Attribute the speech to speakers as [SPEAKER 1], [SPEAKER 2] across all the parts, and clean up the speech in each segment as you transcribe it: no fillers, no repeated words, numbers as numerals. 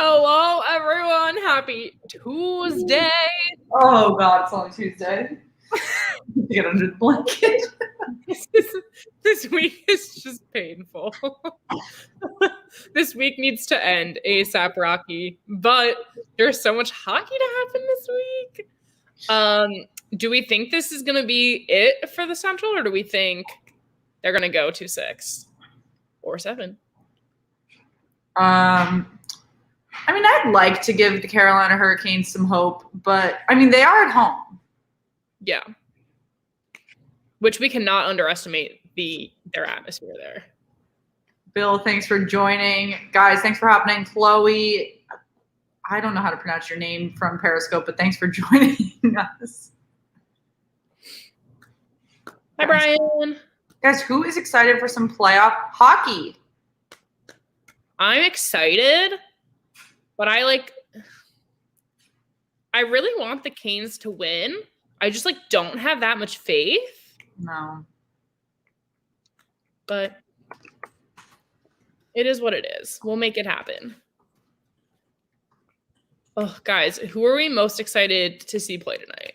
[SPEAKER 1] Hello, everyone. Happy Tuesday.
[SPEAKER 2] Oh, God, it's only Tuesday. Get under the blanket.
[SPEAKER 1] This week is just painful. This week needs to end ASAP, Rocky. But there's so much hockey to happen this week. Do we think this is going to be it for the Central, or do we think they're going to go to 6 or 7?
[SPEAKER 2] I mean, I'd like to give the Carolina Hurricanes some hope, but, I mean, they are at home.
[SPEAKER 1] Yeah. Which we cannot underestimate their atmosphere there.
[SPEAKER 2] Bill, thanks for joining. Guys, thanks for happening. Chloe, I don't know how to pronounce your name from Periscope, but thanks for joining us.
[SPEAKER 1] Hi, Brian.
[SPEAKER 2] Guys, who is excited for some playoff hockey?
[SPEAKER 1] I'm excited, but I really want the Canes to win. I just don't have that much faith.
[SPEAKER 2] No.
[SPEAKER 1] But it is what it is. We'll make it happen. Oh, guys, who are we most excited to see play tonight?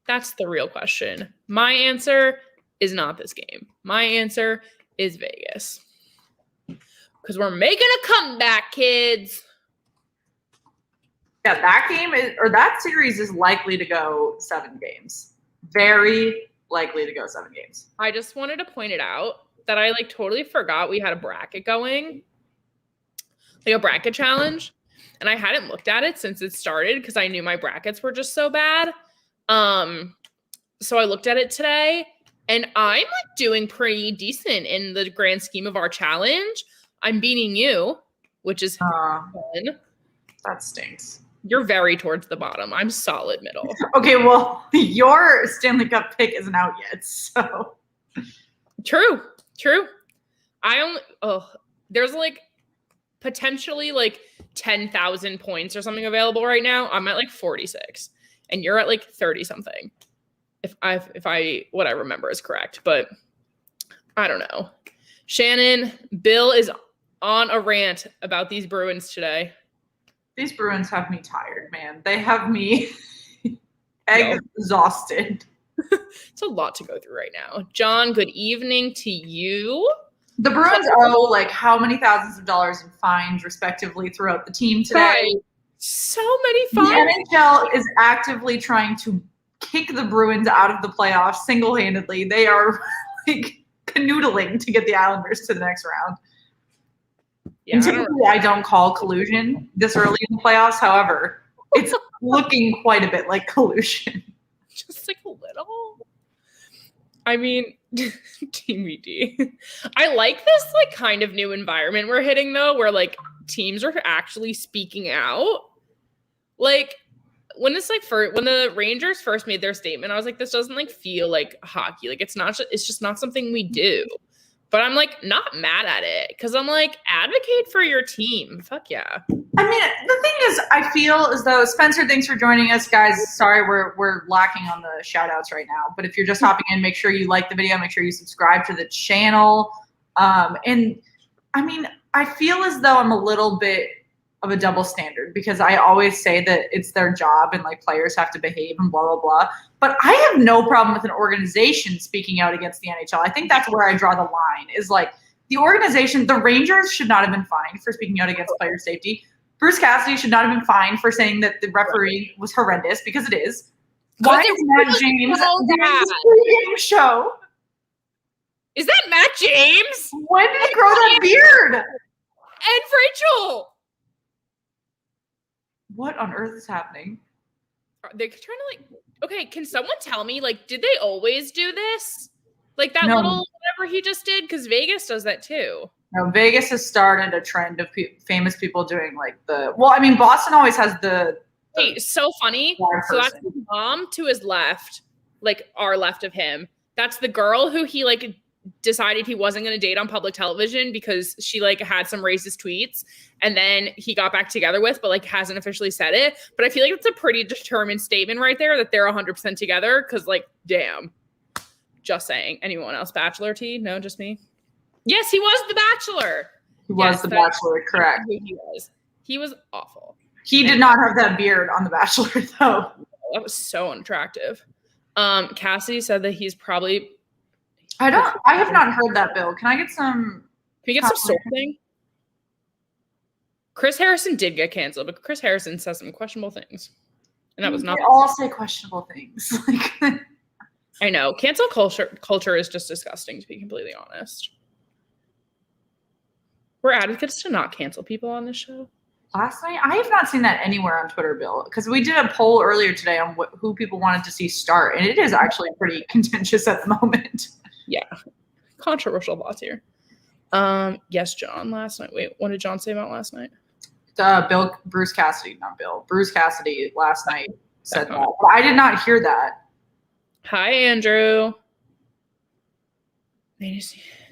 [SPEAKER 1] That's the real question. My answer is not this game. My answer is Vegas. Because we're making a comeback, kids.
[SPEAKER 2] Yeah, that series is likely to go 7 games. Very likely to go 7 games.
[SPEAKER 1] I just wanted to point it out that I totally forgot we had a bracket going. A bracket challenge. And I hadn't looked at it since it started because I knew my brackets were just so bad. So I looked at it today and I'm doing pretty decent in the grand scheme of our challenge. I'm beating you, which is fun.
[SPEAKER 2] That stinks.
[SPEAKER 1] You're very towards the bottom. I'm solid middle.
[SPEAKER 2] Okay, well, your Stanley Cup pick isn't out yet, so.
[SPEAKER 1] True. There's potentially 10,000 points or something available right now. I'm at 46 and you're at 30 something. If I what I remember is correct, but I don't know. Shannon, Bill is on a rant about these Bruins today.
[SPEAKER 2] These Bruins have me tired, man. They have me exhausted.
[SPEAKER 1] It's a lot to go through right now. John, good evening to you.
[SPEAKER 2] The Bruins owe how many thousands of dollars in fines, respectively, throughout the team today.
[SPEAKER 1] Right. So many fines.
[SPEAKER 2] The NHL is actively trying to kick the Bruins out of the playoffs single-handedly. They are canoodling to get the Islanders to the next round. Yeah, and typically, I don't call collusion this early in the playoffs. However, it's looking quite a bit like collusion.
[SPEAKER 1] Just a little. I mean, TBD. I like this kind of new environment we're hitting though, where teams are actually speaking out. When this when the Rangers first made their statement, I was this doesn't feel like hockey. It's just not something we do. But I'm not mad at it because I'm advocate for your team. Fuck yeah.
[SPEAKER 2] I mean, the thing is, I feel as though Spencer, thanks for joining us, guys. Sorry, we're lacking on the shout outs right now. But if you're just hopping in, make sure you like the video, make sure you subscribe to the channel. And I mean, I feel as though I'm a little bit of a double standard because I always say that it's their job and players have to behave and blah, blah, blah. But I have no problem with an organization speaking out against the NHL. I think that's where I draw the line is the organization, the Rangers should not have been fined for speaking out against player safety. Bruce Cassidy should not have been fined for saying that the referee was horrendous because it is. Why is Matt James doing this game show?
[SPEAKER 1] Is that Matt James?
[SPEAKER 2] When did he grow that beard?
[SPEAKER 1] And Rachel.
[SPEAKER 2] What on earth is happening?
[SPEAKER 1] They're trying to okay, can someone tell me, did they always do this? That little whatever he just did? Because Vegas does that too.
[SPEAKER 2] No, Vegas has started a trend of famous people doing Boston always has the
[SPEAKER 1] Wait, so funny. So that's his mom to his left, our left of him. That's the girl who he decided he wasn't going to date on public television because she had some racist tweets and then he got back together with, but hasn't officially said it. But I feel it's a pretty determined statement right there that they're 100% together. Cause damn, just saying. Anyone else Bachelor tea? No, just me. Yes, he was the Bachelor.
[SPEAKER 2] He was the Bachelor, correct.
[SPEAKER 1] He was. He was awful.
[SPEAKER 2] He did not have that beard on The Bachelor, though.
[SPEAKER 1] That was so unattractive. Cassidy said that he's probably.
[SPEAKER 2] I have not heard that, Bill. Can I get some?
[SPEAKER 1] Can we get some something? Chris Harrison did get canceled, but Chris Harrison says some questionable things, and that was not.
[SPEAKER 2] They all say questionable things.
[SPEAKER 1] I know. Cancel culture is just disgusting, to be completely honest. We're advocates to not cancel people on this show.
[SPEAKER 2] Last night, I have not seen that anywhere on Twitter, Bill, because we did a poll earlier today on who people wanted to see start, and it is actually pretty contentious at the moment.
[SPEAKER 1] Yeah. Controversial thoughts here. Yes, John, last night. Wait, what did John say about last night?
[SPEAKER 2] Bruce Cassidy last night said that. But I did not hear that.
[SPEAKER 1] Hi, Andrew.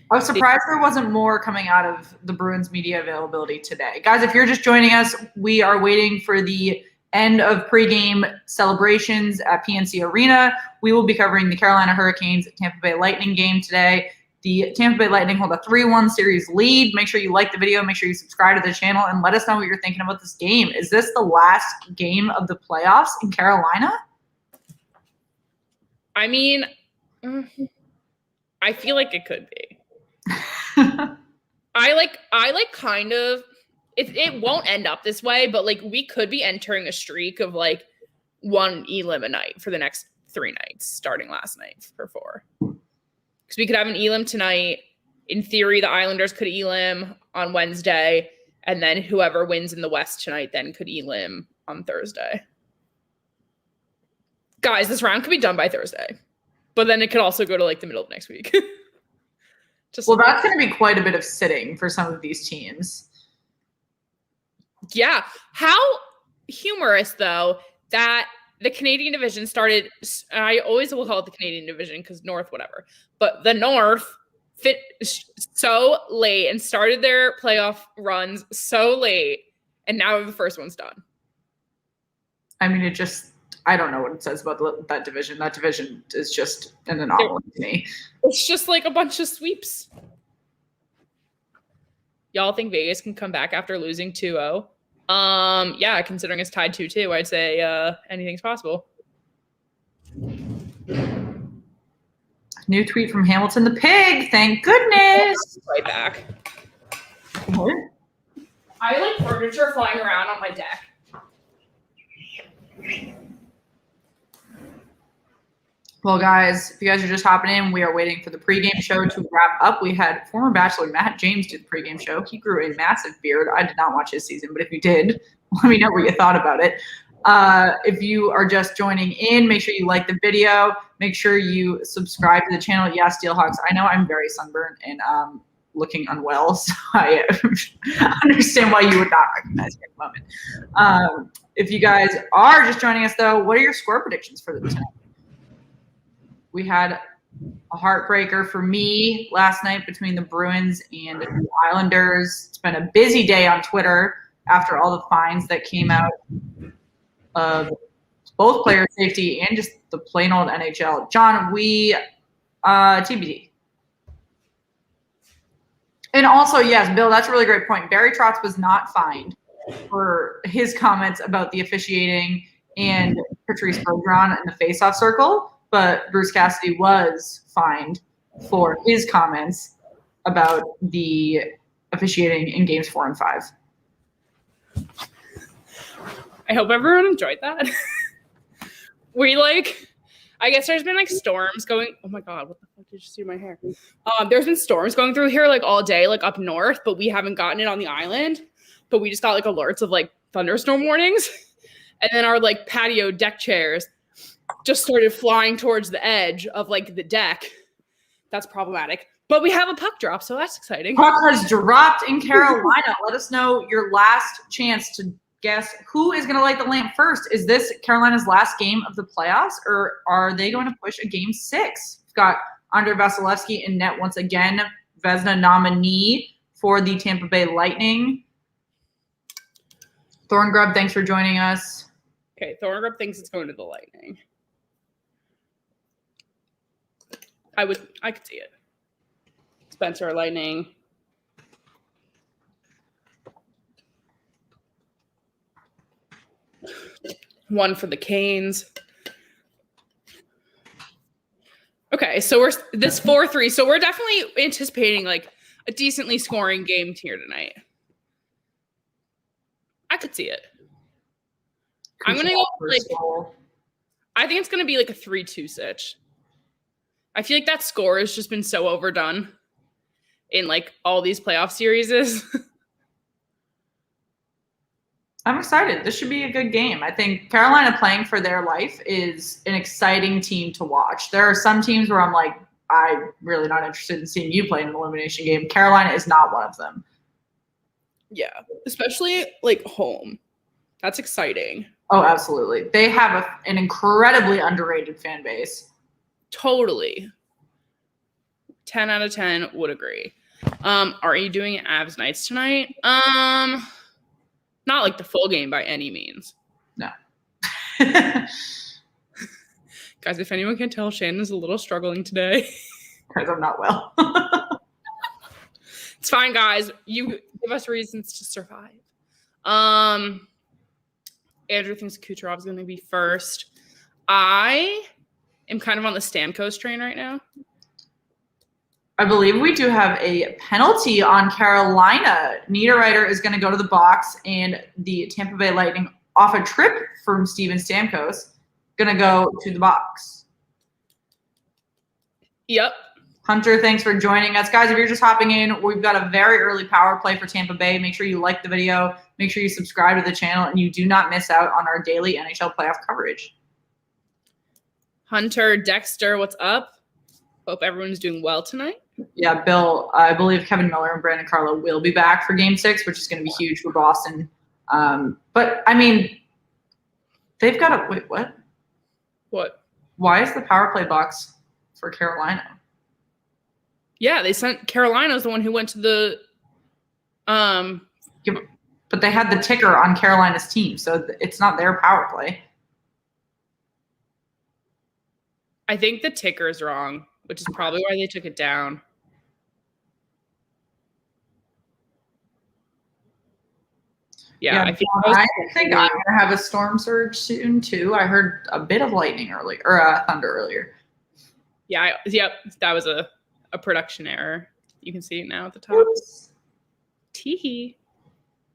[SPEAKER 2] I was surprised there wasn't more coming out of the Bruins media availability today. Guys, if you're just joining us, we are waiting for the end of pregame celebrations at PNC Arena. We will be covering the Carolina Hurricanes Tampa Bay Lightning game today. The Tampa Bay Lightning hold a 3-1 series lead. Make sure you like the video. Make sure you subscribe to the channel and let us know what you're thinking about this game. Is this the last game of the playoffs in Carolina?
[SPEAKER 1] I mean, I feel like it could be. I kind of it won't end up this way, but like we could be entering a streak of like 1 elim a night for the next 3 nights, starting last night for 4. Because we could have an elim tonight. In theory, the Islanders could elim on Wednesday, and then whoever wins in the West tonight then could elim on Thursday. Guys, this round could be done by Thursday, but then it could also go to like the middle of next week.
[SPEAKER 2] Well, that's going to be quite a bit of sitting for some of these teams.
[SPEAKER 1] Yeah. How humorous, though, that the Canadian division started. I always will call it the Canadian division because North, whatever. But the North fit so late and started their playoff runs so late. And now the first one's done.
[SPEAKER 2] I mean, I don't know what it says about that division. That division is just an anomaly to me.
[SPEAKER 1] It's just like a bunch of sweeps. Y'all think Vegas can come back after losing 2-0? Yeah, considering it's tied 2-2, I'd say anything's possible.
[SPEAKER 2] New tweet from Hamilton the Pig. Thank goodness.
[SPEAKER 1] Right back.
[SPEAKER 2] What?
[SPEAKER 1] I like furniture flying around on my deck.
[SPEAKER 2] Well, guys, if you guys are just hopping in, we are waiting for the pregame show to wrap up. We had former Bachelor Matt James do the pregame show. He grew a massive beard. I did not watch his season, but if you did, let me know what you thought about it. If you are just joining in, make sure you like the video. Make sure you subscribe to the channel. Yeah, Steelhawks. I know I'm very sunburned and looking unwell, so I understand why you would not recognize me at the moment. If you guys are just joining us, though, what are your score predictions for the tonight? We had a heartbreaker for me last night between the Bruins and the Islanders. It's been a busy day on Twitter after all the fines that came out of both player safety and just the plain old NHL. John, we TBD. And also, yes, Bill, that's a really great point. Barry Trotz was not fined for his comments about the officiating and Patrice Bergeron in the faceoff circle. But Bruce Cassidy was fined for his comments about the officiating in games 4 and 5.
[SPEAKER 1] I hope everyone enjoyed that. I guess there's been storms going. Oh my God, what the fuck did you see in my hair? There's been storms going through here all day, up north, but we haven't gotten it on the island. But we just got alerts of thunderstorm warnings. And then our patio deck chairs just started flying towards the edge of the deck. That's problematic. But we have a puck drop, so that's exciting.
[SPEAKER 2] Puck has dropped in Carolina. Let us know your last chance to guess who is going to light the lamp first. Is this Carolina's last game of the playoffs, or are they going to push a game 6? We've got Andrei Vasilevsky in net once again, Vezina nominee for the Tampa Bay Lightning. Thorngrub, thanks for joining us.
[SPEAKER 1] Okay, Thorngrub thinks it's going to the Lightning. I could see it. Spencer Lightning. 1 for the Canes. Okay, so we're this 4-3. So we're definitely anticipating like a decently scoring game here tonight. I could see it. I'm gonna go like. I think it's gonna be like a 3-2 sitch. I feel like that score has just been so overdone in like all these playoff series.
[SPEAKER 2] I'm excited. This should be a good game. I think Carolina playing for their life is an exciting team to watch. There are some teams where I'm like, I'm really not interested in seeing you play in an elimination game. Carolina is not one of them.
[SPEAKER 1] Yeah, especially like home. That's exciting.
[SPEAKER 2] Oh, absolutely. They have an incredibly underrated fan base.
[SPEAKER 1] Totally. 10 out of 10 would agree. Are you doing Avs Knights tonight? Not like the full game by any means.
[SPEAKER 2] No.
[SPEAKER 1] Guys, if anyone can tell, Shannon's a little struggling today.
[SPEAKER 2] Because I'm not well.
[SPEAKER 1] It's fine, guys. You give us reasons to survive. Andrew thinks Kucherov's going to be first. I am kind of on the Stamkos train right now.
[SPEAKER 2] I believe we do have a penalty on Carolina. Niederreiter is going to go to the box, and the Tampa Bay Lightning, off a trip from Steven Stamkos, going to go to the box.
[SPEAKER 1] Yep.
[SPEAKER 2] Hunter, thanks for joining us. Guys, if you're just hopping in, we've got a very early power play for Tampa Bay. Make sure you like the video. Make sure you subscribe to the channel, and you do not miss out on our daily NHL playoff coverage.
[SPEAKER 1] Hunter, Dexter, what's up? Hope everyone's doing well tonight.
[SPEAKER 2] Yeah, Bill, I believe Kevin Miller and Brandon Carlo will be back for Game 6, which is going to be huge for Boston. But, I mean, they've got to – wait, what?
[SPEAKER 1] What?
[SPEAKER 2] Why is the power play box for Carolina?
[SPEAKER 1] Yeah, they sent – Carolina's the one who went to the
[SPEAKER 2] Yeah, but they had the ticker on Carolina's team, so it's not their power play.
[SPEAKER 1] I think the ticker is wrong, which is probably why they took it down. Yeah, I think
[SPEAKER 2] I'm going to have a storm surge soon, too. I heard a bit of lightning earlier, or thunder earlier.
[SPEAKER 1] Yeah, yep, that was a production error. You can see it now at the top.
[SPEAKER 2] Oops.
[SPEAKER 1] Teehee.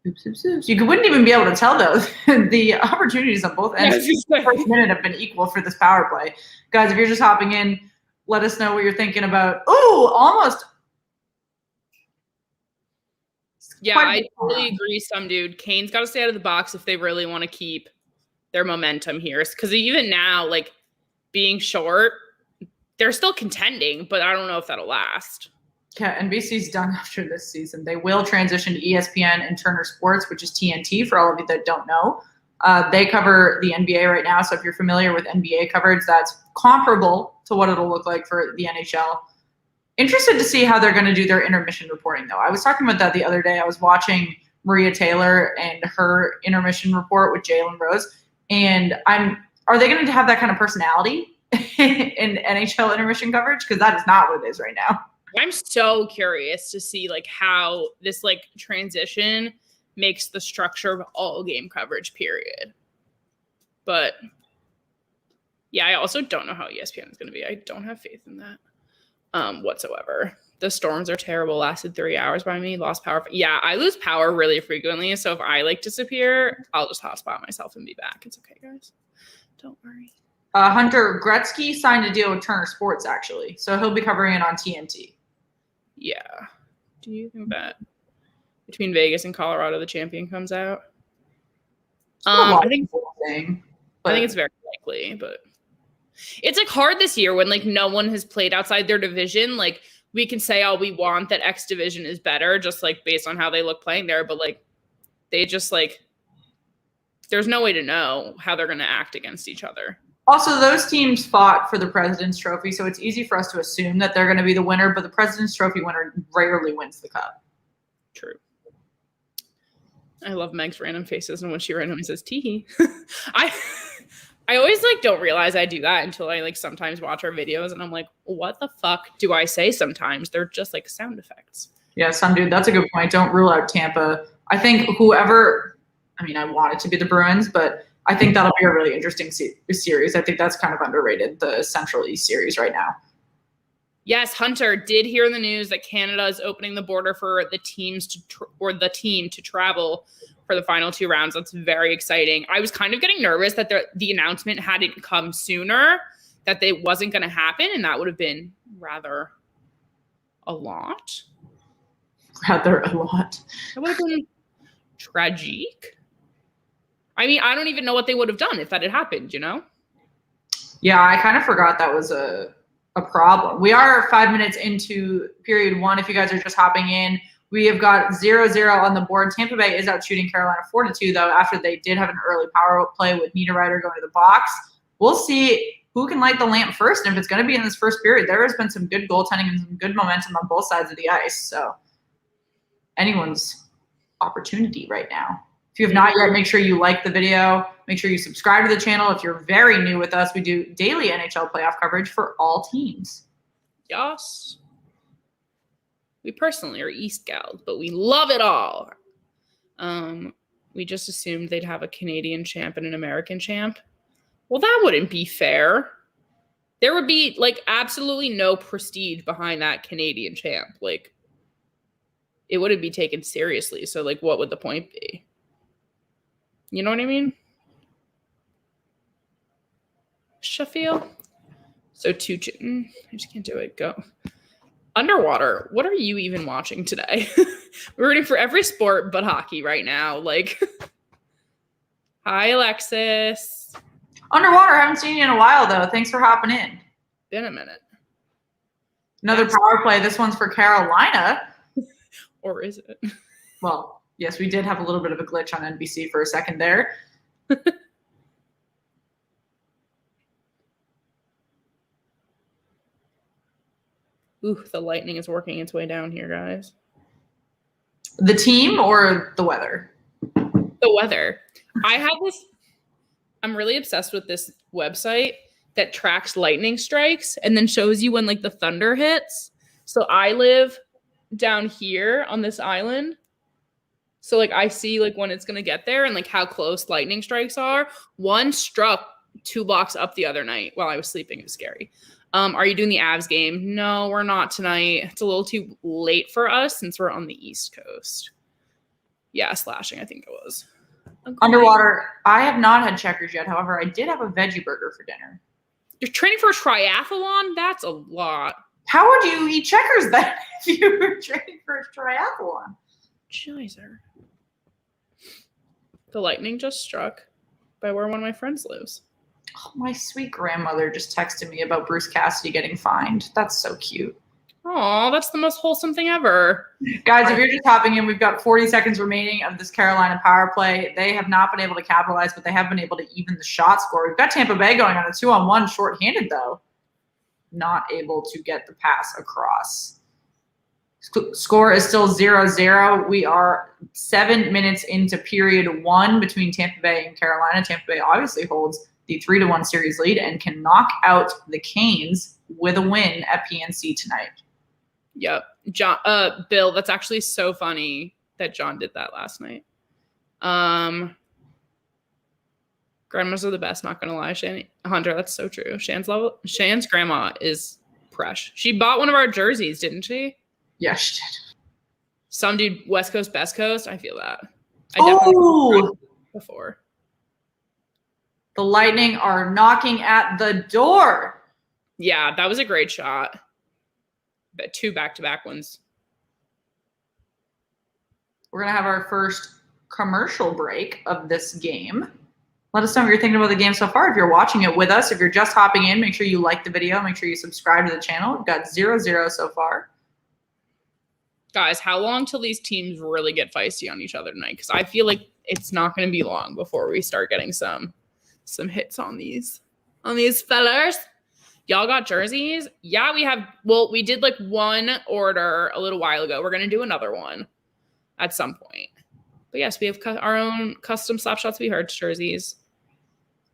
[SPEAKER 2] Oops, oops, oops. You wouldn't even be able to tell, though. The opportunities on both ends the first minute have been equal for this power play. Guys, if you're just hopping in, let us know what you're thinking about. Ooh, almost.
[SPEAKER 1] Yeah, I totally agree, some dude. Kane's got to stay out of the box if they really want to keep their momentum here. Because even now, like, being short, they're still contending, but I don't know if that'll last.
[SPEAKER 2] Yeah, NBC's done after this season. They will transition to ESPN and Turner Sports, which is TNT for all of you that don't know. They cover the NBA right now, so if you're familiar with NBA coverage, that's comparable to what it'll look like for the NHL. Interested to see how they're going to do their intermission reporting, though. I was talking about that the other day. I was watching Maria Taylor and her intermission report with Jalen Rose, and are they going to have that kind of personality in NHL intermission coverage? Because that is not what it is right now.
[SPEAKER 1] I'm so curious to see like how this like transition makes the structure of all game coverage, period. But yeah, I also don't know how ESPN is going to be. I don't have faith in that whatsoever. The storms are terrible. Lasted 3 hours by me. Lost power. Yeah, I lose power really frequently. So if I like disappear, I'll just hotspot myself and be back. It's okay, guys. Don't worry.
[SPEAKER 2] Hunter Gretzky signed a deal with Turner Sports, actually. So he'll be covering it on TNT.
[SPEAKER 1] Yeah. Do you think that between Vegas and Colorado, the champion comes out? I think it's very likely, but it's like hard this year when like no one has played outside their division. Like we can say all we want that X division is better, just like based on how they look playing there, but like they just like there's no way to know how they're going to act against each other.
[SPEAKER 2] Also, those teams fought for the President's Trophy, so it's easy for us to assume that they're going to be the winner, but the President's Trophy winner rarely wins the cup.
[SPEAKER 1] True. I love Meg's random faces, and when she randomly says teehee, I always like don't realize I do that until I like sometimes watch our videos, and I'm like, what the fuck do I say sometimes? They're just like sound effects.
[SPEAKER 2] Yeah, some dude, that's a good point. Don't rule out Tampa. I think whoever, I mean, I want it to be the Bruins, but I think that'll be a really interesting series. I think that's kind of underrated, the Central East series right now.
[SPEAKER 1] Yes, Hunter did hear in the news that Canada is opening the border for the teams the team to travel for the final 2 rounds. That's very exciting. I was kind of getting nervous that the announcement hadn't come sooner, that it wasn't going to happen, and that would have been rather a lot.
[SPEAKER 2] Rather a lot.
[SPEAKER 1] That would have been tragic. I mean, I don't even know what they would have done if that had happened, you know?
[SPEAKER 2] Yeah, I kind of forgot that was a problem. We are 5 minutes into period 1. If you guys are just hopping in, we have got 0-0 on the board. Tampa Bay is out shooting Carolina 4-2, though, after they did have an early power play with Niederreiter going to the box. We'll see who can light the lamp first. And if it's going to be in this first period, there has been some good goaltending and some good momentum on both sides of the ice. So anyone's opportunity right now. If you have not yet, make sure you like the video. Make sure you subscribe to the channel. If you're very new with us, we do daily NHL playoff coverage for all teams.
[SPEAKER 1] Yes. We personally are East gals, but we love it all. We just assumed they'd have a Canadian champ and an American champ. Well, that wouldn't be fair. There would be, like, absolutely no prestige behind that Canadian champ. Like, it wouldn't be taken seriously. So, like, what would the point be? You know what I mean? Sheffield. So, I just can't do it. Go. Underwater. What are you even watching today? We're rooting for every sport but hockey right now. Like, hi, Alexis.
[SPEAKER 2] Underwater. Haven't seen you in a while, though. Thanks for hopping in.
[SPEAKER 1] Been a minute.
[SPEAKER 2] Another power play. This one's for Carolina.
[SPEAKER 1] Or is it?
[SPEAKER 2] Well, yes, we did have a little bit of a glitch on NBC for a second there.
[SPEAKER 1] Ooh, the Lightning is working its way down here, guys.
[SPEAKER 2] The team or the weather?
[SPEAKER 1] The weather. I'm really obsessed with this website that tracks lightning strikes and then shows you when, like, the thunder hits. So I live down here on this island. So, like, I see, like, when it's going to get there and, like, how close lightning strikes are. One struck 2 blocks up the other night while I was sleeping. It was scary. Are you doing the Avs game? No, we're not tonight. It's a little too late for us since we're on the East Coast. Yeah, slashing, I think it was. Okay.
[SPEAKER 2] Underwater. I have not had checkers yet. However, I did have a veggie burger for dinner.
[SPEAKER 1] You're training for a triathlon? That's a lot.
[SPEAKER 2] How would you eat checkers then if you were training for a triathlon?
[SPEAKER 1] Jeezer. The lightning just struck by where one of my friends lives.
[SPEAKER 2] Oh, my sweet grandmother just texted me about Bruce Cassidy getting fined. That's so cute.
[SPEAKER 1] Oh, that's the most wholesome thing ever.
[SPEAKER 2] Guys, if you're just hopping in, we've got 40 seconds remaining of this Carolina power play. They have not been able to capitalize, but they have been able to even the shot score. We've got Tampa Bay going on a 2-on-1 shorthanded, though. Not able to get the pass across. Score is still 0-0. We are 7 minutes into period 1 between Tampa Bay and Carolina. Tampa Bay obviously holds the 3-1 series lead and can knock out the Canes with a win at PNC tonight.
[SPEAKER 1] Yep. John, Bill, that's actually so funny that John did that last night. Grandmas are the best, not gonna lie. Hunter, that's so true. Shan's grandma is fresh. She bought one of our jerseys, didn't she?
[SPEAKER 2] Yeah, she did.
[SPEAKER 1] Some dude, West Coast, Best Coast. I feel that.
[SPEAKER 2] Oh!
[SPEAKER 1] Before.
[SPEAKER 2] The Lightning are knocking at the door.
[SPEAKER 1] Yeah, that was a great shot. But 2 back-to-back ones.
[SPEAKER 2] We're going to have our first commercial break of this game. Let us know what you're thinking about the game so far. If you're watching it with us, if you're just hopping in, make sure you like the video. Make sure you subscribe to the channel. We've got 0-0 so far.
[SPEAKER 1] Guys, how long till these teams really get feisty on each other tonight? Because I feel like it's not going to be long before we start getting some hits on these fellers. Y'all got jerseys? Yeah, we have. Well, we did like one order a little while ago. We're going to do another one at some point. But yes, we have our own custom Slapshots We Heard jerseys.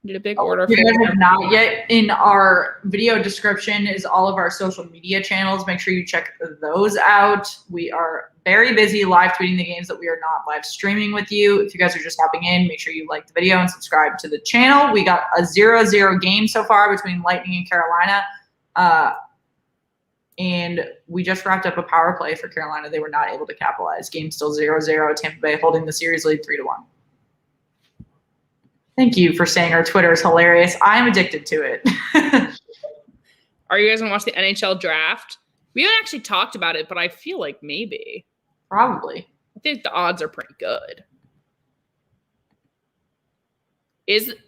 [SPEAKER 1] Did a big order.
[SPEAKER 2] If you guys have not yet, in our video description is all of our social media channels. Make sure you check those out. We are very busy live tweeting the games that we are not live streaming with you. If you guys are just hopping in, make sure you like the video and subscribe to the channel. We got a 0-0 game so far between Lightning and Carolina. And we just wrapped up a power play for Carolina. They were not able to capitalize. Game still 0-0. Tampa Bay holding the series lead 3-1. Thank you for saying our Twitter is hilarious. I'm addicted to it.
[SPEAKER 1] Are you guys going to watch the NHL draft? We haven't actually talked about it, but I feel like maybe.
[SPEAKER 2] Probably.
[SPEAKER 1] I think the odds are pretty good.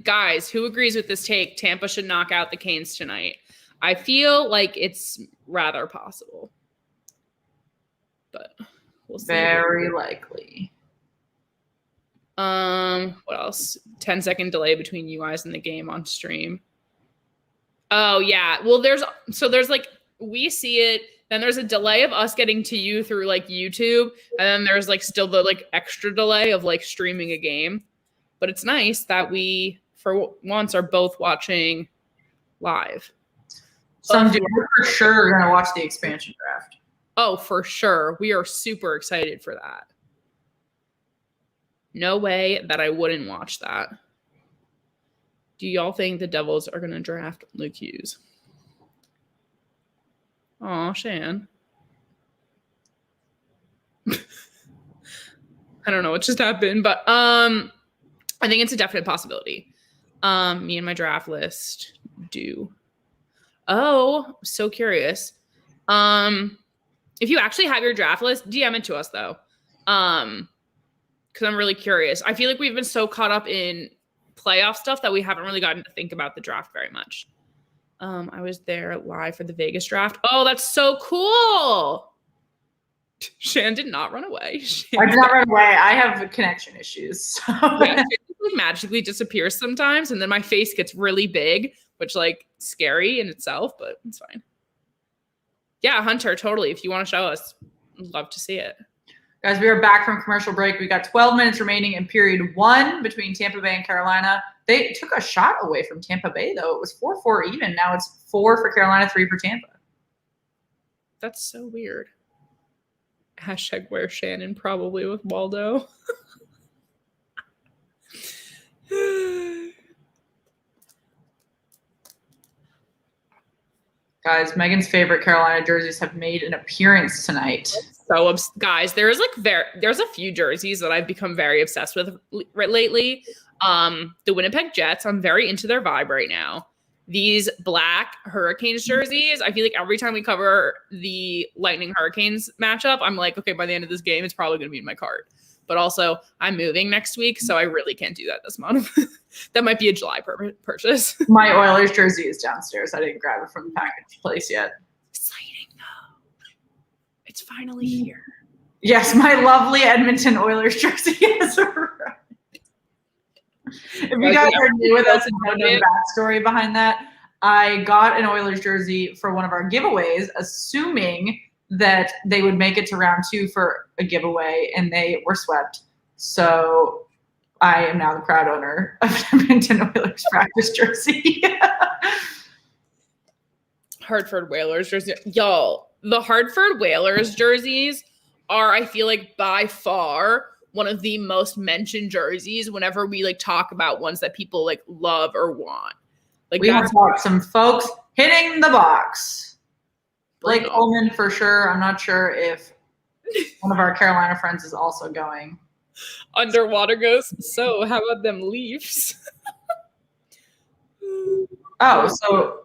[SPEAKER 1] Guys, who agrees with this take? Tampa should knock out the Canes tonight. I feel like it's rather possible. But we'll see.
[SPEAKER 2] Very likely.
[SPEAKER 1] What else? 10-second delay between you guys and the game on stream. Oh yeah. Well, there's like, we see it, then there's a delay of us getting to you through like YouTube, and then there's like still the like extra delay of like streaming a game. But it's nice that we for once are both watching live.
[SPEAKER 2] Some dude for sure are gonna watch the expansion draft.
[SPEAKER 1] Oh, for sure. We are super excited for that. No way that I wouldn't watch that. Do y'all think the Devils are going to draft Luke Hughes? Aw, Shan. I don't know what just happened, but I think it's a definite possibility. Me and my draft list do. Oh, so curious. If you actually have your draft list, DM it to us though. Because I'm really curious. I feel like we've been so caught up in playoff stuff that we haven't really gotten to think about the draft very much. I was there live for the Vegas draft. Oh, that's so cool. Shan did not run away.
[SPEAKER 2] I did not run away. I have connection issues. So.
[SPEAKER 1] Yeah, it like magically disappears sometimes, and then my face gets really big, which like scary in itself, but it's fine. Yeah, Hunter, totally. If you want to show us, I'd love to see it.
[SPEAKER 2] Guys, we are back from commercial break. We got 12 minutes remaining in period 1 between Tampa Bay and Carolina. They took a shot away from Tampa Bay, though. It was 4-4 even. Now it's 4 for Carolina, 3 for Tampa.
[SPEAKER 1] That's so weird. Hashtag where Shannon, probably with Waldo.
[SPEAKER 2] Guys, Megan's favorite Carolina jerseys have made an appearance tonight.
[SPEAKER 1] So, guys, there's a few jerseys that I've become very obsessed with lately. The Winnipeg Jets, I'm very into their vibe right now. These black Hurricanes jerseys, I feel like every time we cover the Lightning Hurricanes matchup, I'm like, okay, by the end of this game, it's probably going to be in my cart. But also, I'm moving next week, so I really can't do that this month. That might be a July purchase.
[SPEAKER 2] My Oilers jersey is downstairs. I didn't grab it from the package place yet.
[SPEAKER 1] Exciting, though. It's finally here.
[SPEAKER 2] Yes, my lovely Edmonton Oilers jersey is arrived. If you guys are new with us and don't know the backstory behind that, I got an Oilers jersey for one of our giveaways, assuming that they would make it to round 2 for a giveaway, and they were swept. So I am now the proud owner of an Edmonton Oilers practice jersey.
[SPEAKER 1] Hartford Whalers jersey. Y'all, the Hartford Whalers jerseys are, I feel like, by far one of the most mentioned jerseys whenever we like talk about ones that people like love or want. Like,
[SPEAKER 2] we have got some folks hitting the box. Blake Ullman for sure. I'm not sure if one of our Carolina friends is also going.
[SPEAKER 1] Underwater goes, so how about them Leafs?
[SPEAKER 2] Oh, so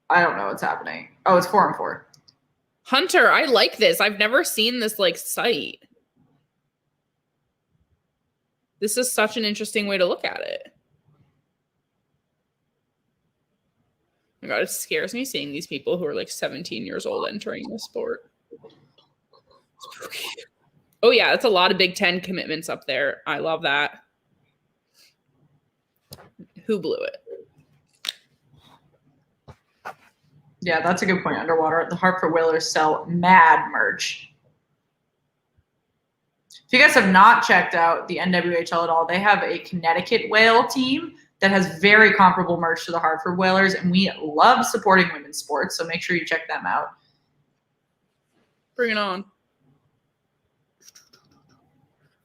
[SPEAKER 2] I don't know what's happening. Oh, it's 4-4.
[SPEAKER 1] Hunter, I like this. I've never seen this like site. This is such an interesting way to look at it. Oh my God, it scares me seeing these people who are like 17 years old entering the sport. Oh yeah, that's a lot of Big Ten commitments up there. I love that. Who blew it?
[SPEAKER 2] Yeah, that's a good point. Underwater, the Hartford Whalers sell mad merch. If you guys have not checked out the NWHL at all, they have a Connecticut Whale team that has very comparable merch to the Hartford Whalers, and we love supporting women's sports, so make sure you check them out.
[SPEAKER 1] Bring it on.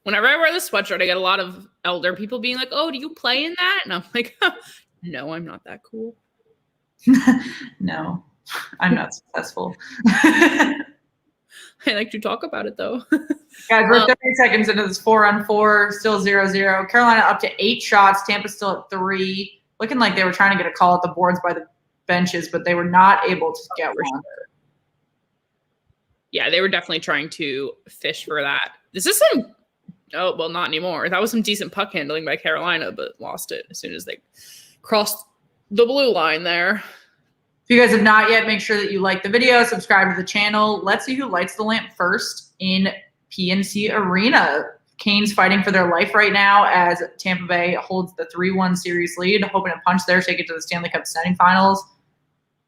[SPEAKER 1] Whenever I wear the sweatshirt, I get a lot of elder people being like, "Oh, do you play in that?" And I'm like, "No, I'm not that cool."
[SPEAKER 2] No, I'm not successful.
[SPEAKER 1] I like to talk about it, though.
[SPEAKER 2] Guys, we're 30 seconds into this 4-on-4, still 0-0. Carolina up to 8 shots. Tampa still at 3. Looking like they were trying to get a call at the boards by the benches, but they were not able to get one.
[SPEAKER 1] Yeah, they were definitely trying to fish for that. This is some – oh, well, not anymore. That was some decent puck handling by Carolina, but lost it as soon as they crossed the blue line there.
[SPEAKER 2] If you guys have not yet, make sure that you like the video, subscribe to the channel. Let's see who lights the lamp first in PNC Arena. Canes fighting for their life right now as Tampa Bay holds the 3-1 series lead, hoping to punch their ticket to the Stanley Cup semifinals.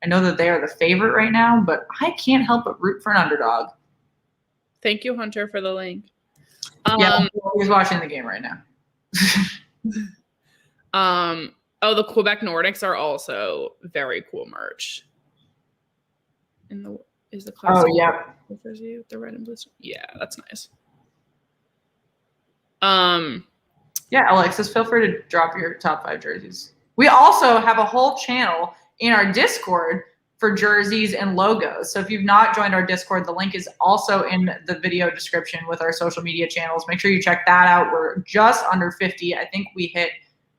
[SPEAKER 2] I know that they are the favorite right now, but I can't help but root for an underdog.
[SPEAKER 1] Thank you, Hunter, for the link.
[SPEAKER 2] Yeah, he's watching the game right now.
[SPEAKER 1] Oh, the Quebec Nordics are also very cool merch. Is the classic?
[SPEAKER 2] Oh, yeah.
[SPEAKER 1] Jersey with the red and blue. Yeah, that's nice.
[SPEAKER 2] Yeah, Alexis, feel free to drop your top 5 jerseys. We also have a whole channel in our Discord for jerseys and logos. So if you've not joined our Discord, the link is also in the video description with our social media channels. Make sure you check that out. We're just under 50. I think we hit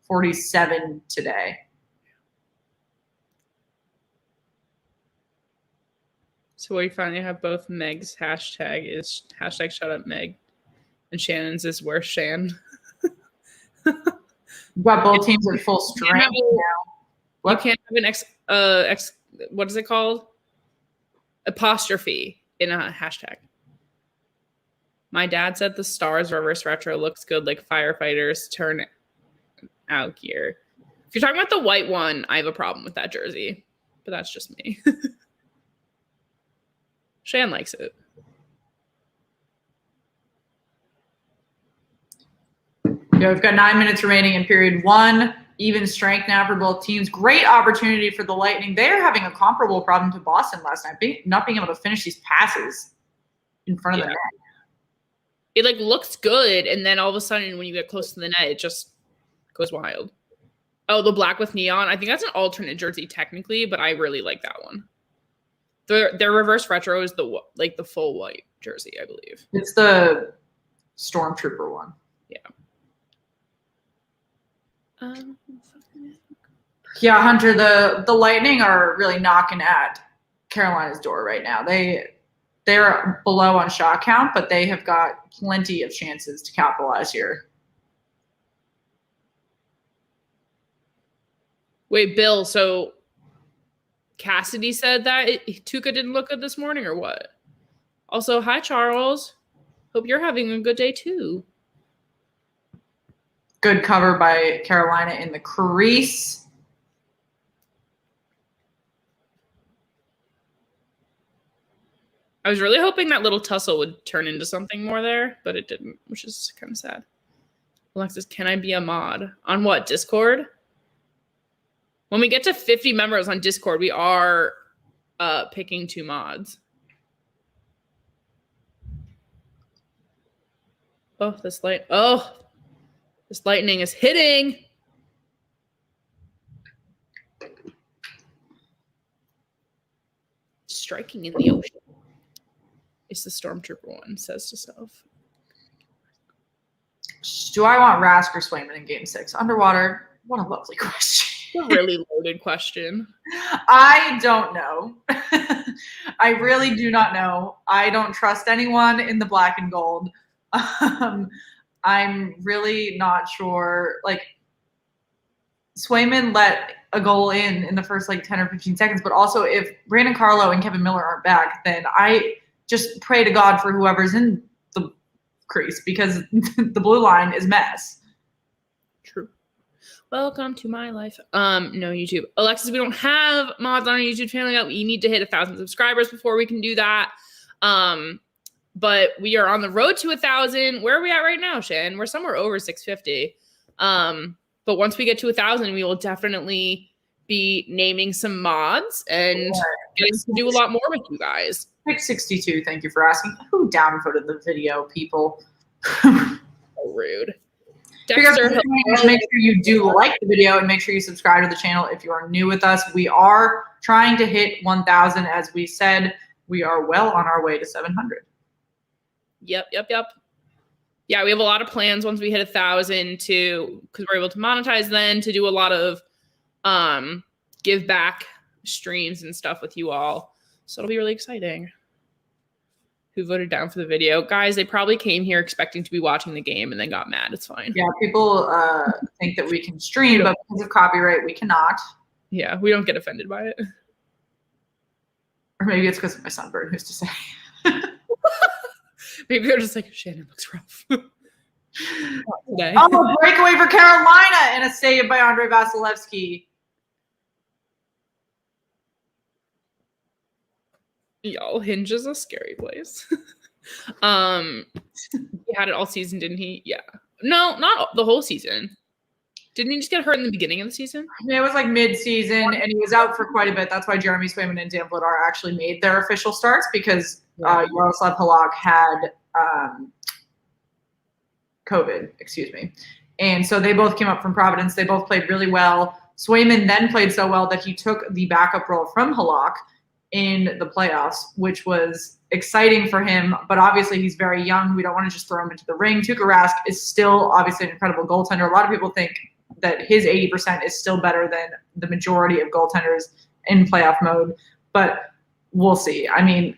[SPEAKER 2] 47 today.
[SPEAKER 1] So we finally have both Meg's hashtag is hashtag shut up Meg, and Shannon's is where Shan.
[SPEAKER 2] We've got both teams at full strength now.
[SPEAKER 1] You can't have an what is it called? Apostrophe in a hashtag. My dad said the Stars reverse retro looks good like firefighters turn out gear. If you're talking about the white one, I have a problem with that jersey, but that's just me. Shan likes it.
[SPEAKER 2] Yeah, we've got 9 minutes remaining in period 1. Even strength now for both teams. Great opportunity for the Lightning. They are having a comparable problem to Boston last night, not being able to finish these passes in front of the net.
[SPEAKER 1] It like looks good, and then all of a sudden when you get close to the net, it just goes wild. Oh, the black with neon. I think that's an alternate jersey technically, but I really like that one. Their reverse retro is the full white jersey, I believe.
[SPEAKER 2] It's the Stormtrooper one.
[SPEAKER 1] Yeah.
[SPEAKER 2] Yeah, Hunter, the Lightning are really knocking at Carolina's door right now. They're below on shot count, but they have got plenty of chances to capitalize here. Wait,
[SPEAKER 1] Bill, so Cassidy said that Tuukka didn't look good this morning or what? Also, hi, Charles. Hope you're having a good day too.
[SPEAKER 2] Good cover by Carolina in the crease.
[SPEAKER 1] I was really hoping that little tussle would turn into something more there, but it didn't, which is kind of sad. Alexis, can I be a mod? On what, Discord? When we get to 50 members on Discord, we are picking 2 mods. This lightning is hitting. Striking in the ocean. It's the Stormtrooper one, says to self.
[SPEAKER 2] Do I want Rask or Swayman in Game 6? Underwater? What a lovely question.
[SPEAKER 1] A really loaded question.
[SPEAKER 2] I don't know. I really do not know. I don't trust anyone in the black and gold. I'm really not sure. Like, Swayman let a goal in the first 10 or 15 seconds, but also if Brandon Carlo and Kevin Miller aren't back, then I just pray to God for whoever's in the crease because the blue line is mess.
[SPEAKER 1] True. Welcome to my life. No YouTube. Alexis, we don't have mods on our YouTube channel yet. We need to hit 1,000 subscribers before we can do that. but we are on the road to 1,000. Where are we at right now, Shan? We're somewhere over 650. But once we get to 1,000, we will definitely be naming some mods and getting to do a lot more with you guys.
[SPEAKER 2] Pick 62. Thank you for asking. Who downvoted the video, people?
[SPEAKER 1] So rude. Dexter,
[SPEAKER 2] make sure you do like the video and make sure you subscribe to the channel if you are new with us. We are trying to hit 1,000. As we said, we are well on our way to 700.
[SPEAKER 1] Yep. Yeah, we have a lot of plans once we hit 1,000 because we're able to monetize then to do a lot of give back streams and stuff with you all. So it'll be really exciting. Who voted down for the video? Guys, they probably came here expecting to be watching the game and then got mad. It's fine.
[SPEAKER 2] Yeah, people think that we can stream, but because of copyright, we cannot.
[SPEAKER 1] Yeah, we don't get offended by it.
[SPEAKER 2] Or maybe it's because of my sunburn. Who's to say?
[SPEAKER 1] Maybe they're just like, Shannon looks rough.
[SPEAKER 2] Oh, breakaway for Carolina and a save by Andrei Vasilevsky.
[SPEAKER 1] Y'all, Hinge is a scary place. He had it all season, didn't he? Yeah. No, not the whole season. Didn't he just get hurt in the beginning of the season?
[SPEAKER 2] Yeah, it was like mid-season, and he was out for quite a bit. That's why Jeremy Swayman and Dan Vladar actually made their official starts because Yaroslav Halak had COVID, And so they both came up from Providence. They both played really well. Swayman then played so well that he took the backup role from Halak in the playoffs, which was exciting for him. But obviously he's very young. We don't want to just throw him into the ring. Tuukka Rask is still obviously an incredible goaltender. A lot of people think that his 80% is still better than the majority of goaltenders in playoff mode. But we'll see. I mean,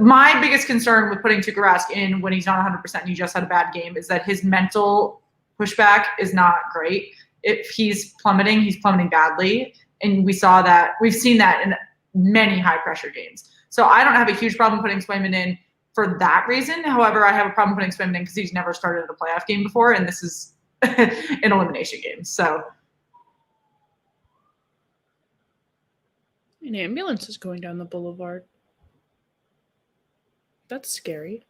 [SPEAKER 2] my biggest concern with putting Tuukka Rask in when he's not 100% and he just had a bad game is that his mental pushback is not great. If he's plummeting badly. And we've seen that in many high pressure games. So I don't have a huge problem putting Swayman in for that reason. However, I have a problem putting Swayman in because he's never started a playoff game before. And this is an elimination game. So
[SPEAKER 1] an ambulance is going down the boulevard. That's scary.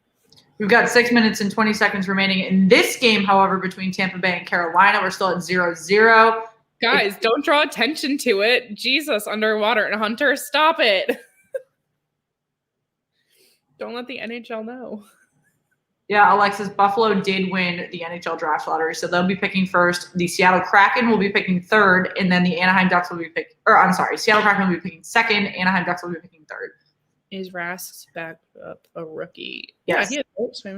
[SPEAKER 2] We've got 6 minutes and 20 seconds remaining in this game, however, between Tampa Bay and Carolina. We're still at 0-0.
[SPEAKER 1] Guys, don't draw attention to it. Jesus, underwater. And Hunter, stop it. Don't let the NHL know.
[SPEAKER 2] Yeah, Alexis, Buffalo did win the NHL draft lottery, so they'll be picking first. The Seattle Kraken will be picking third, and then the Anaheim Ducks will be Seattle Kraken will be picking second. Anaheim Ducks will be picking third.
[SPEAKER 1] Is Rask's back up a rookie?
[SPEAKER 2] Yes.
[SPEAKER 1] Yeah,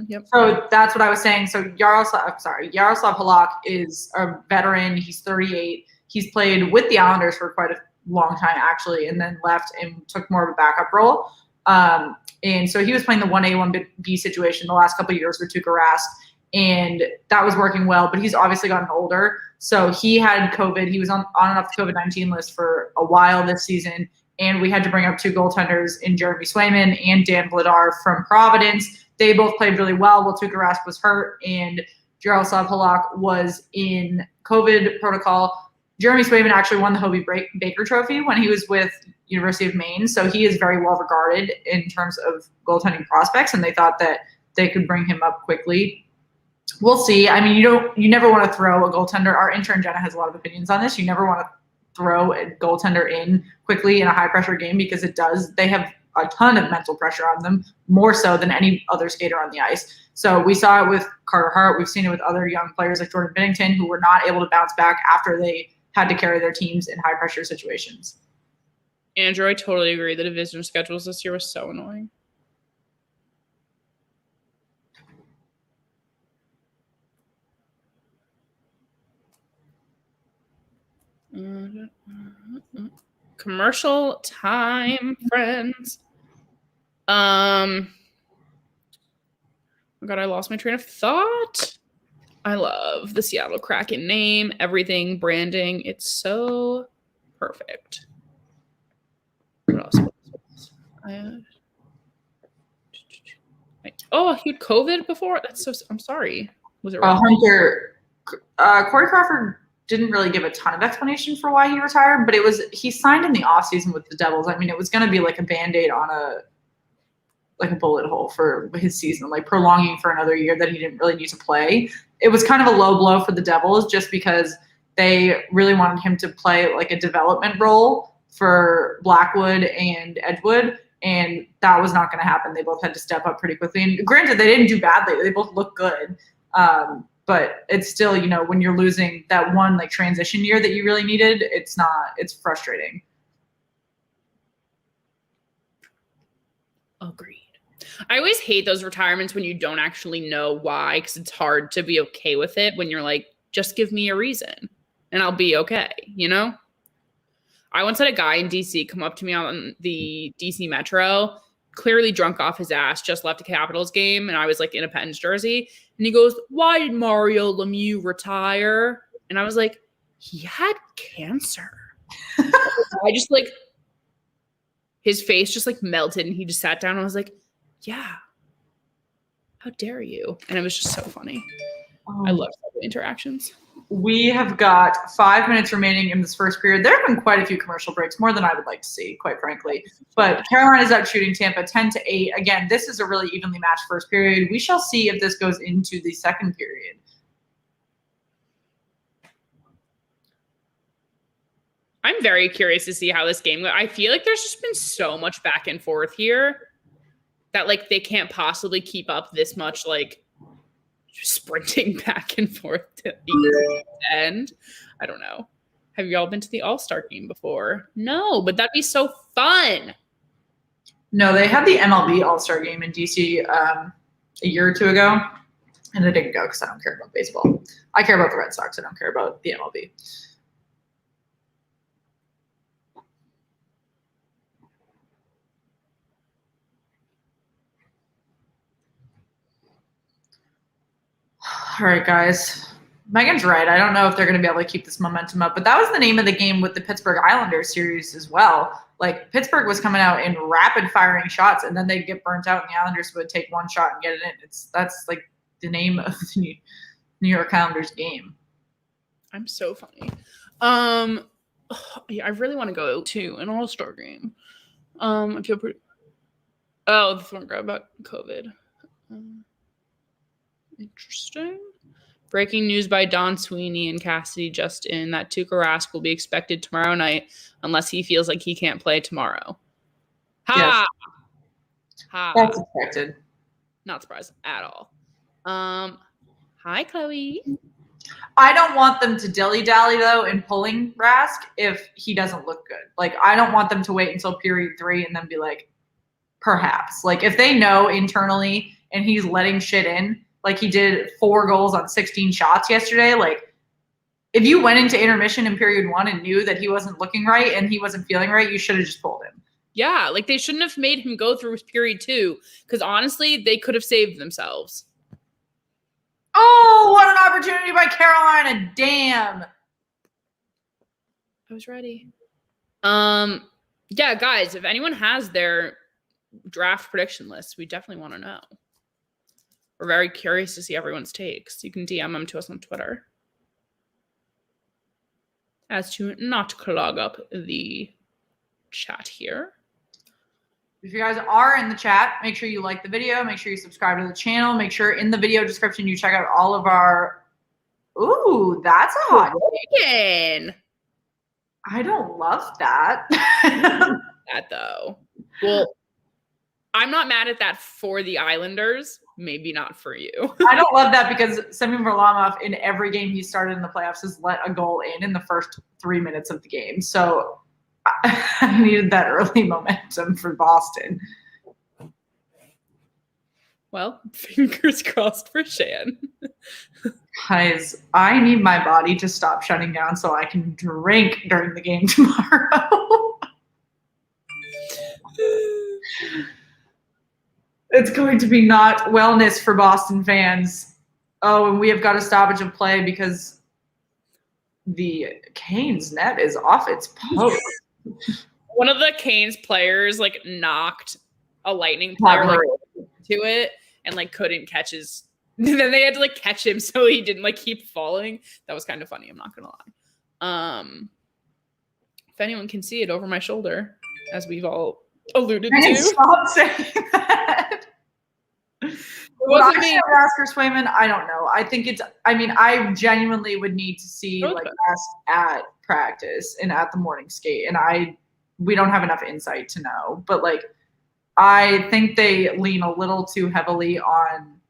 [SPEAKER 1] yep.
[SPEAKER 2] So that's what I was saying. So Yaroslav Halak is a veteran. He's 38. He's played with the Islanders for quite a long time, actually, and then left and took more of a backup role. And so he was playing the 1A, 1B situation the last couple of years with Tuukka Rask, and that was working well, but he's obviously gotten older. So he had COVID. He was on and off the COVID-19 list for a while this season. And we had to bring up two goaltenders in Jeremy Swayman and Dan Vladar from Providence. They both played really well while Tuukka Rask was hurt and Jaroslav Halak was in COVID protocol. Jeremy Swayman actually won the Hobey Baker Trophy when he was with University of Maine. So he is very well regarded in terms of goaltending prospects, and they thought that they could bring him up quickly. We'll see. I mean, you never want to throw a goaltender. Our intern Jenna has a lot of opinions on this. You never want to throw a goaltender in quickly in a high pressure game because they have a ton of mental pressure on them, more so than any other skater on the ice. So we saw it with Carter Hart. We've seen it with other young players like Jordan Binnington who were not able to bounce back after they had to carry their teams in high pressure situations.
[SPEAKER 1] Andrew, I totally agree. The division schedules this year was so annoying. Commercial time, friends. Oh God, I lost my train of thought. I love the Seattle Kraken name, everything, branding. It's so perfect. What else? Oh, he had COVID before? That's so. I'm sorry. Was it wrong?
[SPEAKER 2] Hunter, Corey Crawford didn't really give a ton of explanation for why he retired, but he signed in the offseason with the Devils. I mean, it was going to be like a Band-Aid on like a bullet hole for his season, like prolonging for another year that he didn't really need to play. It was kind of a low blow for the Devils just because they really wanted him to play like a development role for Blackwood and Edgewood, and that was not going to happen. They both had to step up pretty quickly. And granted, they didn't do badly. They both looked good. But it's still, you know, when you're losing that one like transition year that you really needed, it's frustrating.
[SPEAKER 1] Agreed. I always hate those retirements when you don't actually know why, because it's hard to be okay with it when you're like, just give me a reason and I'll be okay, you know? I once had a guy in DC come up to me on the DC Metro, clearly drunk off his ass, just left a Capitals game, and I was like in a Pens jersey, and he goes, "Why did Mario Lemieux retire?" And I was like, he had cancer. I just like, his face just like melted, and he just sat down, and I was like, yeah, how dare you? And it was just so funny. I love interactions.
[SPEAKER 2] We have got 5 minutes remaining in this first period. There have been quite a few commercial breaks, more than I would like to see, quite frankly. But Carolina's out shooting Tampa 10-8. Again, this is a really evenly matched first period. We shall see if this goes into the second period.
[SPEAKER 1] I'm very curious to see how this game goes. I feel like there's just been so much back and forth here that like they can't possibly keep up this much like sprinting back and forth to the end. I don't know. Have you all been to the All-Star game before? No, but that'd be so fun.
[SPEAKER 2] No, they had the MLB All-Star game in DC a year or two ago, and I didn't go because I don't care about baseball. I care about the Red Sox. I don't care about the MLB. All right, guys. Megan's right. I don't know if they're going to be able to keep this momentum up, but that was the name of the game with the Pittsburgh Islanders series as well. Like, Pittsburgh was coming out in rapid firing shots, and then they'd get burnt out, and the Islanders would take one shot and get it in. That's like the name of the New York Islanders game.
[SPEAKER 1] I'm so funny. Yeah, I really want to go to an All-Star game. I feel pretty. Oh, this one grab about COVID. Interesting. Breaking news by Don Sweeney and Cassidy just in that Tuukka Rask will be expected tomorrow night unless he feels like he can't play tomorrow. Ha!
[SPEAKER 2] Yes.
[SPEAKER 1] Ha!
[SPEAKER 2] That's expected.
[SPEAKER 1] Not surprised at all. Hi, Chloe.
[SPEAKER 2] I don't want them to dilly-dally, though, in pulling Rask if he doesn't look good. Like, I don't want them to wait until period 3 and then be like, perhaps. Like, if they know internally and he's letting shit in, like he did 4 goals on 16 shots yesterday. Like, if you went into intermission in period 1 and knew that he wasn't looking right and he wasn't feeling right, you should have just pulled him.
[SPEAKER 1] Yeah, like they shouldn't have made him go through period 2 because honestly, they could have saved themselves.
[SPEAKER 2] Oh, what an opportunity by Carolina. Damn.
[SPEAKER 1] I was ready. Yeah, guys, if anyone has their draft prediction list, we definitely want to know. We're very curious to see everyone's takes. You can DM them to us on Twitter. As to not clog up the chat here.
[SPEAKER 2] If you guys are in the chat, make sure you like the video. Make sure you subscribe to the channel. Make sure in the video description you check out all of our... Ooh, that's a hot
[SPEAKER 1] chicken.
[SPEAKER 2] I don't love that.
[SPEAKER 1] That though. Well, I'm not mad at that for the Islanders. Maybe not for you.
[SPEAKER 2] I don't love that because Semyon Varlamov in every game he started in the playoffs has let a goal in the first 3 minutes of the game. So I needed that early momentum for Boston.
[SPEAKER 1] Well, fingers crossed for Shan.
[SPEAKER 2] Guys, I need my body to stop shutting down so I can drink during the game tomorrow. It's going to be not wellness for Boston fans. Oh, and we have got a stoppage of play because the Canes net is off its post.
[SPEAKER 1] One of the Canes players like knocked a Lightning player like to it and like couldn't catch his. Then they had to like catch him so he didn't like keep falling. That was kind of funny. I'm not gonna lie. If anyone can see it over my shoulder, as we've all alluded
[SPEAKER 2] I
[SPEAKER 1] to.
[SPEAKER 2] stop saying that. What I should ask for Swayman, I don't know. I think I genuinely would need to see like us at practice and at the morning skate, and we don't have enough insight to know. But like, I think they lean a little too heavily on.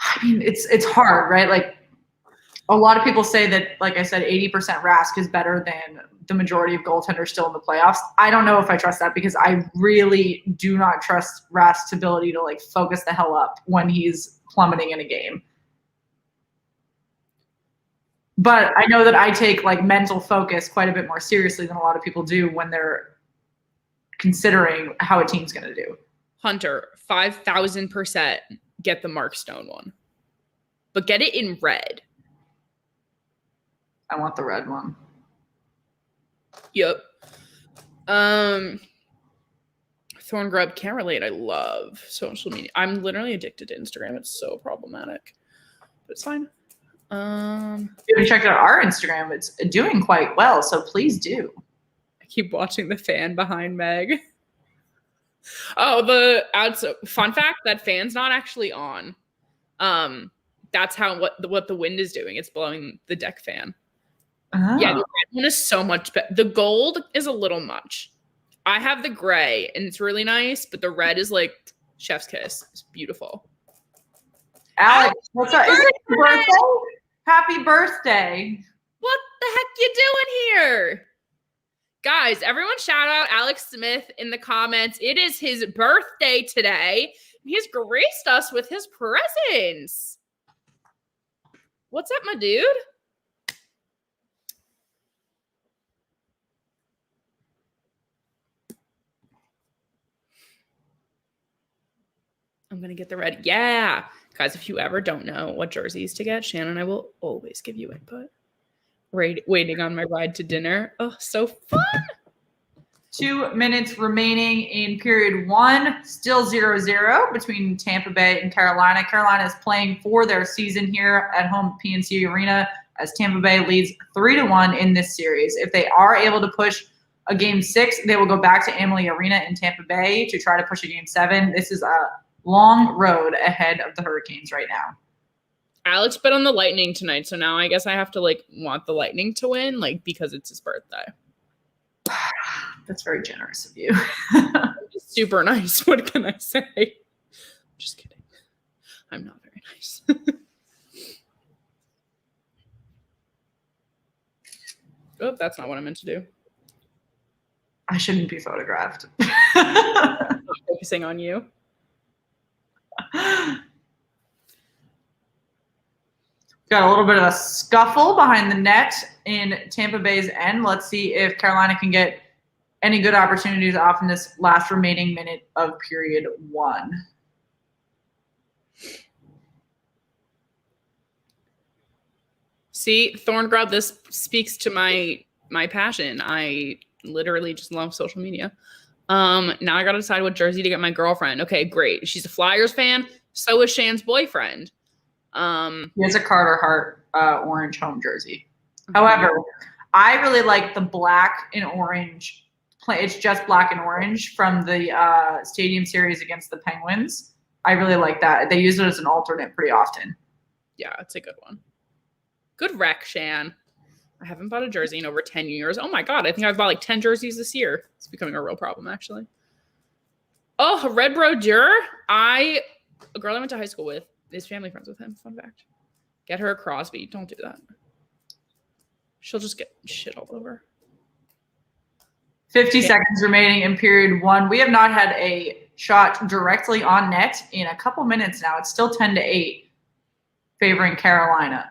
[SPEAKER 2] I mean, it's hard, right? Like, a lot of people say that, like I said, 80% Rask is better than the majority of goaltenders still in the playoffs. I don't know if I trust that because I really do not trust Rask's ability to like focus the hell up when he's plummeting in a game. But I know that I take like mental focus quite a bit more seriously than a lot of people do when they're considering how a team's going to do.
[SPEAKER 1] Hunter, 5,000% get the Mark Stone one, but get it in red.
[SPEAKER 2] I want the red one.
[SPEAKER 1] Yep. Thorn Grub, can't relate. I love social media. I'm literally addicted to Instagram. It's so problematic, but it's fine.
[SPEAKER 2] If you haven't checked out our Instagram, it's doing quite well, so please do.
[SPEAKER 1] I keep watching the fan behind Meg. Oh, the ads. Fun fact: that fan's not actually on. That's what the wind is doing. It's blowing the deck fan.
[SPEAKER 2] Oh.
[SPEAKER 1] Yeah, the red one is so much better. The gold is a little much. I have the gray, and it's really nice, but the red is like chef's kiss. It's beautiful.
[SPEAKER 2] Alex, what's up? Is it your birthday? Happy birthday.
[SPEAKER 1] What the heck you doing here? Guys, everyone shout out Alex Smith in the comments. It is his birthday today. He's graced us with his presents. What's up, my dude? I'm going to get the red. Yeah. Guys, if you ever don't know what jerseys to get, Shannon and I will always give you input. Waiting on my ride to dinner. Oh, so fun.
[SPEAKER 2] 2 minutes remaining in period one. Still 0-0 between Tampa Bay and Carolina. Carolina is playing for their season here at home at PNC Arena as Tampa Bay leads 3-1 in this series. If they are able to push a game 6, they will go back to Amalie Arena in Tampa Bay to try to push a game 7. This is a long road ahead of the Hurricanes right now.
[SPEAKER 1] Alex bet on the Lightning tonight, so now I guess I have to like want the Lightning to win, like because it's his birthday.
[SPEAKER 2] That's very generous of you.
[SPEAKER 1] Super nice. What can I say? Just kidding. I'm not very nice. Oh, that's not what I meant to do.
[SPEAKER 2] I shouldn't be photographed.
[SPEAKER 1] I'm focusing on you.
[SPEAKER 2] Got a little bit of a scuffle behind the net in Tampa Bay's end. Let's see if Carolina can get any good opportunities off in this last remaining minute of period one.
[SPEAKER 1] See, Thorngrub, this speaks to my passion. I literally just love social media. Now I got to decide what jersey to get my girlfriend. Okay, great. She's a Flyers fan. So is Shan's boyfriend.
[SPEAKER 2] He has a Carter Hart orange home jersey. However, I really like the black and orange. It's just black and orange from the Stadium Series against the Penguins. I really like that. They use it as an alternate pretty often.
[SPEAKER 1] Yeah, it's a good one. Good rec, Shan. I haven't bought a jersey in over 10 years. Oh my God, I think I've bought like 10 jerseys this year. It's becoming a real problem, actually. Oh, Red Brodeur. A girl I went to high school with is family friends with him. Fun fact. Get her a Crosby. Don't do that. She'll just get shit all over.
[SPEAKER 2] 50 seconds remaining in period one. We have not had a shot directly on net in a couple minutes now. It's still 10-8 favoring Carolina.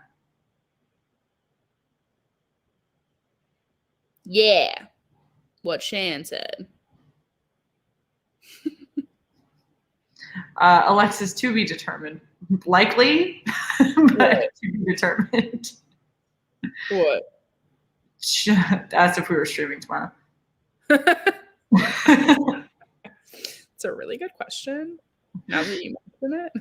[SPEAKER 1] Yeah. What Shan said.
[SPEAKER 2] Alexis, to be determined. Likely, but to be determined.
[SPEAKER 1] What?
[SPEAKER 2] As if we were streaming tomorrow.
[SPEAKER 1] It's a really good question. Now that you mention it.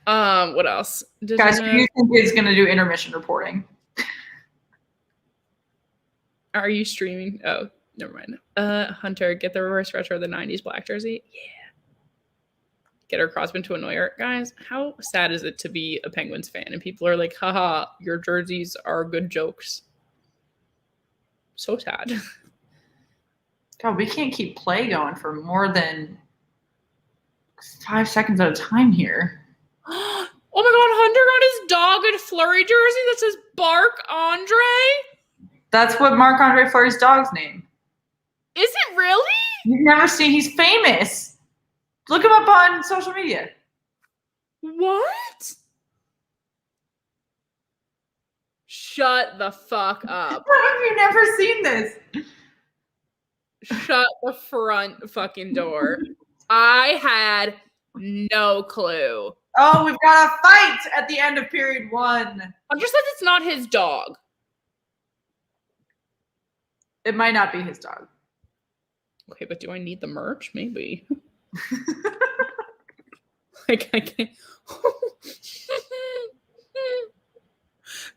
[SPEAKER 1] What else?
[SPEAKER 2] Guys, who do you think is going to do intermission reporting?
[SPEAKER 1] Are you streaming? Oh, never mind. Hunter, get the reverse retro of the 90s black jersey. Yeah. Get her Crosby to annoy her. Guys, how sad is it to be a Penguins fan and people are like, haha, your jerseys are good jokes. So sad.
[SPEAKER 2] God, we can't keep play going for more than 5 seconds at a time here.
[SPEAKER 1] Oh my God, Hunter got his dog a Flurry jersey that says Bark Andre.
[SPEAKER 2] That's what Marc-Andre Fleury's dog's name.
[SPEAKER 1] Is it really?
[SPEAKER 2] You've never seen, he's famous. Look him up on social media.
[SPEAKER 1] What? Shut the fuck up.
[SPEAKER 2] How have you never seen this?
[SPEAKER 1] Shut the front fucking door. I had no clue.
[SPEAKER 2] Oh, we've got a fight at the end of period 1.
[SPEAKER 1] I'm just says it's not his dog.
[SPEAKER 2] It might not be his dog.
[SPEAKER 1] Okay, but do I need the merch? Maybe. Like I can't.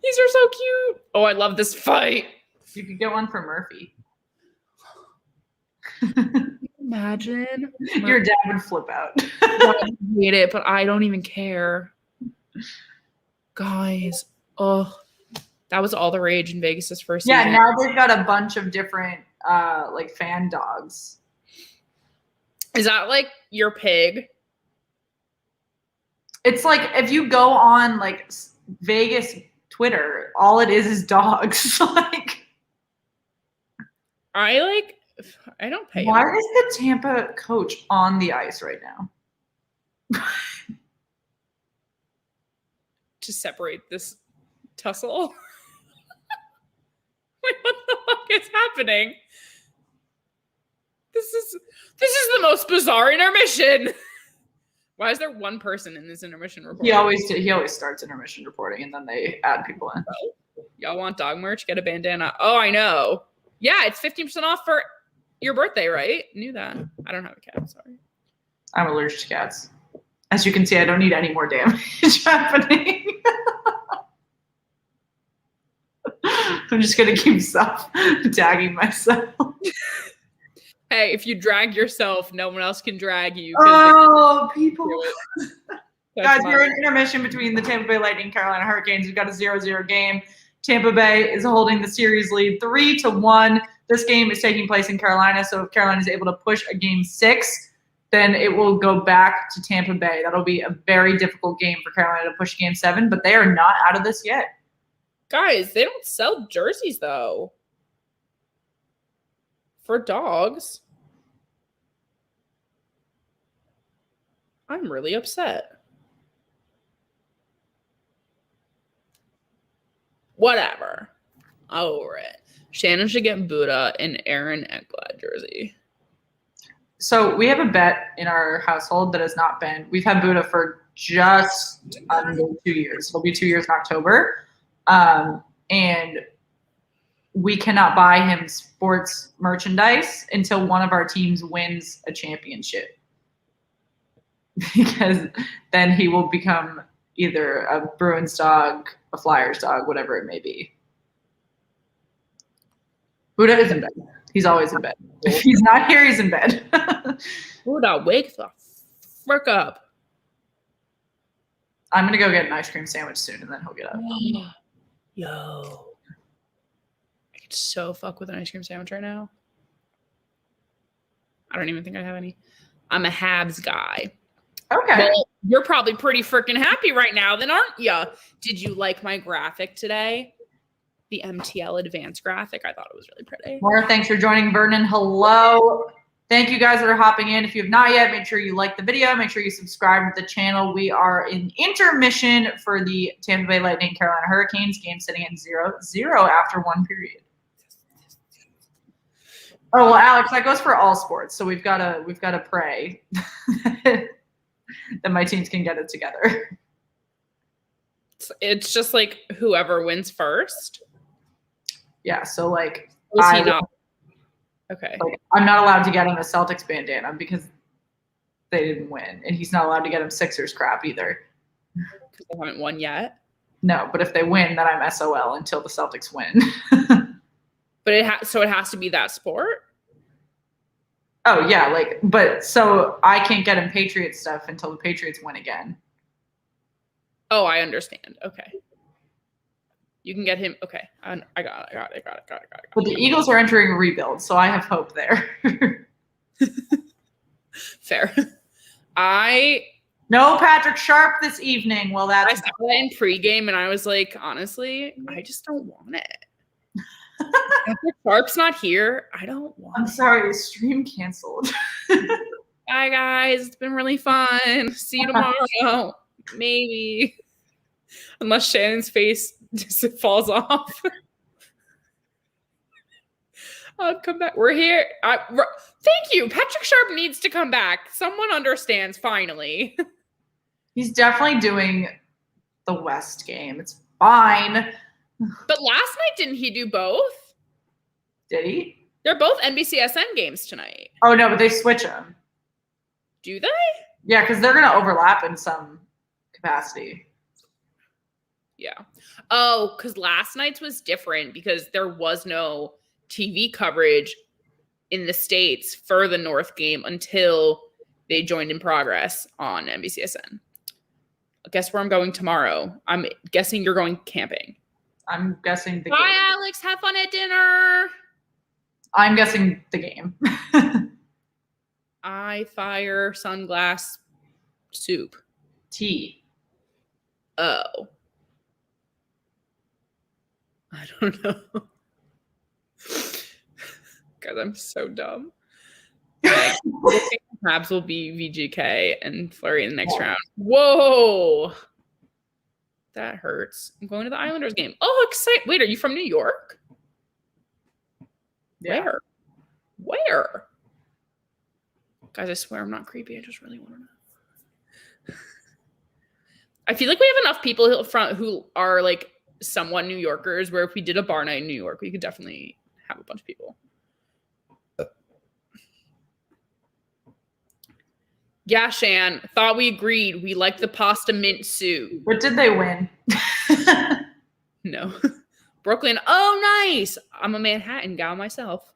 [SPEAKER 1] These are so cute. Oh, I love this fight.
[SPEAKER 2] You could get one for Murphy.
[SPEAKER 1] Imagine.
[SPEAKER 2] Your dad would flip out.
[SPEAKER 1] I hate it, but I don't even care. Guys, oh, that was all the rage in Vegas' first season.
[SPEAKER 2] Yeah, now they've got a bunch of different like fan dogs.
[SPEAKER 1] Is that like your pig?
[SPEAKER 2] It's like if you go on like Vegas Twitter, all it is dogs. Like
[SPEAKER 1] I don't pay.
[SPEAKER 2] Why is the Tampa coach on the ice right now?
[SPEAKER 1] To separate this tussle. Wait, what the fuck is happening? This is the most bizarre intermission. Why is there one person in this intermission report?
[SPEAKER 2] He always starts intermission reporting and then they add people in.
[SPEAKER 1] Y'all want dog merch? Get a bandana. Oh, I know. Yeah, it's 15% off for your birthday, right? Knew that. I don't have a cat, sorry.
[SPEAKER 2] I'm allergic to cats. As you can see, I don't need any more damage happening. I'm just going to keep tagging myself.
[SPEAKER 1] Hey, if you drag yourself, no one else can drag you.
[SPEAKER 2] Oh, people. Guys, we're in intermission between the Tampa Bay Lightning and Carolina Hurricanes. We've got a 0-0 game. Tampa Bay is holding the series lead 3-1. This game is taking place in Carolina, so if Carolina is able to push a game 6, then it will go back to Tampa Bay. That'll be a very difficult game for Carolina to push game 7, but they are not out of this yet.
[SPEAKER 1] Guys, they don't sell jerseys, though. For dogs. I'm really upset. Whatever. Over it. Shannon should get Buddha an Aaron Ekblad jersey.
[SPEAKER 2] So we have a bet in our household that has not been. We've had Buddha for just under 2 years. It'll be 2 years in October. And we cannot buy him sports merchandise until one of our teams wins a championship. Because then he will become either a Bruins dog, a Flyers dog, whatever it may be. Buddha is in bed. He's always in bed. If he's not here, he's in bed.
[SPEAKER 1] Buddha, wake the frick up.
[SPEAKER 2] I'm going to go get an ice cream sandwich soon, and then he'll get up.
[SPEAKER 1] Yo. I could so fuck with an ice cream sandwich right now. I don't even think I have any. I'm a Habs guy.
[SPEAKER 2] Okay.
[SPEAKER 1] Well, you're probably pretty freaking happy right now, then, aren't you? Did you like my graphic today? The MTL Advanced graphic. I thought it was really pretty.
[SPEAKER 2] Laura, thanks for joining. Vernon, hello. Thank you guys that are hopping in. If you have not yet, make sure you like the video. Make sure you subscribe to the channel. We are in intermission for the Tampa Bay Lightning Carolina Hurricanes game, sitting at 0-0 after one period. Oh well, Alex, that goes for all sports. So we've got to pray that my teams can get it together.
[SPEAKER 1] It's just like whoever wins first.
[SPEAKER 2] Yeah. So like,
[SPEAKER 1] Was he not? Okay.
[SPEAKER 2] Like, I'm not allowed to get him a Celtics bandana because they didn't win, and he's not allowed to get him Sixers crap either.
[SPEAKER 1] Because they haven't won yet.
[SPEAKER 2] No, but if they win, then I'm SOL until the Celtics win.
[SPEAKER 1] But it has to be that sport?
[SPEAKER 2] Oh, yeah, but so I can't get him Patriots stuff until the Patriots win again.
[SPEAKER 1] Oh, I understand. Okay. You can get him. Okay. I got it.
[SPEAKER 2] But the Eagles are entering a rebuild, so I have hope there.
[SPEAKER 1] Fair.
[SPEAKER 2] No Patrick Sharp this evening. Well,
[SPEAKER 1] I saw that in pregame, and I was like, honestly, I just don't want it. Patrick Sharp's not here. I don't want
[SPEAKER 2] I'm sorry, the stream canceled.
[SPEAKER 1] Bye, guys. It's been really fun. See you tomorrow. Maybe. Unless Shannon's face just falls off. I'll come back. We're here. Thank you. Patrick Sharp needs to come back. Someone understands, finally.
[SPEAKER 2] He's definitely doing the West game. It's fine.
[SPEAKER 1] But last night, didn't he do both?
[SPEAKER 2] Did he?
[SPEAKER 1] They're both NBCSN games tonight.
[SPEAKER 2] Oh, no, but they switch them.
[SPEAKER 1] Do they?
[SPEAKER 2] Yeah, because they're going to overlap in some capacity.
[SPEAKER 1] Yeah. Oh, because last night's was different because there was no TV coverage in the States for the North game until they joined in progress on NBCSN. Guess where I'm going tomorrow? I'm guessing you're going camping.
[SPEAKER 2] I'm guessing the
[SPEAKER 1] Bye,
[SPEAKER 2] game.
[SPEAKER 1] Alex. Have fun at dinner.
[SPEAKER 2] I'm guessing the game.
[SPEAKER 1] Eye fire sunglass soup.
[SPEAKER 2] Tea.
[SPEAKER 1] Oh. I don't know. God, I'm so dumb. Like, I think Habs will be VGK and Flurry in the next round. Whoa. That hurts. I'm going to the Islanders game. Oh, excited. Wait, are you from New York?
[SPEAKER 2] Yeah.
[SPEAKER 1] Where? Guys, I swear I'm not creepy. I just really want to know. I feel like we have enough people who are like somewhat New Yorkers where if we did a bar night in New York, we could definitely have a bunch of people. Yeah, Shan. Thought we agreed. We like the pasta mint soup.
[SPEAKER 2] But did they win?
[SPEAKER 1] No. Brooklyn. Oh, nice. I'm a Manhattan gal myself.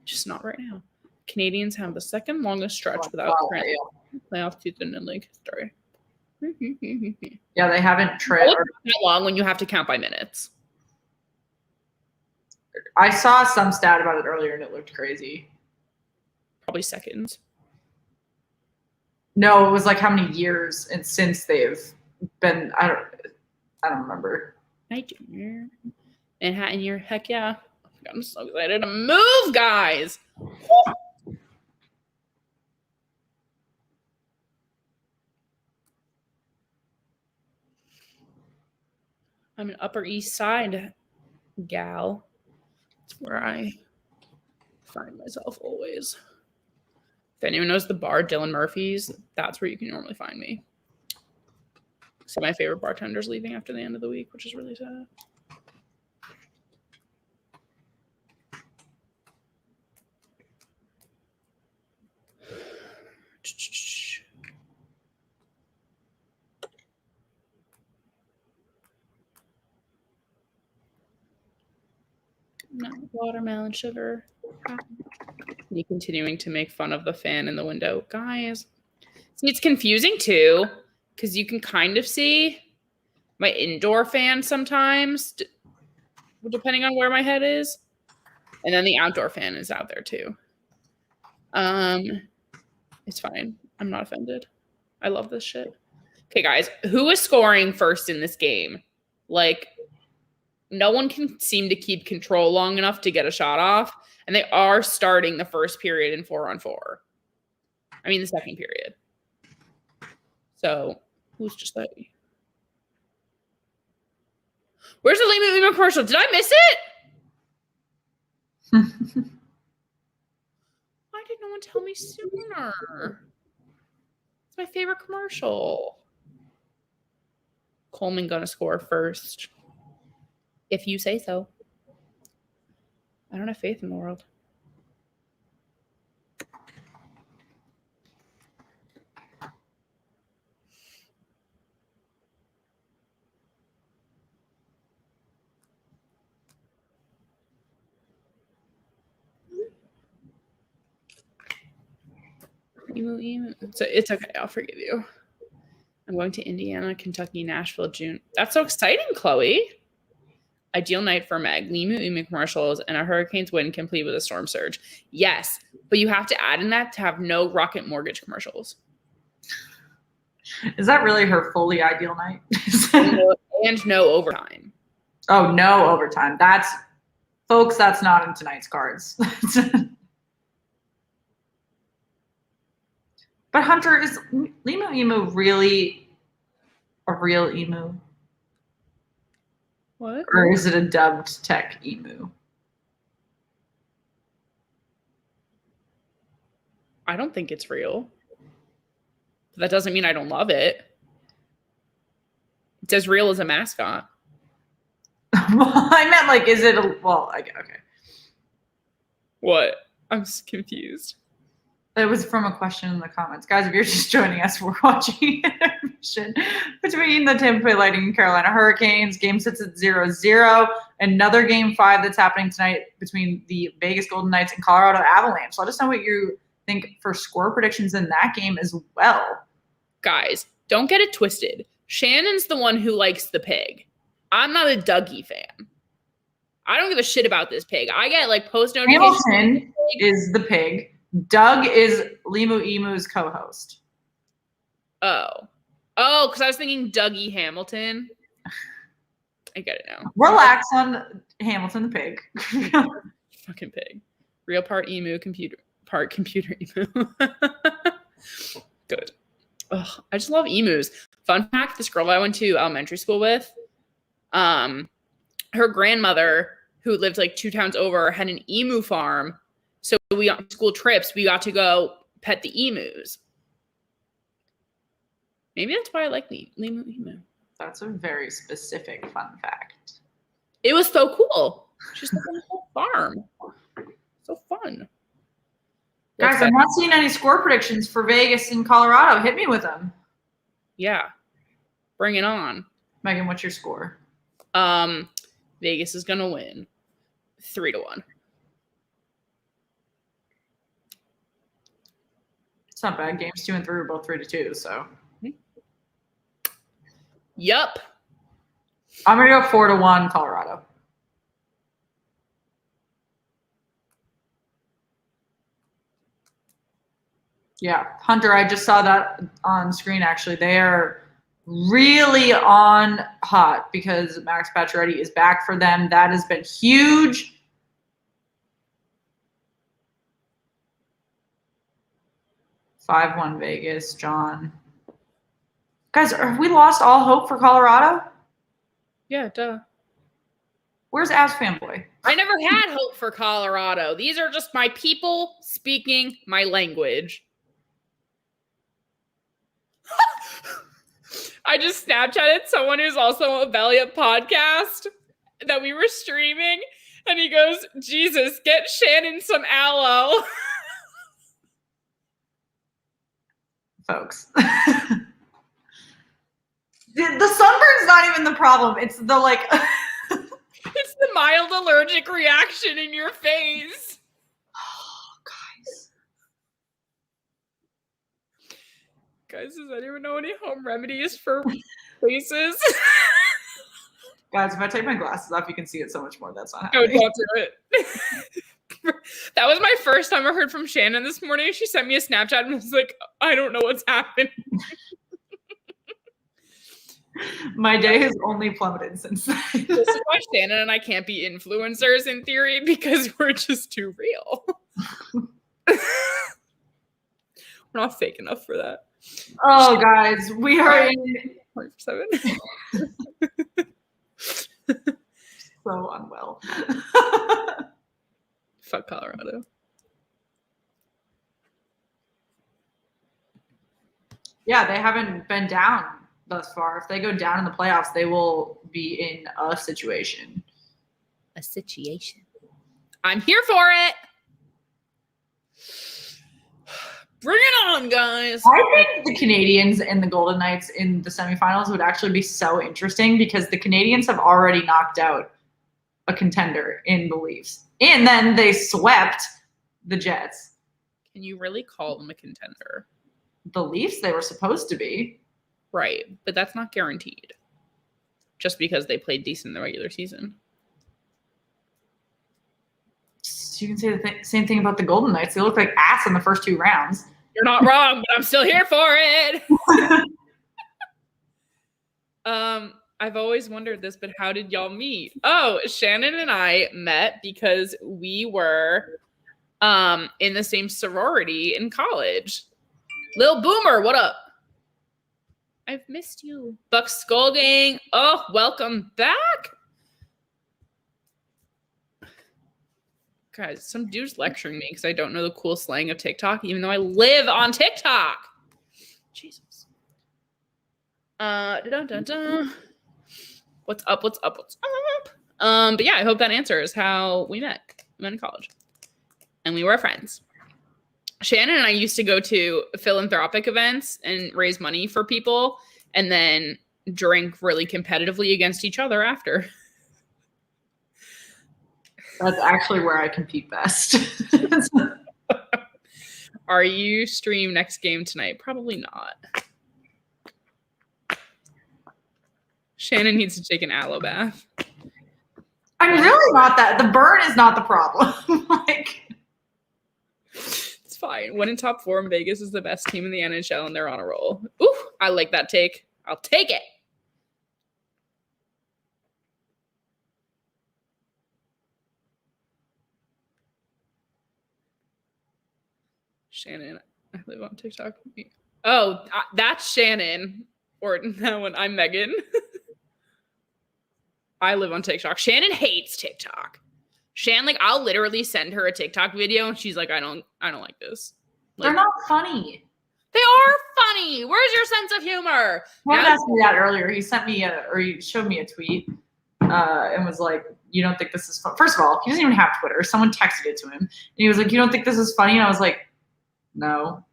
[SPEAKER 1] Just not right now. Canadians have the second longest stretch without playoff season in league history.
[SPEAKER 2] Yeah, they haven't
[SPEAKER 1] that long when you have to count by minutes.
[SPEAKER 2] I saw some stat about it earlier and it looked crazy.
[SPEAKER 1] Probably seconds.
[SPEAKER 2] No, it was like how many years and since they've been. I don't remember.
[SPEAKER 1] Manhattan year. Heck yeah. I'm so excited to move, guys. I'm an Upper East Side gal. That's where I find myself always. If anyone knows the bar, Dylan Murphy's, that's where you can normally find me. So my favorite bartender's leaving after the end of the week, which is really sad. No, watermelon sugar. Me continuing to make fun of the fan in the window. Guys, see, it's confusing too, because you can kind of see my indoor fan sometimes, depending on where my head is. And then the outdoor fan is out there too. It's fine. I'm not offended. I love this shit. Okay, guys, who is scoring first in this game? Like, no one can seem to keep control long enough to get a shot off. And they are starting the first period in 4-on-4. I mean, the second period. So, who's just like... Where's the Lima commercial? Did I miss it? Why did no one tell me sooner? It's my favorite commercial. Coleman gonna score first. If you say so. I don't have faith in the world. So it's okay. I'll forgive you. I'm going to Indiana, Kentucky, Nashville, June. That's so exciting, Chloe. Ideal night for Meg. Limu Emu commercials and a Hurricanes win complete with a storm surge. Yes, but you have to add in that to have no Rocket Mortgage commercials.
[SPEAKER 2] Is that really her fully ideal night?
[SPEAKER 1] And no overtime.
[SPEAKER 2] Oh, no overtime. Folks, that's not in tonight's cards. But Hunter, is Limu Emu really a real emu?
[SPEAKER 1] What?
[SPEAKER 2] Or is it a dubbed tech emu?
[SPEAKER 1] I don't think it's real. But that doesn't mean I don't love it. It's as real as a mascot.
[SPEAKER 2] Well, I meant like, is it okay.
[SPEAKER 1] What? I'm just confused.
[SPEAKER 2] It was from a question in the comments. Guys, if you're just joining us, we're watching an intermission between the Tampa Bay Lightning and Carolina Hurricanes. Game sits at 0-0. Another Game 5 that's happening tonight between the Vegas Golden Knights and Colorado Avalanche. Let us know what you think for score predictions in that game as well.
[SPEAKER 1] Guys, don't get it twisted. Shannon's the one who likes the pig. I'm not a Dougie fan. I don't give a shit about this pig. I get like post notifications.
[SPEAKER 2] Hamilton is the pig. Doug is Limu Emu's co-host.
[SPEAKER 1] Oh, because I was thinking Dougie Hamilton. I get it now.
[SPEAKER 2] Relax on Hamilton the pig.
[SPEAKER 1] Fucking pig. Real part emu, part computer emu. Good. Ugh, I just love emus. Fun fact, this girl I went to elementary school with, her grandmother, who lived like 2 towns over, had an emu farm. So we on school trips, we got to go pet the emus. Maybe that's why I like Limu Emu.
[SPEAKER 2] That's a very specific fun fact.
[SPEAKER 1] It was so cool. Just like a whole farm. So fun.
[SPEAKER 2] Guys, I'm not seeing any score predictions for Vegas and Colorado. Hit me with them.
[SPEAKER 1] Yeah. Bring it on.
[SPEAKER 2] Megan, what's your score?
[SPEAKER 1] Vegas is gonna win 3-1.
[SPEAKER 2] It's not bad. Games 2 and 3 are both 3-2, so.
[SPEAKER 1] Yup.
[SPEAKER 2] I'm gonna go 4-1 Colorado. Yeah, Hunter, I just saw that on screen actually. They are really on hot because Max Pacioretty is back for them. That has been huge. (5-1) Vegas, John. Guys, have we lost all hope for Colorado?
[SPEAKER 1] Yeah, duh.
[SPEAKER 2] Where's Avs fanboy?
[SPEAKER 1] I never had hope for Colorado. These are just my people speaking my language. I just Snapchatted someone who's also a Belly Up podcast that we were streaming, and he goes, Jesus, get Shannon some aloe.
[SPEAKER 2] Folks. The sunburn's not even the problem. It's the like...
[SPEAKER 1] It's the mild allergic reaction in your face.
[SPEAKER 2] Oh, guys.
[SPEAKER 1] Guys, does anyone know any home remedies for faces?
[SPEAKER 2] Guys, if I take my glasses off, you can see it so much more. That's not
[SPEAKER 1] I would
[SPEAKER 2] happening.
[SPEAKER 1] love to do it. That was my first time I heard from Shannon this morning. She sent me a Snapchat and was like, I don't know what's happening.
[SPEAKER 2] My day has only plummeted since then.
[SPEAKER 1] This is why Shannon and I can't be influencers in theory, because we're just too real. We're not fake enough for that.
[SPEAKER 2] Oh, guys, we are in
[SPEAKER 1] 24/7.
[SPEAKER 2] so unwell.
[SPEAKER 1] Fuck Colorado.
[SPEAKER 2] Yeah, they haven't been down thus far. If they go down in the playoffs, they will be in a situation.
[SPEAKER 1] A situation. I'm here for it. Bring it on, guys.
[SPEAKER 2] I think the Canadians and the Golden Knights in the semifinals would actually be so interesting because the Canadians have already knocked out a contender in the Leafs. And then they swept the Jets.
[SPEAKER 1] Can you really call them a contender?
[SPEAKER 2] The Leafs, they were supposed to be.
[SPEAKER 1] Right, but that's not guaranteed. Just because they played decent in the regular season.
[SPEAKER 2] You can say the same thing about the Golden Knights. They look like ass in the first 2 rounds.
[SPEAKER 1] You're not wrong, but I'm still here for it. I've always wondered this, but how did y'all meet? Oh, Shannon and I met because we were in the same sorority in college. Lil Boomer, what up? I've missed you. Buck Skull Gang. Oh, welcome back. Guys, some dude's lecturing me because I don't know the cool slang of TikTok, even though I live on TikTok. Jesus. What's up? What's up? What's up? But yeah, I hope that answers how we met. We met in college. And we were friends. Shannon and I used to go to philanthropic events and raise money for people and then drink really competitively against each other after.
[SPEAKER 2] That's actually where I compete best.
[SPEAKER 1] Are you stream next game tonight? Probably not. Shannon needs to take an aloe bath.
[SPEAKER 2] I'm really not that. The burn is not the problem.
[SPEAKER 1] It's fine. One in top 4 in Vegas is the best team in the NHL, and they're on a roll. Ooh, I like that take. I'll take it. Shannon, I live on TikTok. Oh, that's Shannon. Or that one, I'm Megan. I live on TikTok. Shannon hates TikTok. Shannon, I'll literally send her a TikTok video and she's like, I don't like this.
[SPEAKER 2] They're not funny.
[SPEAKER 1] They are funny. Where's your sense of humor?
[SPEAKER 2] One asked me that earlier. He showed me a tweet and was like, you don't think this is fun? First of all, he doesn't even have Twitter. Someone texted it to him. And he was like, you don't think this is funny? And I was like, no.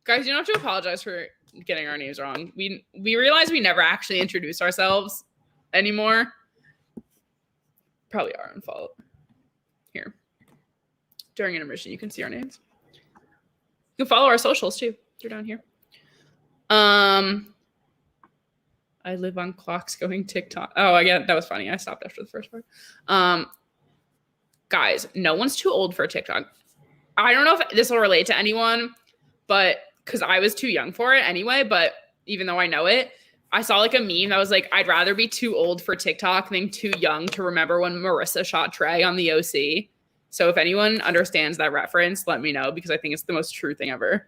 [SPEAKER 1] Guys, you don't have to apologize for getting our names wrong. We realize we never actually introduce ourselves anymore. Probably our own fault. Here. During intermission, you can see our names. You can follow our socials too. They're down here. I live on clocks going TikTok. Oh, again, that was funny. I stopped after the first part. Guys, no one's too old for TikTok. I don't know if this will relate to anyone, but because I was too young for it anyway, but even though I know it, I saw a meme that was like, I'd rather be too old for TikTok than too young to remember when Marissa shot Trey on the OC. So if anyone understands that reference, let me know because I think it's the most true thing ever.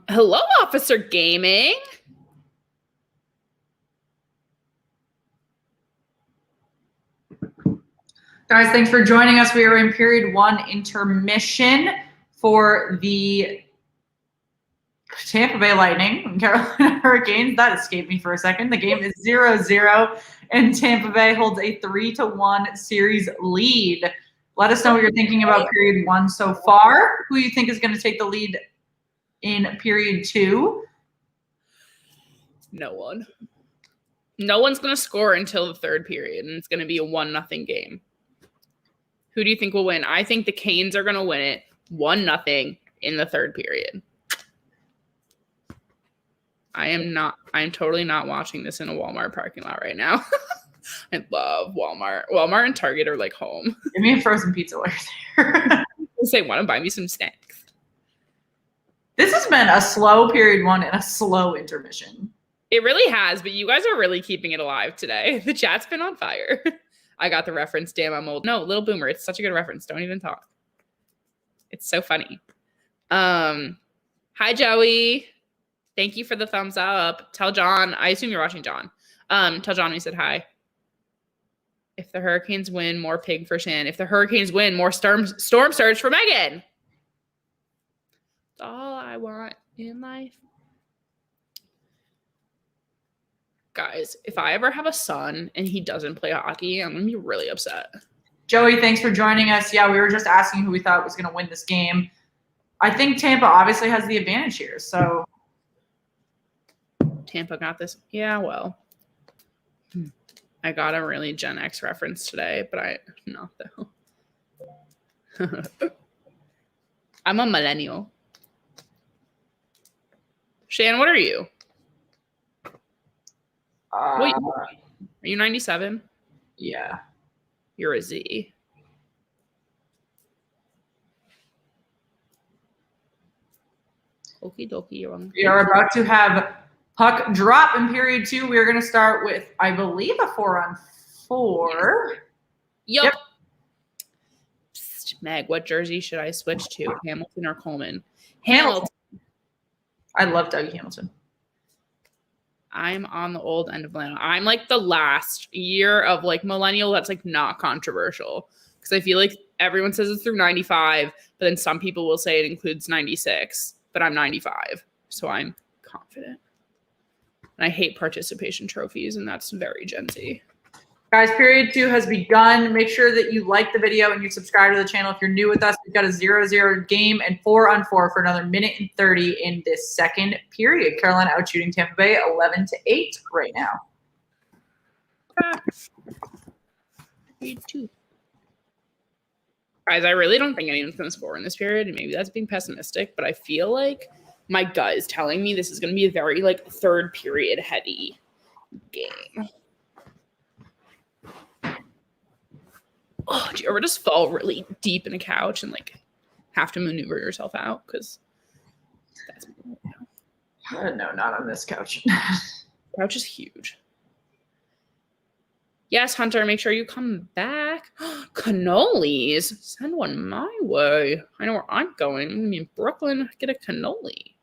[SPEAKER 1] Hello, Officer Gaming.
[SPEAKER 2] Guys, thanks for joining us. We are in period 1 intermission for the Tampa Bay Lightning and Carolina Hurricanes. That escaped me for a second. The game is 0-0, and Tampa Bay holds a 3-1 series lead. Let us know what you're thinking about period 1 so far. Who you think is going to take the lead in period 2?
[SPEAKER 1] No one. No one's going to score until the third period, and it's going to be a 1-0 game. Who do you think will win? I think the Canes are going to win it 1-0 in the third period. I'm totally not watching this in a Walmart parking lot right now. I love Walmart. Walmart and Target are like home.
[SPEAKER 2] Give me a frozen pizza while you're there.
[SPEAKER 1] Say, want to buy me some snacks?
[SPEAKER 2] This has been a slow period 1 and a slow intermission.
[SPEAKER 1] It really has, but you guys are really keeping it alive today. The chat's been on fire. I got the reference. Damn, I'm old. No, Little Boomer. It's such a good reference. Don't even talk. It's so funny. Hi, Joey. Thank you for the thumbs up. Tell John. I assume you're watching John. Tell John we said hi. If the Hurricanes win, more pig for Shan. If the Hurricanes win, more storm surge for Megan. That's all I want in life. Guys, if I ever have a son and he doesn't play hockey, I'm going to be really upset.
[SPEAKER 2] Joey, thanks for joining us. Yeah, we were just asking who we thought was going to win this game. I think Tampa obviously has the advantage here. So
[SPEAKER 1] Tampa got this. Yeah, well. I got a really Gen X reference today, but I'm not though. I'm a millennial. Shan, what are you? Wait, are you 97?
[SPEAKER 2] Yeah.
[SPEAKER 1] You're a Z. Okie dokie, you're wrong.
[SPEAKER 2] We are about to have puck drop in period 2. We are going to start with, I believe, a 4-on-4.
[SPEAKER 1] Yep. Psst, Meg, what jersey should I switch to? Hamilton or Coleman? Hamilton.
[SPEAKER 2] I love Dougie Hamilton.
[SPEAKER 1] I'm on the old end of millennial. I'm like the last year of like millennial that's like not controversial because I feel like everyone says it's through 95, but then some people will say it includes 96, but I'm 95, so I'm confident. And I hate participation trophies, and that's very Gen Z.
[SPEAKER 2] Guys, period 2 has begun. Make sure that you like the video and you subscribe to the channel. If you're new with us, we've got a 0-0 game and 4-on-4 for another minute and 30 in this second period. Carolina out shooting Tampa Bay 11-8 right now.
[SPEAKER 1] Period 2. Guys, I really don't think anyone's going to score in this period, and maybe that's being pessimistic, but I feel like my gut is telling me this is going to be a very like third period heavy game. Oh, do you ever just fall really deep in a couch and like have to maneuver yourself out? Because that's
[SPEAKER 2] no, not on this couch.
[SPEAKER 1] Couch is huge. Yes, Hunter, make sure you come back. Cannolis. Send one my way. I know where I'm going. I'm going to be in Brooklyn. Get a cannoli.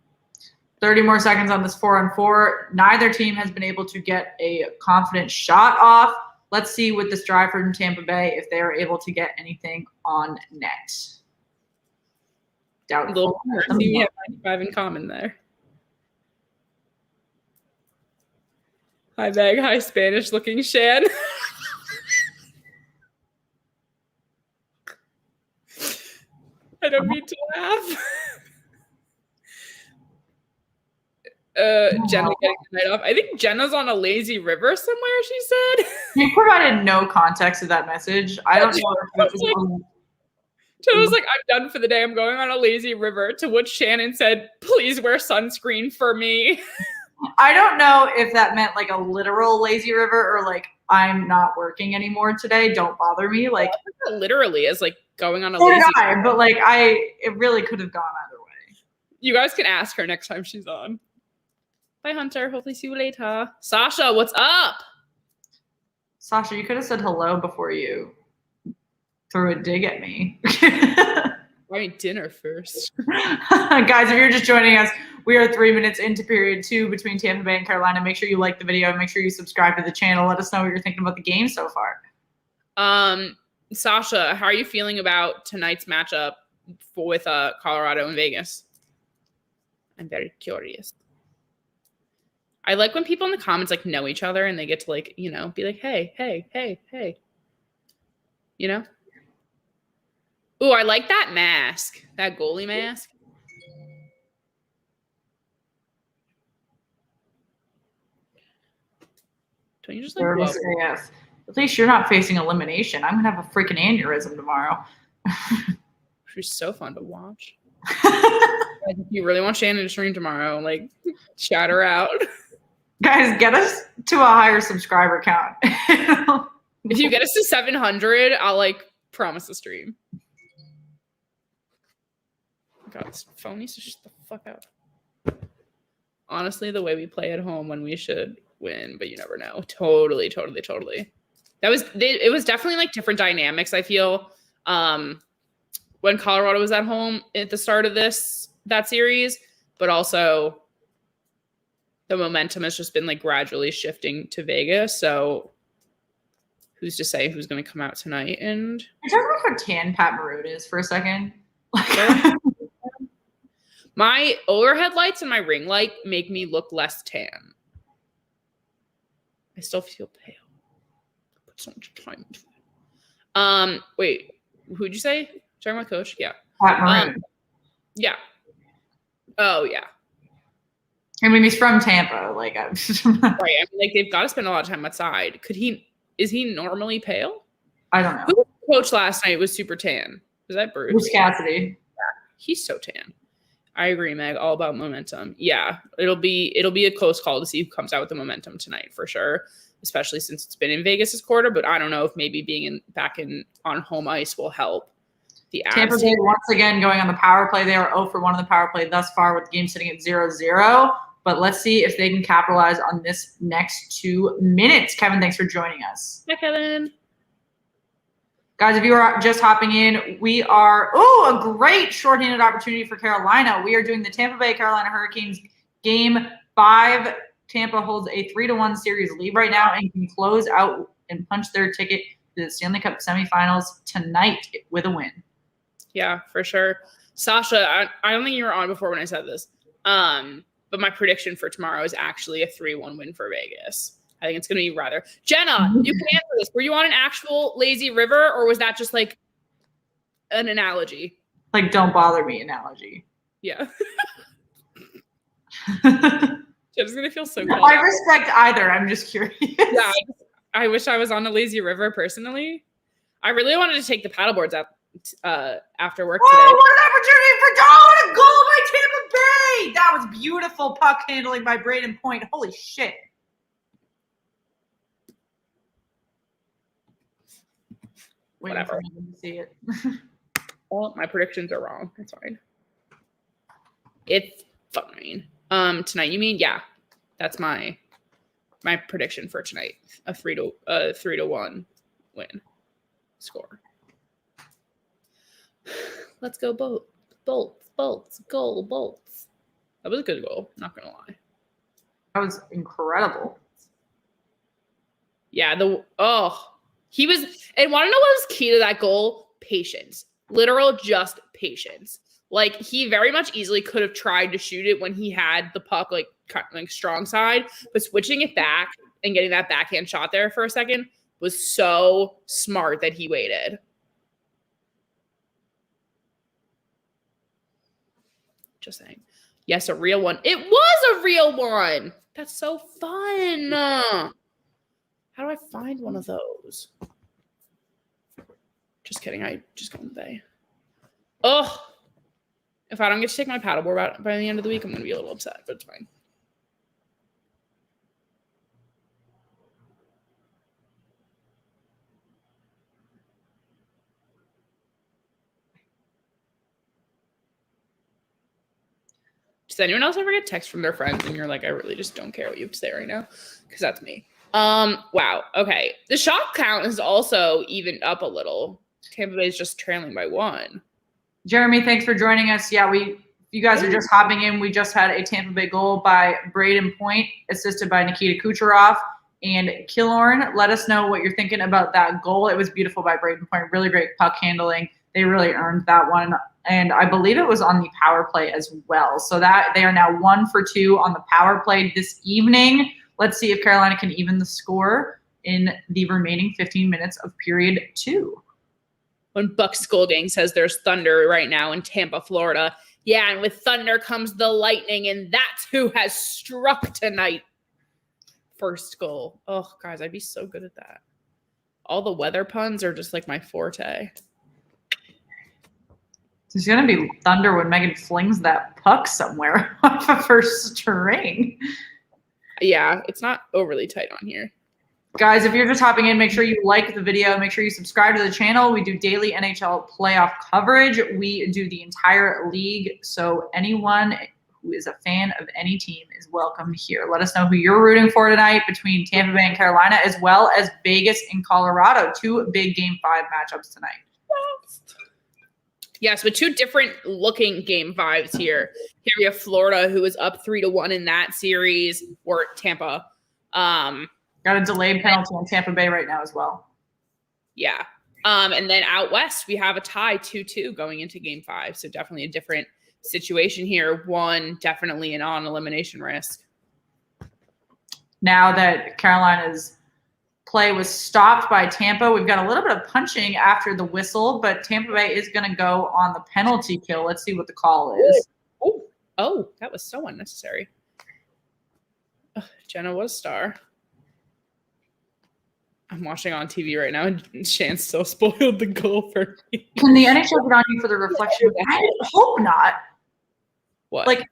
[SPEAKER 2] 30 more seconds on this 4-on-4. Neither team has been able to get a confident shot off. Let's see with this drive from Tampa Bay if they are able to get anything on net. Doubtful.
[SPEAKER 1] We have 95 in common there. Hi, Meg. Hi, Spanish-looking Shan. I don't mean to laugh. Jenna getting the night off. I think Jenna's on a lazy river somewhere, she said.
[SPEAKER 2] You provided no context to that message. I don't know if it was
[SPEAKER 1] Jenna was like, I'm done for the day. I'm going on a lazy river, to which Shannon said, please wear sunscreen for me.
[SPEAKER 2] I don't know if that meant like a literal lazy river or like I'm not working anymore today. Don't bother me. Like
[SPEAKER 1] literally as like going on a
[SPEAKER 2] so
[SPEAKER 1] lazy
[SPEAKER 2] river. But like it really could have gone either way.
[SPEAKER 1] You guys can ask her next time she's on. Bye, Hunter. Hopefully see you later. Sasha, what's up?
[SPEAKER 2] Sasha, you could have said hello before you threw a dig at me.
[SPEAKER 1] I mean, dinner first.
[SPEAKER 2] Guys, if you're just joining us, we are 3 minutes into period 2 between Tampa Bay and Carolina. Make sure you like the video. Make sure you subscribe to the channel. Let us know what you're thinking about the game so far.
[SPEAKER 1] Sasha, how are you feeling about tonight's matchup with Colorado and Vegas? I'm very curious. I like when people in the comments like know each other and they get to like, you know, be like, hey, hey, hey, hey. You know? Ooh, I like that mask. That goalie mask. Don't you just like
[SPEAKER 2] yes. At least you're not facing elimination. I'm gonna have a freaking aneurysm tomorrow.
[SPEAKER 1] She's so fun to watch. Like, if you really want Shannon to stream tomorrow, like shout her out.
[SPEAKER 2] Guys, get us to a higher subscriber count.
[SPEAKER 1] If you get us to 700, I'll like promise a stream. God, this phone needs to shut the fuck up. Honestly, the way we play at home when we should win, but you never know. Totally. It was definitely like different dynamics, I feel. When Colorado was at home at the start of that series, but also the momentum has just been like gradually shifting to Vegas. So who's to say who's going to come out tonight? And
[SPEAKER 2] I talk about how tan Pat Maroon is for a second.
[SPEAKER 1] My overhead lights and my ring light make me look less tan. I still feel pale. Put so much time into it. Wait, who'd you say? Talking about Coach? Yeah.
[SPEAKER 2] Pat Maroon.
[SPEAKER 1] Yeah. Oh, yeah.
[SPEAKER 2] I mean, he's from Tampa. Like,
[SPEAKER 1] right. I mean, like, they've got to spend a lot of time outside. Is he normally pale?
[SPEAKER 2] I don't know.
[SPEAKER 1] Who was the coach last night was super tan? Was that Bruce?
[SPEAKER 2] Bruce Cassidy.
[SPEAKER 1] Yeah, he's so tan. I agree, Meg. All about momentum. Yeah, it'll be a close call to see who comes out with the momentum tonight for sure, especially since it's been in Vegas this quarter. But I don't know if maybe being back on home ice will help. The
[SPEAKER 2] Tampa Bay once again going on the power play. They are 0 for 1 on the power play thus far, with the game sitting at 0-0. But let's see if they can capitalize on this next 2 minutes. Kevin, thanks for joining us.
[SPEAKER 1] Hi, Kevin.
[SPEAKER 2] Guys, if you are just hopping in, we are, a great shorthanded opportunity for Carolina. We are doing the Tampa Bay Carolina Hurricanes Game 5. Tampa holds a 3-1 series lead right now and can close out and punch their ticket to the Stanley Cup semifinals tonight with a win.
[SPEAKER 1] Yeah, for sure. Sasha, I don't think you were on before when I said this, but my prediction for tomorrow is actually a 3-1 win for Vegas. I think it's going to be rather. Jenna, you can answer this. Were you on an actual lazy river, or was that just like an analogy?
[SPEAKER 2] Like, don't bother me analogy.
[SPEAKER 1] Yeah. Jenna's going to feel so cold.
[SPEAKER 2] I respect either. I'm just curious.
[SPEAKER 1] Yeah, I wish I was on a lazy river personally. I really wanted to take the paddleboards out after work today.
[SPEAKER 2] Oh, what an opportunity for a goal by Tampa Bay! That was beautiful puck handling by Braden Point. Holy shit.
[SPEAKER 1] Whatever.
[SPEAKER 2] See it.
[SPEAKER 1] Well, my predictions are wrong. That's fine. It's fine. Tonight, you mean? Yeah. That's my prediction for tonight. A 3-1 win score. Let's go bolts, goal, bolts. That was a good goal, not gonna lie.
[SPEAKER 2] That was incredible.
[SPEAKER 1] Yeah, he was, and want to know what was key to that goal? Patience. Literal just patience. Like, he very much easily could have tried to shoot it when he had the puck like strong side, but switching it back and getting that backhand shot there for a second was so smart that he waited. Just saying. Yes, a real one. It was a real one. That's so fun. How do I find one of those? Just kidding. I just go in the bay. Oh, if I don't get to take my paddleboard out by the end of the week, I'm going to be a little upset, but it's fine. Does anyone else ever get texts from their friends and you're like, I really just don't care what you have to say right now? Because that's me. Wow. Okay. The shot count is also evened up a little. Tampa Bay is just trailing by 1.
[SPEAKER 2] Jeremy, thanks for joining us. Yeah, you guys are just hopping in. We just had a Tampa Bay goal by Braden Point, assisted by Nikita Kucherov and Killorn. Let us know what you're thinking about that goal. It was beautiful by Braden Point. Really great puck handling. They really earned that one. And I believe it was on the power play as well. So that they are now 1 for 2 on the power play this evening. Let's see if Carolina can even the score in the remaining 15 minutes of period 2.
[SPEAKER 1] When Buck Scolding says there's thunder right now in Tampa, Florida. Yeah, and with thunder comes the lightning, and that's who has struck tonight. First goal. Oh, guys, I'd be so good at that. All the weather puns are just like my forte.
[SPEAKER 2] There's going to be thunder when Megan flings that puck somewhere off of her string.
[SPEAKER 1] Yeah, it's not overly tight on here.
[SPEAKER 2] Guys, if you're just hopping in, make sure you like the video. Make sure you subscribe to the channel. We do daily NHL playoff coverage. We do the entire league. So anyone who is a fan of any team is welcome here. Let us know who you're rooting for tonight between Tampa Bay and Carolina, as well as Vegas and Colorado. 2 big Game 5 matchups tonight.
[SPEAKER 1] Yes, but 2 different looking Game 5s here. Here we have Florida, who is up 3-1 in that series, or Tampa.
[SPEAKER 2] Got a delayed penalty on Tampa Bay right now as well.
[SPEAKER 1] Yeah. And then out west, we have a tie 2-2 going into Game 5. So definitely a different situation here. One definitely an on elimination risk.
[SPEAKER 2] Now that Carolina's play was stopped by Tampa. We've got a little bit of punching after the whistle, but Tampa Bay is going to go on the penalty kill. Let's see what the call is.
[SPEAKER 1] Oh, that was so unnecessary. Ugh, Jenna was star. I'm watching on TV right now, and Shan still spoiled the goal for me.
[SPEAKER 2] Can the NHL get on you for the reflection? I hope not.
[SPEAKER 1] What?
[SPEAKER 2] Like,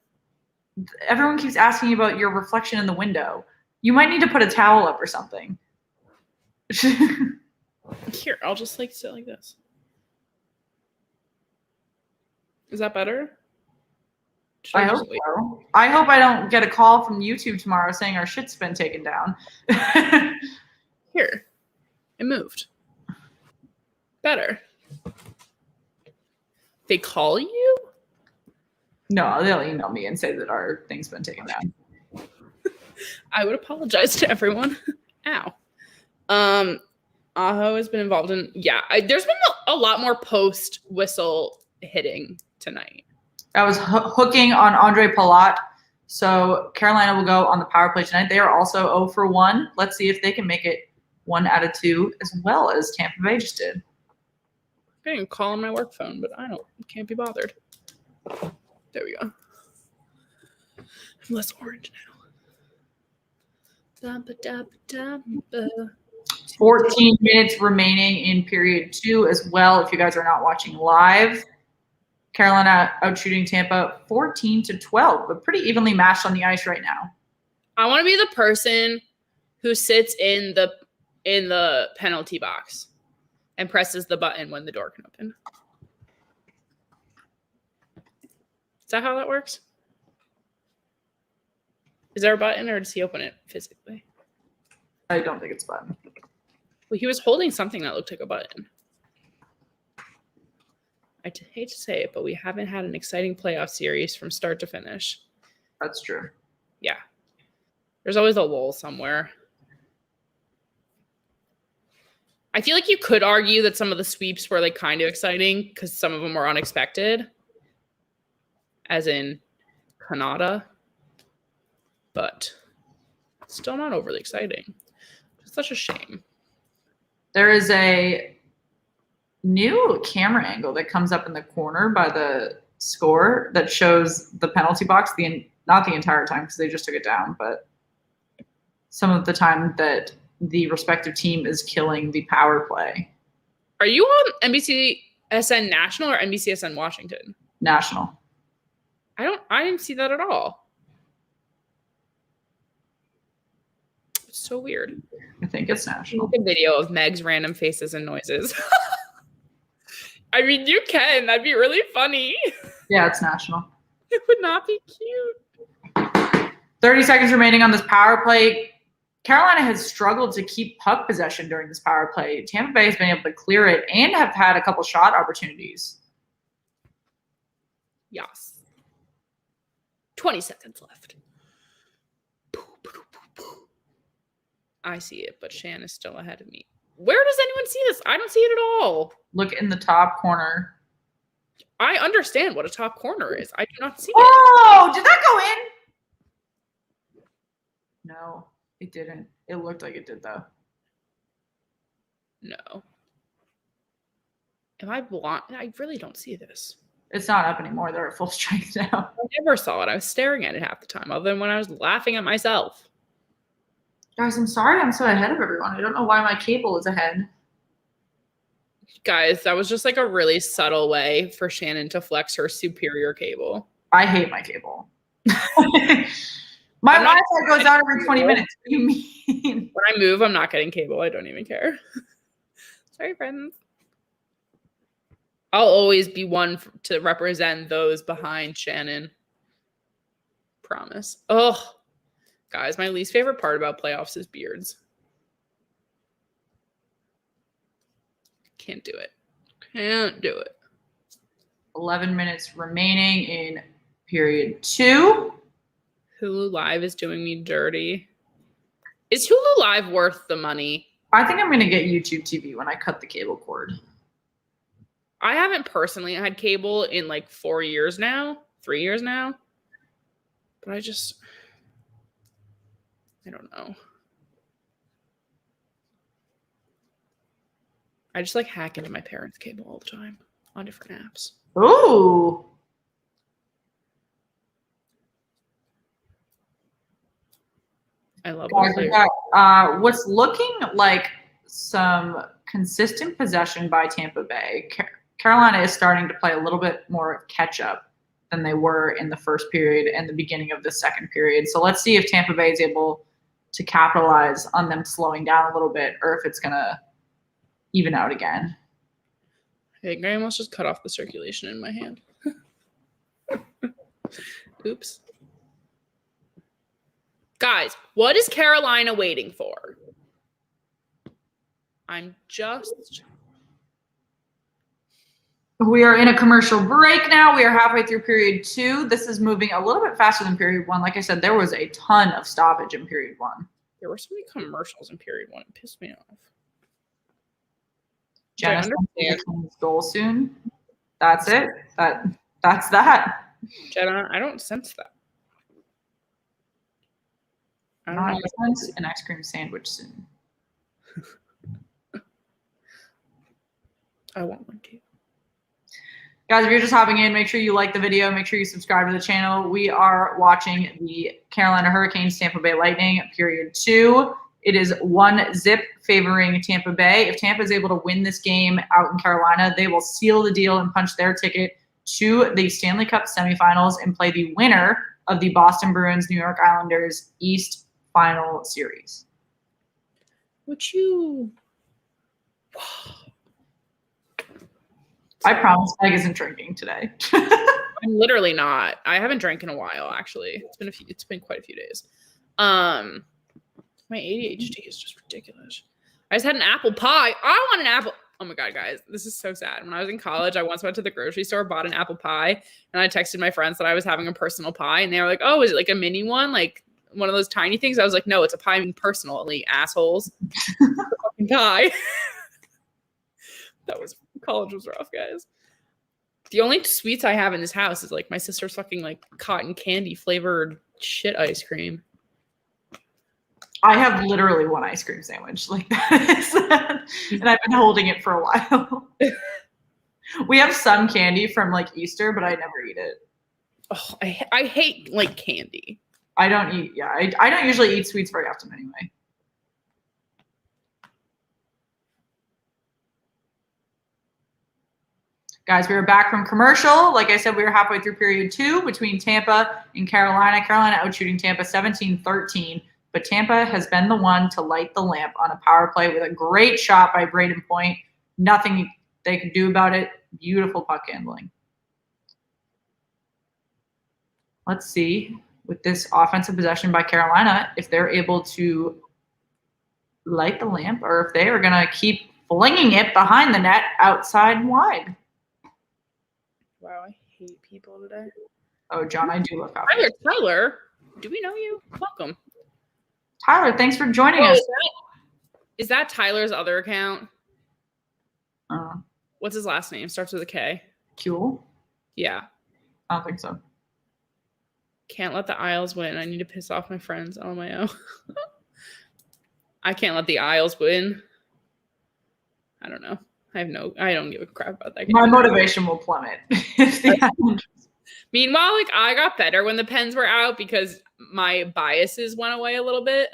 [SPEAKER 2] everyone keeps asking you about your reflection in the window. You might need to put a towel up or something.
[SPEAKER 1] Here, I'll just like sit like this. Is that better?
[SPEAKER 2] I hope so. I hope I don't get a call from YouTube tomorrow saying our shit's been taken down.
[SPEAKER 1] Here, it moved. Better. They call you?
[SPEAKER 2] No, they'll email me and say that our thing's been taken down.
[SPEAKER 1] I would apologize to everyone. Ow. Aho has been involved in, there's been a lot more post whistle hitting tonight.
[SPEAKER 2] I was hooking on Andre Palat. So Carolina will go on the power play tonight. They are also 0 for 1. Let's see if they can make it 1 out of 2 as well as Tampa Bay just did.
[SPEAKER 1] I'm getting a call on my work phone, but can't be bothered. There we go. I'm less orange now.
[SPEAKER 2] 14 minutes remaining in period 2 as well. If you guys are not watching live, Carolina outshooting Tampa 14-12, but pretty evenly matched on the ice right now.
[SPEAKER 1] I want to be the person who sits in the penalty box and presses the button when the door can open. Is that how that works? Is there a button, or does he open it physically?
[SPEAKER 2] I don't think it's a button.
[SPEAKER 1] Well, he was holding something that looked like a button. I hate to say it, but we haven't had an exciting playoff series from start to finish.
[SPEAKER 2] That's true.
[SPEAKER 1] Yeah. There's always a lull somewhere. I feel like you could argue that some of the sweeps were like kind of exciting because some of them were unexpected, as in Canada, but still not overly exciting. It's such a shame.
[SPEAKER 2] There is a new camera angle that comes up in the corner by the score that shows the penalty box, not the entire time because they just took it down, but some of the time that the respective team is killing the power play.
[SPEAKER 1] Are you on NBCSN National or NBCSN Washington?
[SPEAKER 2] National.
[SPEAKER 1] I didn't see that at all. It's so weird.
[SPEAKER 2] I think it's national.
[SPEAKER 1] Make a video of Meg's random faces and noises. I mean, you can. That'd be really funny.
[SPEAKER 2] Yeah, it's national.
[SPEAKER 1] It would not be cute.
[SPEAKER 2] 30 seconds remaining on this power play. Carolina has struggled to keep puck possession during this power play. Tampa Bay has been able to clear it and have had a couple shot opportunities.
[SPEAKER 1] Yes. 20 seconds left. I see it, but Shan is still ahead of me. Where does anyone see this? I don't see it at all.
[SPEAKER 2] Look in the top corner.
[SPEAKER 1] I understand what a top corner is. I do not see it.
[SPEAKER 2] Oh, did that go in? No, it didn't. It looked like it did, though.
[SPEAKER 1] No. Am I blind? I really don't see this.
[SPEAKER 2] It's not up anymore. They're at full strength now.
[SPEAKER 1] I never saw it. I was staring at it half the time, other than when I was laughing at myself.
[SPEAKER 2] Guys, I'm sorry I'm so ahead of everyone. I don't know why my cable is ahead.
[SPEAKER 1] Guys, that was just like a really subtle way for Shannon to flex her superior cable.
[SPEAKER 2] I hate my cable. My Wi-Fi goes out every 20 minutes. What do you mean?
[SPEAKER 1] When I move, I'm not getting cable. I don't even care. Sorry, friends. I'll always be one to represent those behind Shannon. Promise. Oh, guys, my least favorite part about playoffs is beards. Can't do it. Can't do it.
[SPEAKER 2] 11 minutes remaining in period 2.
[SPEAKER 1] Hulu Live is doing me dirty. Is Hulu Live worth the money?
[SPEAKER 2] I think I'm going to get YouTube TV when I cut the cable cord.
[SPEAKER 1] I haven't personally had cable in like 4 years now, 3 years now. But I don't know. I just like hack into my parents' cable all the time on different apps.
[SPEAKER 2] Ooh.
[SPEAKER 1] I love
[SPEAKER 2] what's looking like some consistent possession by Tampa Bay. Carolina is starting to play a little bit more catch up than they were in the first period and the beginning of the second period. So let's see if Tampa Bay is able to capitalize on them slowing down a little bit, or if it's going to even out again.
[SPEAKER 1] I think I almost just cut off the circulation in my hand. Oops. Guys, what is Carolina waiting for?
[SPEAKER 2] We are in a commercial break now. We are halfway through period 2. This is moving a little bit faster than period 1. Like I said, there was a ton of stoppage in period 1.
[SPEAKER 1] There were so many commercials in period 1. It pissed me off.
[SPEAKER 2] Jenna's goal soon. That's it. That's that.
[SPEAKER 1] Jenna, I don't sense that.
[SPEAKER 2] I don't sense an ice cream sandwich soon.
[SPEAKER 1] I want one too.
[SPEAKER 2] Guys, if you're just hopping in, make sure you like the video. Make sure you subscribe to the channel. We are watching the Carolina Hurricanes, Tampa Bay Lightning, period 2. It is 1-0 favoring Tampa Bay. If Tampa is able to win this game out in Carolina, they will seal the deal and punch their ticket to the Stanley Cup semifinals and play the winner of the Boston Bruins, New York Islanders East Final Series.
[SPEAKER 1] Would you?
[SPEAKER 2] I promise Meg isn't drinking today.
[SPEAKER 1] I'm literally not. I haven't drank in a while, actually. It's been quite a few days. My ADHD is just ridiculous. I just had an apple pie. I want an apple. Oh my God, guys, this is so sad. When I was in college, I once went to the grocery store, bought an apple pie, and I texted my friends that I was having a personal pie, and they were like, "Oh, is it like a mini one, like one of those tiny things?" I was like, "No, it's a pie personally, assholes." Fucking pie. College was rough, guys. The only sweets I have in this house is like my sister's fucking like cotton candy flavored shit ice cream.
[SPEAKER 2] I have literally one ice cream sandwich like that, and I've been holding it for a while. We have some candy from like Easter, but I never eat it.
[SPEAKER 1] Oh, I hate like candy.
[SPEAKER 2] I don't eat. Yeah, I don't usually eat sweets very often anyway. Guys, we are back from commercial. Like I said, we were halfway through period 2 between Tampa and Carolina. Carolina outshooting Tampa 17-13, but Tampa has been the one to light the lamp on a power play with a great shot by Braden Point. Nothing they could do about it. Beautiful puck handling. Let's see, with this offensive possession by Carolina, if they're able to light the lamp or if they are going to keep flinging it behind the net outside and wide.
[SPEAKER 1] Wow, I hate people today.
[SPEAKER 2] Oh, John, I do look up.
[SPEAKER 1] Tyler, do we know you? Welcome.
[SPEAKER 2] Tyler, thanks for joining us.
[SPEAKER 1] Is that Tyler's other account?
[SPEAKER 2] Uh,
[SPEAKER 1] What's his last name? Starts with a K.
[SPEAKER 2] Kuehl?
[SPEAKER 1] Yeah.
[SPEAKER 2] I don't think so.
[SPEAKER 1] Can't let the Isles win. I need to piss off my friends on my own. I can't let the Isles win. I don't know. I don't give a crap about that game.
[SPEAKER 2] My motivation will plummet.
[SPEAKER 1] Meanwhile, like I got better when the Pens were out because my biases went away a little bit.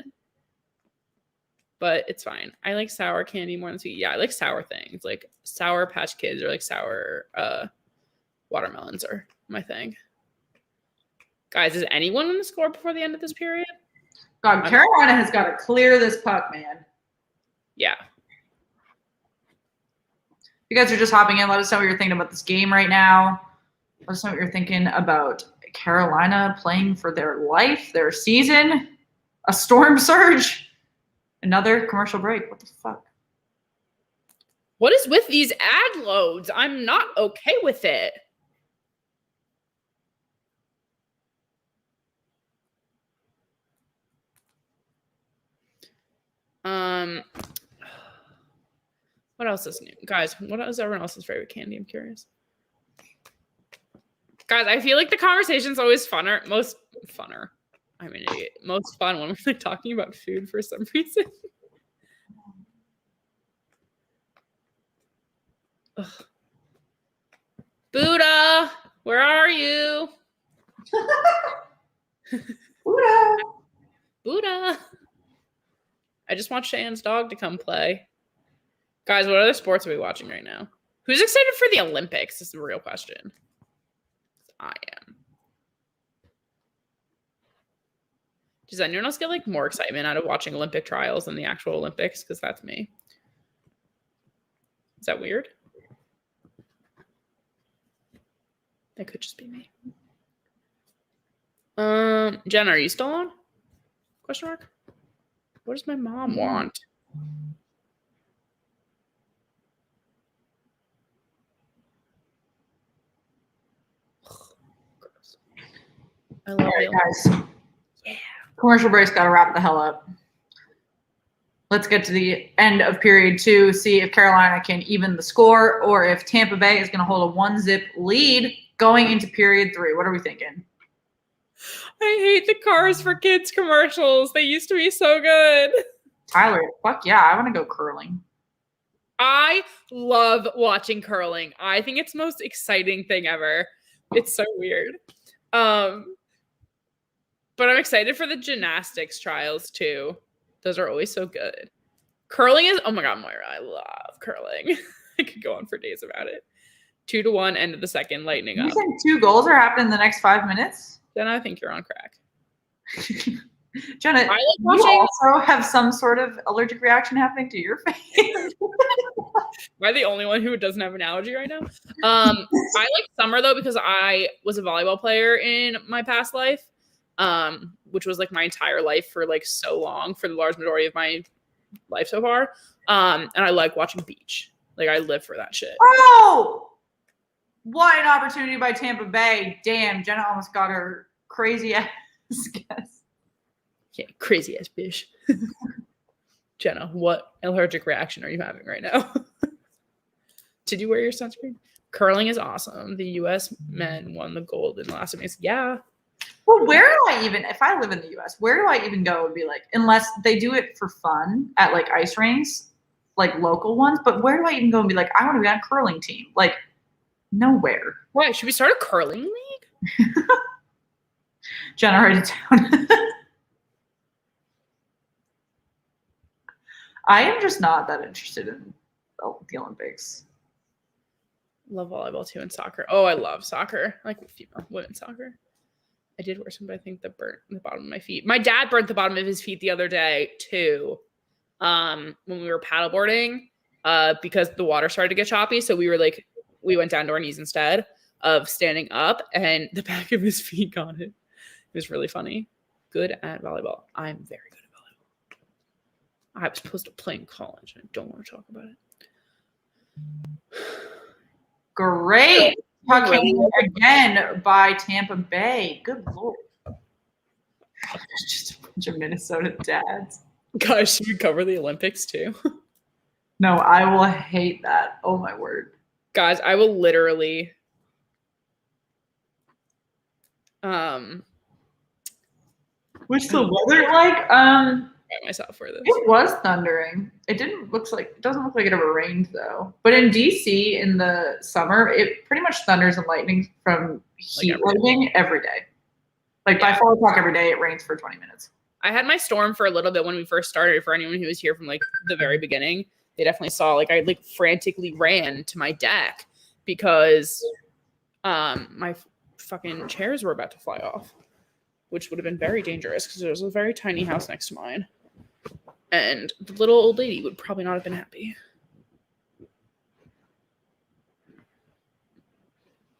[SPEAKER 1] But it's fine. I like sour candy more than sweet. Yeah, I like sour things. Like Sour Patch Kids or like sour watermelons are my thing. Guys, is anyone going to score before the end of this period?
[SPEAKER 2] God, Carolina has got to clear this puck, man.
[SPEAKER 1] Yeah.
[SPEAKER 2] If you guys are just hopping in, let us know what you're thinking about this game right now. Let us know what you're thinking about Carolina playing for their life, their season, a storm surge, another commercial break. What the fuck?
[SPEAKER 1] What is with these ad loads? I'm not okay with it. What else is new? Guys, what is everyone else's favorite candy? I'm curious. Guys, I feel like the conversation's always funner. Most fun when we're like talking about food for some reason. Ugh. Buddha, where are you?
[SPEAKER 2] Buddha.
[SPEAKER 1] Buddha. I just want Cheyenne's dog to come play. Guys, what other sports are we watching right now? Who's excited for the Olympics? This is a real question. I am. Does anyone else get like more excitement out of watching Olympic trials than the actual Olympics? Because that's me. Is that weird? That could just be me. Jenna, are you still on? Question mark? What does my mom want? Gross. I love it.
[SPEAKER 2] Guys.
[SPEAKER 1] Yeah.
[SPEAKER 2] Commercial break's got to wrap the hell up. Let's get to the end of period 2, see if Carolina can even the score or if Tampa Bay is going to hold a 1-zip lead going into period 3. What are we thinking?
[SPEAKER 1] I hate the Cars for Kids commercials. They used to be so good.
[SPEAKER 2] Tyler, fuck yeah, I want to go curling.
[SPEAKER 1] I love watching curling. I think it's the most exciting thing ever. It's so weird. But I'm excited for the gymnastics trials too. Those are always so good. Curling is, oh my God, Moira, I love curling. I could go on for days about it. 2-1, end of the second, Lightning up.
[SPEAKER 2] You think 2 goals are happening in the next 5 minutes?
[SPEAKER 1] Jenna, I think you're on crack.
[SPEAKER 2] Jenna, you also have some sort of allergic reaction happening to your face.
[SPEAKER 1] Am I the only one who doesn't have an allergy right now? I like summer though because I was a volleyball player in my past life, which was like my entire life for like so long, for the large majority of my life so far. And I like watching beach. Like I live for that shit.
[SPEAKER 2] Oh! What an opportunity by Tampa Bay. Damn, Jenna almost got her crazy ass guess.
[SPEAKER 1] Yeah, crazy ass bitch. Jenna, what allergic reaction are you having right now? Did you wear your sunscreen? Curling is awesome. The U.S. men won the gold in the last Olympics. Yeah.
[SPEAKER 2] Well, where do I even, if I live in the U.S., where do I even go and be like, unless they do it for fun at like ice rinks, like local ones, but where do I even go and be like, I want to be on a curling team? Like, nowhere.
[SPEAKER 1] Why? Should we start a curling league?
[SPEAKER 2] Jenna, write it down. I am just not that interested in the Olympics.
[SPEAKER 1] Love volleyball too and soccer. Oh, I love soccer. I like female women's soccer. I did wear some, but I think that burnt the bottom of my feet. My dad burnt the bottom of his feet the other day too. When we were paddleboarding, because the water started to get choppy. So we went down to our knees instead of standing up, and the back of his feet got it. It was really funny. Good at volleyball. I'm very good at volleyball. I was supposed to play in college. I don't want to talk about it.
[SPEAKER 2] Great. Pucking again by Tampa Bay. Good Lord. There's just a bunch of Minnesota dads.
[SPEAKER 1] Gosh, should we cover the Olympics too?
[SPEAKER 2] No, I will hate that. Oh my word.
[SPEAKER 1] Guys, I will literally
[SPEAKER 2] what's the weather like?
[SPEAKER 1] Myself for this.
[SPEAKER 2] It was thundering. It doesn't look like it ever rained though. But in DC in the summer, it pretty much thunders and lightning from heat lightning every day. Like by 4 o'clock every day, it rains for 20 minutes.
[SPEAKER 1] I had my storm for a little bit when we first started. For anyone who was here from like the very beginning, they definitely saw like I like frantically ran to my deck because my fucking chairs were about to fly off, which would have been very dangerous because there was a very tiny house next to mine. And the little old lady would probably not have been happy.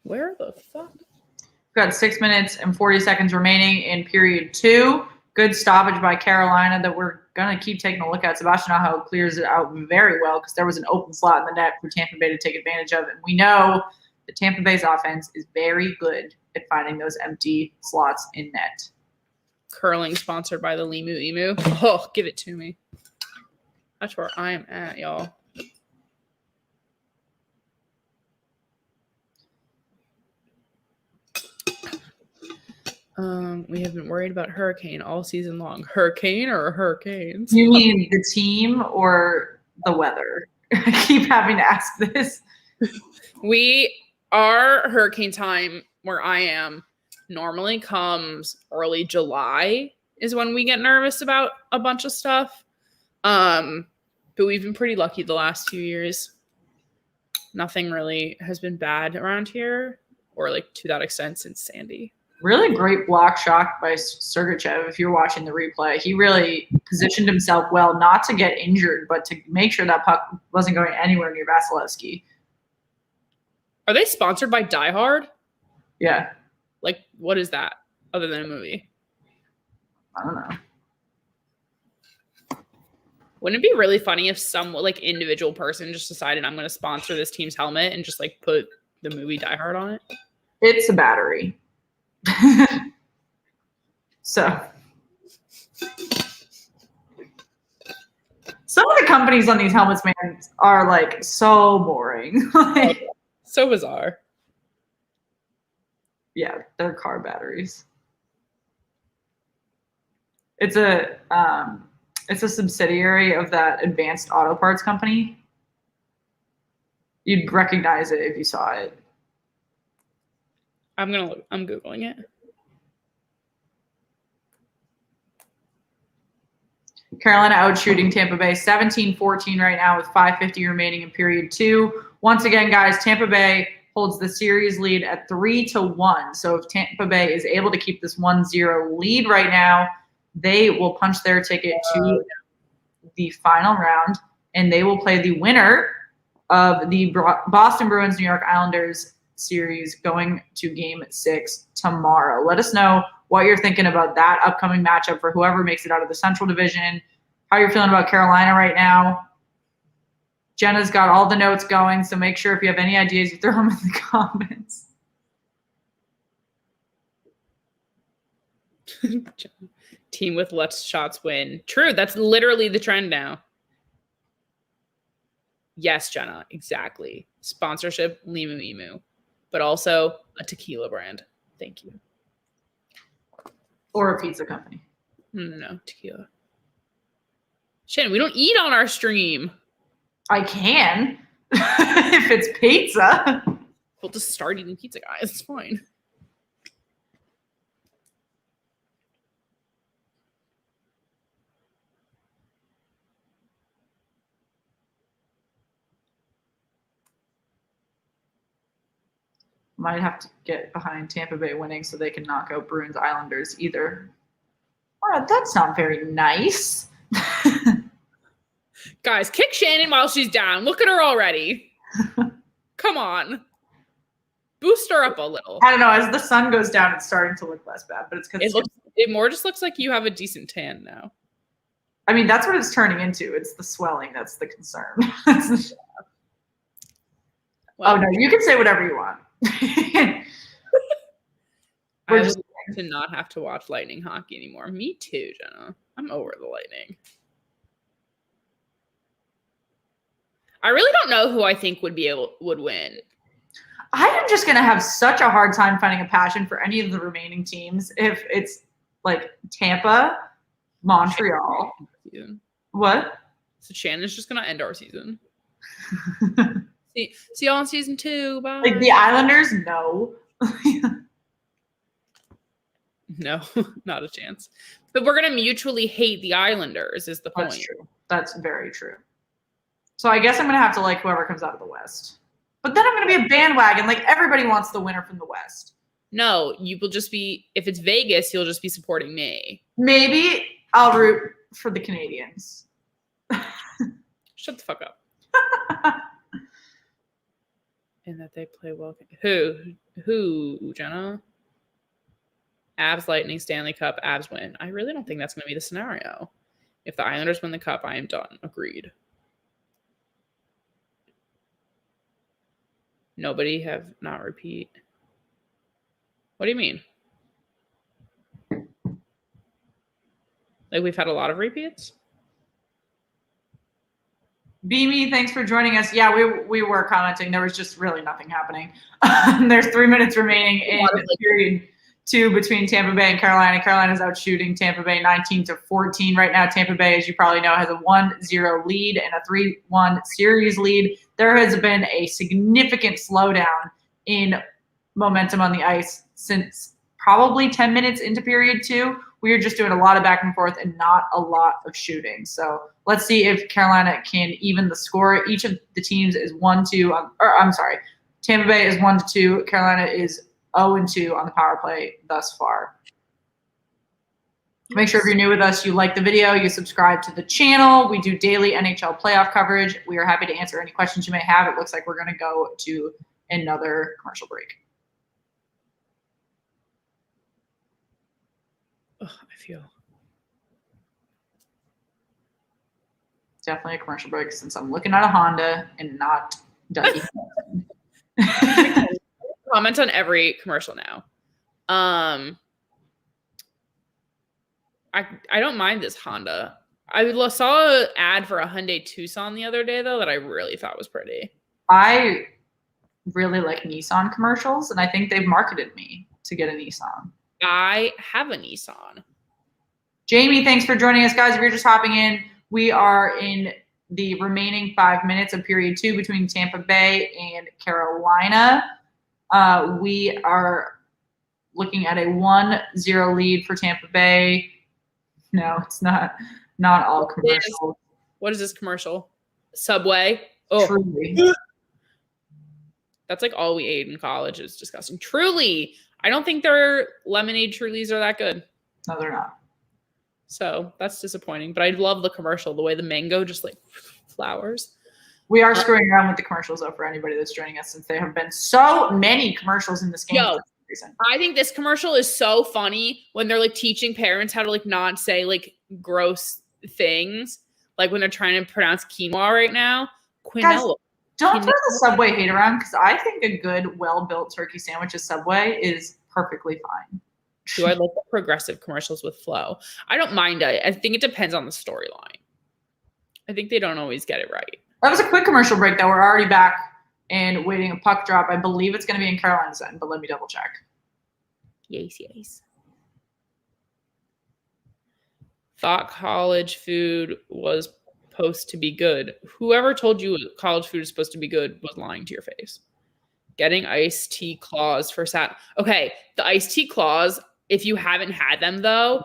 [SPEAKER 1] Where the fuck?
[SPEAKER 2] We've got 6 minutes and 40 seconds remaining in period 2. Good stoppage by Carolina that we're going to keep taking a look at. Sebastian Aho clears it out very well because there was an open slot in the net for Tampa Bay to take advantage of. And we know that Tampa Bay's offense is very good at finding those empty slots in net.
[SPEAKER 1] Curling sponsored by the Limu Emu. Oh, give it to me. That's where I am at, y'all. We have been worried about hurricane all season long. Hurricane or hurricanes?
[SPEAKER 2] You mean the team or the weather? I keep having to ask this.
[SPEAKER 1] Our hurricane time where I am normally comes early July is when we get nervous about a bunch of stuff. But we've been pretty lucky the last few years. Nothing really has been bad around here, or like to that extent since Sandy.
[SPEAKER 2] Really great block shot by Sergachev. If you're watching the replay, he really positioned himself well, not to get injured, but to make sure that puck wasn't going anywhere near Vasilevsky.
[SPEAKER 1] Are they sponsored by Die Hard?
[SPEAKER 2] Yeah.
[SPEAKER 1] Like, what is that other than a movie?
[SPEAKER 2] I don't know.
[SPEAKER 1] Wouldn't it be really funny if some like individual person just decided I'm going to sponsor this team's helmet and just like put the movie Die Hard on it?
[SPEAKER 2] It's a battery. So some of the companies on these helmets, man, are like so boring. Like,
[SPEAKER 1] so bizarre.
[SPEAKER 2] Yeah, they're car batteries. It's a subsidiary of that Advanced Auto Parts company. You'd recognize it if you saw it.
[SPEAKER 1] I'm Googling it.
[SPEAKER 2] Carolina out shooting Tampa Bay 17-14 right now with 5:50 remaining in period 2. Once again, guys, Tampa Bay holds the series lead at 3-1. So if Tampa Bay is able to keep this 1-0 lead right now, they will punch their ticket to the final round, and they will play the winner of the Boston Bruins New York Islanders series going to Game 6 tomorrow. Let us know what you're thinking about that upcoming matchup for whoever makes it out of the Central Division, how you're feeling about Carolina right now. Jenna's got all the notes going, so make sure if you have any ideas, you throw them in the comments.
[SPEAKER 1] Team with less shots win. True, that's literally the trend now. Yes, Jenna, exactly. Sponsorship, Limu Emu, but also a tequila brand. Thank you.
[SPEAKER 2] Or a pizza company.
[SPEAKER 1] No, tequila. Shannon, we don't eat on our stream.
[SPEAKER 2] I can. If it's pizza.
[SPEAKER 1] We'll just start eating pizza, guys. It's fine.
[SPEAKER 2] Might have to get behind Tampa Bay winning so they can knock out Bruins Islanders either. Well, that's not very nice.
[SPEAKER 1] Guys, kick Shannon while she's down. Look at her already. Come on. Boost her up a little.
[SPEAKER 2] I don't know. As the sun goes down, it's starting to look less bad, but it's because
[SPEAKER 1] it more just looks like you have a decent tan now.
[SPEAKER 2] I mean, that's what it's turning into. It's the swelling that's the concern. Well, oh no, you can say whatever you want.
[SPEAKER 1] I would like to not have to watch Lightning hockey anymore. Me too, Jenna. I'm over the Lightning. I really don't know who I think would win.
[SPEAKER 2] I am just gonna have such a hard time finding a passion for any of the remaining teams if it's like Tampa, Montreal. What?
[SPEAKER 1] So Shannon's just gonna end our season. See y'all in season 2. Bye.
[SPEAKER 2] Like the Islanders, no.
[SPEAKER 1] No, not a chance. But we're gonna mutually hate the Islanders is the point.
[SPEAKER 2] That's true. That's very true. So I guess I'm gonna have to like whoever comes out of the West. But then I'm gonna be a bandwagon. Like everybody wants the winner from the West.
[SPEAKER 1] No, you will just be if it's Vegas, you'll just be supporting me.
[SPEAKER 2] Maybe I'll root for the Canadians.
[SPEAKER 1] Shut the fuck up. And that they play well. Who, Jenna? Avs, Lightning, Stanley Cup, Avs win. I really don't think that's going to be the scenario. If the Islanders win the Cup, I am done. Agreed. Nobody have not repeat. What do you mean? Like we've had a lot of repeats?
[SPEAKER 2] Beamy, thanks for joining us. Yeah, we were commenting. There was just really nothing happening. There's 3 minutes remaining in period between Tampa Bay and Carolina. Carolina's out shooting Tampa Bay 19-14 right now. Tampa Bay, as you probably know, has a 1-0 lead and a 3-1 series lead. There has been a significant slowdown in momentum on the ice since probably 10 minutes into period 2. We are just doing a lot of back and forth and not a lot of shooting. So let's see if Carolina can even the score. Each of the teams is 1-2. Tampa Bay is 1-2. Carolina is 0-2 on the power play thus far. Make sure if you're new with us, you like the video, you subscribe to the channel. We do daily NHL playoff coverage. We are happy to answer any questions you may have. It looks like we're going to go to another commercial break.
[SPEAKER 1] Oh, I feel
[SPEAKER 2] definitely a commercial break since I'm looking at a Honda and not Dougie.
[SPEAKER 1] Comment on every commercial now. I don't mind this Honda. I saw an ad for a Hyundai Tucson the other day though that I really thought was pretty.
[SPEAKER 2] I really like Nissan commercials, and I think they've marketed me to get a Nissan.
[SPEAKER 1] I have a Nissan.
[SPEAKER 2] Jamie, thanks for joining us, guys. If you're just hopping in, we are in the remaining 5 minutes of period 2 between Tampa Bay and Carolina. We are looking at a 1-0 lead for Tampa Bay. No, it's not all commercial.
[SPEAKER 1] What is this commercial? Subway. Oh,
[SPEAKER 2] Truly.
[SPEAKER 1] That's like all we ate in college. It was disgusting. Truly. I don't think their lemonade Trulies are that good.
[SPEAKER 2] No, they're not.
[SPEAKER 1] So that's disappointing. But I love the commercial, the way the mango just like flowers.
[SPEAKER 2] We are screwing around with the commercials, though, for anybody that's joining us, since there have been so many commercials in this game.
[SPEAKER 1] Yo, I think this commercial is so funny when they're like teaching parents how to like not say like gross things, like when they're trying to pronounce quinoa right now. Quinoa.
[SPEAKER 2] Don't throw the Subway hate around, because I think a good, well-built turkey sandwich at Subway is perfectly fine.
[SPEAKER 1] Do I like the progressive commercials with flow? I don't mind it. I think it depends on the storyline. I think they don't always get it right.
[SPEAKER 2] That was a quick commercial break, though. We're already back and waiting a puck drop. I believe it's going to be in Carolina's end, but let me double check.
[SPEAKER 1] Yes. Thought college food was supposed to be good. Whoever told you college food is supposed to be good was lying to your face. Getting iced tea claws for Okay, the iced tea claws, if you haven't had them, though,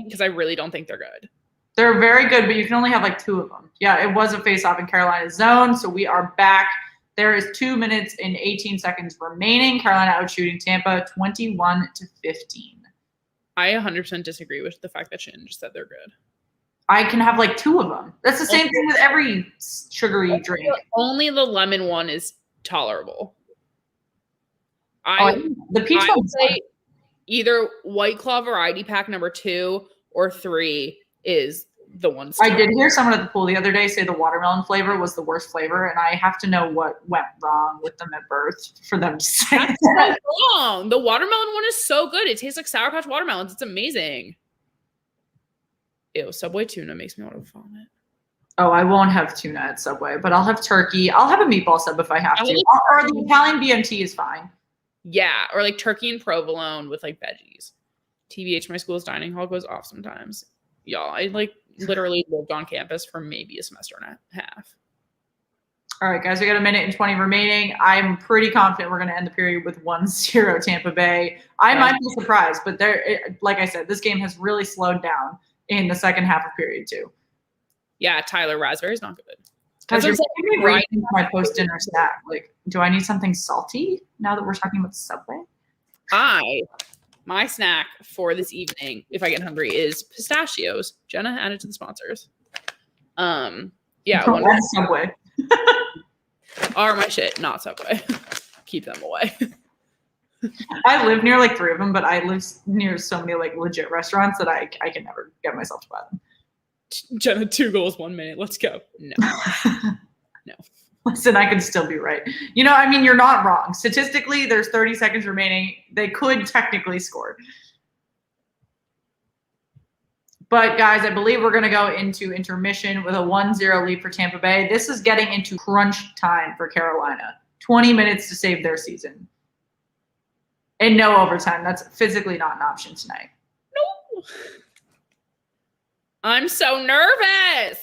[SPEAKER 1] because I really don't think they're good.
[SPEAKER 2] They're very good, but you can only have like 2 of them. Yeah, it was a face-off in Carolina's zone, so we are back. There is 2 minutes and 18 seconds remaining. Carolina out shooting Tampa 21-15.
[SPEAKER 1] I 100% disagree with the fact that Shannon just said they're good.
[SPEAKER 2] I can have like 2 of them. That's the same thing with every sugary drink.
[SPEAKER 1] Only the lemon one is tolerable.
[SPEAKER 2] The peach
[SPEAKER 1] I
[SPEAKER 2] one
[SPEAKER 1] would say either White Claw Variety Pack number 2 or 3 is the one.
[SPEAKER 2] I did hear someone at the pool the other day say the watermelon flavor was the worst flavor, and I have to know what went wrong with them at birth for them to say
[SPEAKER 1] that's
[SPEAKER 2] that.
[SPEAKER 1] So wrong. The watermelon one is so good. It tastes like Sour Patch watermelons. It's amazing. Ew, Subway tuna makes me want to vomit.
[SPEAKER 2] Oh, I won't have tuna at Subway, but I'll have turkey. I'll have a meatball sub if I have to. Or the Italian BMT is fine.
[SPEAKER 1] Yeah, or like turkey and provolone with like veggies. TBH, my school's dining hall goes off sometimes. Y'all, I like literally lived on campus for maybe a semester and a half.
[SPEAKER 2] All right, guys, we got a minute and 20 remaining. I'm pretty confident we're going to end the period with 1-0 Tampa Bay. I might be surprised, but like I said, this game has really slowed down in the second half of period 2.
[SPEAKER 1] Yeah, Tyler Raspberry's not good.
[SPEAKER 2] Because you're making me right my post-dinner snack. Like, do I need something salty now that we're talking about Subway?
[SPEAKER 1] My snack for this evening, if I get hungry, is pistachios. Jenna added to the sponsors. Yeah.
[SPEAKER 2] Subway.
[SPEAKER 1] Are my shit, not Subway. Keep them away.
[SPEAKER 2] I live near like 3 of them, but I live near so many like legit restaurants that I can never get myself to buy them.
[SPEAKER 1] Jenna, 2 goals, 1 minute. Let's go. No.
[SPEAKER 2] Listen, I could still be right. You know, I mean, you're not wrong. Statistically, there's 30 seconds remaining. They could technically score. But, guys, I believe we're going to go into intermission with a 1-0 lead for Tampa Bay. This is getting into crunch time for Carolina. 20 minutes to save their season. And no overtime. That's physically not an option tonight.
[SPEAKER 1] No. I'm so nervous.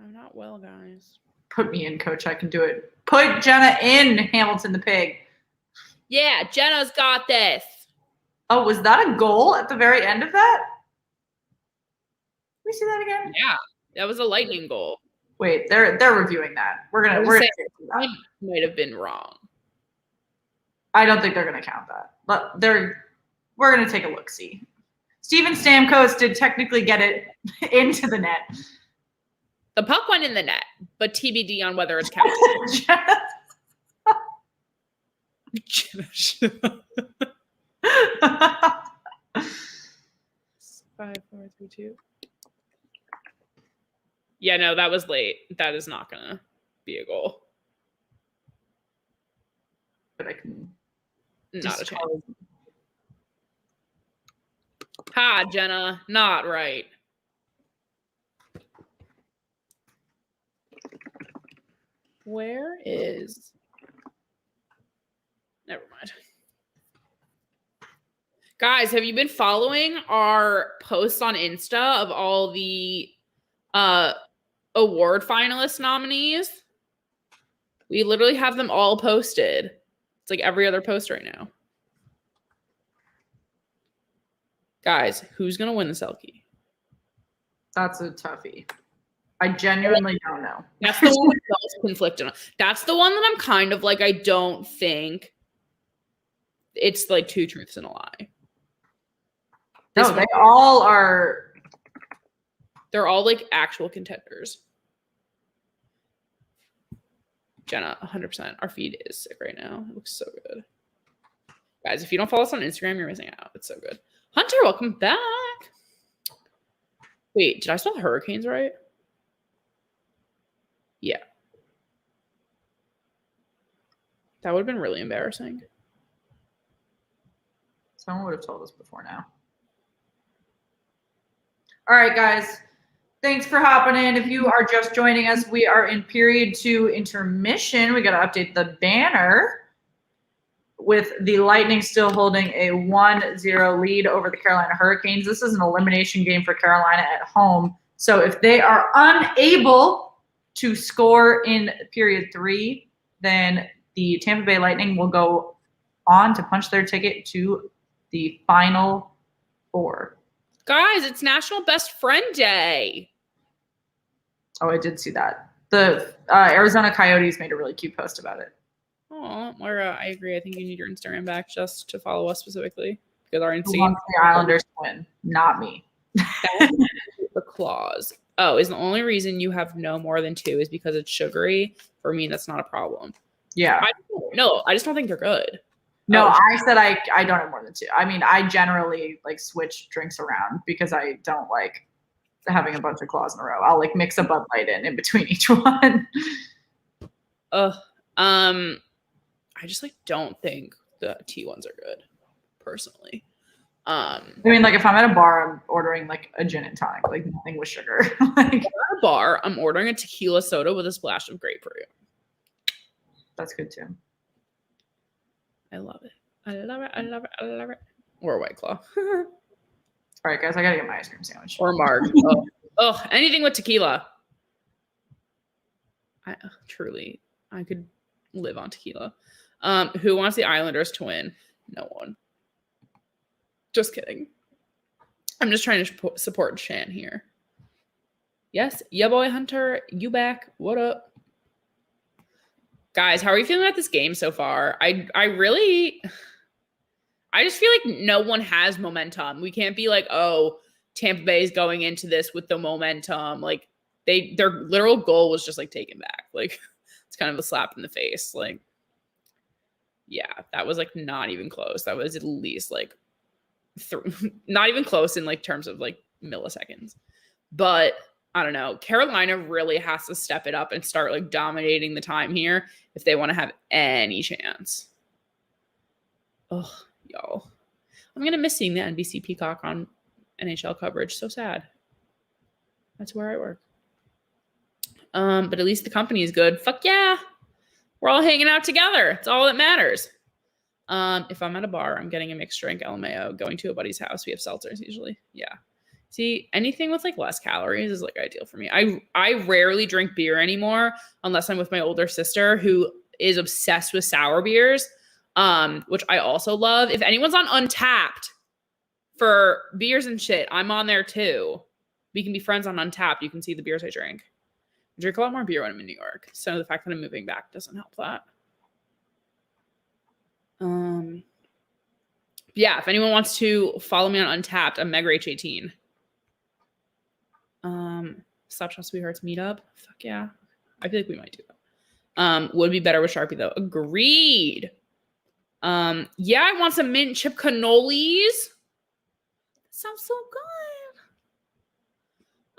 [SPEAKER 1] I'm not well, guys.
[SPEAKER 2] Put me in, coach. I can do it. Put Jenna in, Hamilton the Pig.
[SPEAKER 1] Yeah, Jenna's got this.
[SPEAKER 2] Oh, was that a goal at the very end of that? Can we see that again?
[SPEAKER 1] Yeah, that was a Lightning goal.
[SPEAKER 2] Wait, they're reviewing that. We're gonna
[SPEAKER 1] I might have been wrong.
[SPEAKER 2] I don't think they're gonna count that. But we're gonna take a look. See, Steven Stamkos did technically get it into the net.
[SPEAKER 1] The puck went in the net, but TBD on whether it's counted. 5, 4, 3, 2. Yeah, no, that was late. That is not gonna be a goal.
[SPEAKER 2] But I can
[SPEAKER 1] not a chance. Ha, Jenna, not right. Where is? Never mind. Guys, have you been following our posts on Insta of all the award finalist nominees? We literally have them all posted. It's like every other post right now. Guys, who's going to win the Selkie?
[SPEAKER 2] That's a toughie. I genuinely don't know.
[SPEAKER 1] That's the one that's conflicted. That's the one that I'm kind of like, I don't think it's like two truths and a lie.
[SPEAKER 2] No, they all are.
[SPEAKER 1] They're all like actual contenders. Jenna, 100%. Our feed is sick right now. It looks so good. Guys, if you don't follow us on Instagram, you're missing out. It's so good. Hunter, welcome back. Wait, did I spell hurricanes right? Yeah. That would have been really embarrassing.
[SPEAKER 2] Someone would have told us before now. All right, guys. Thanks for hopping in. If you are just joining us, we are in period 2 intermission. We got to update the banner with the Lightning still holding a 1-0 lead over the Carolina Hurricanes. This is an elimination game for Carolina at home. So if they are unable to score in period 3, then the Tampa Bay Lightning will go on to punch their ticket to the Final Four.
[SPEAKER 1] Guys, it's National Best Friend Day.
[SPEAKER 2] Oh, I did see that. The Arizona Coyotes made a really cute post about it.
[SPEAKER 1] Oh, Moira, I agree. I think you need your Instagram back just to follow us specifically because our
[SPEAKER 2] Who
[SPEAKER 1] insane
[SPEAKER 2] wants the Islanders to win? Not me.
[SPEAKER 1] The clause. Oh, is the only reason you have no more than 2 is because it's sugary. For me, that's not a problem.
[SPEAKER 2] Yeah.
[SPEAKER 1] I just don't think they're good.
[SPEAKER 2] No, I said I don't have more than 2. I mean, I generally like switch drinks around because I don't like having a bunch of claws in a row. I'll like mix a Bud Light in between each one.
[SPEAKER 1] I just like don't think the tea ones are good, personally.
[SPEAKER 2] I mean, like if I'm at a bar, I'm ordering like a gin and tonic, like nothing with sugar. Like
[SPEAKER 1] at a bar, I'm ordering a tequila soda with a splash of grapefruit.
[SPEAKER 2] That's good too.
[SPEAKER 1] I love it. I love it. I love it. I love it. Or a White Claw.
[SPEAKER 2] All right, guys, I gotta get my ice cream sandwich.
[SPEAKER 1] Or Marg. Oh, anything with tequila. Truly, I could live on tequila. Who wants the Islanders to win? No one. Just kidding. I'm just trying to support Shan here. Yes, yeah, boy, Hunter, you back? What up? Guys, how are you feeling about this game so far? I just feel like no one has momentum. We can't be like, oh, Tampa Bay is going into this with the momentum. Like their literal goal was just like taken back. Like it's kind of a slap in the face. Like, yeah, that was like not even close. That was at least like not even close in like terms of like milliseconds. But I don't know. Carolina really has to step it up and start like dominating the time here if they want to have any chance. Oh, y'all. I'm going to miss seeing the NBC Peacock on NHL coverage. So sad. That's where I work. But at least the company is good. Fuck yeah. We're all hanging out together. It's all that matters. If I'm at a bar, I'm getting a mixed drink, LMAO, going to a buddy's house. We have seltzers usually. Yeah. See, anything with like less calories is like ideal for me. I rarely drink beer anymore unless I'm with my older sister who is obsessed with sour beers, which I also love. If anyone's on Untapped for beers and shit, I'm on there too. We can be friends on Untapped. You can see the beers I drink. I drink a lot more beer when I'm in New York. So the fact that I'm moving back doesn't help that. Yeah, if anyone wants to follow me on Untapped, I'm MegaH18. Stop Trust Sweethearts meetup. Fuck yeah. I feel like we might do that. Would be better with Sharpie though. Agreed. Yeah, I want some mint chip cannolis. Sounds so good.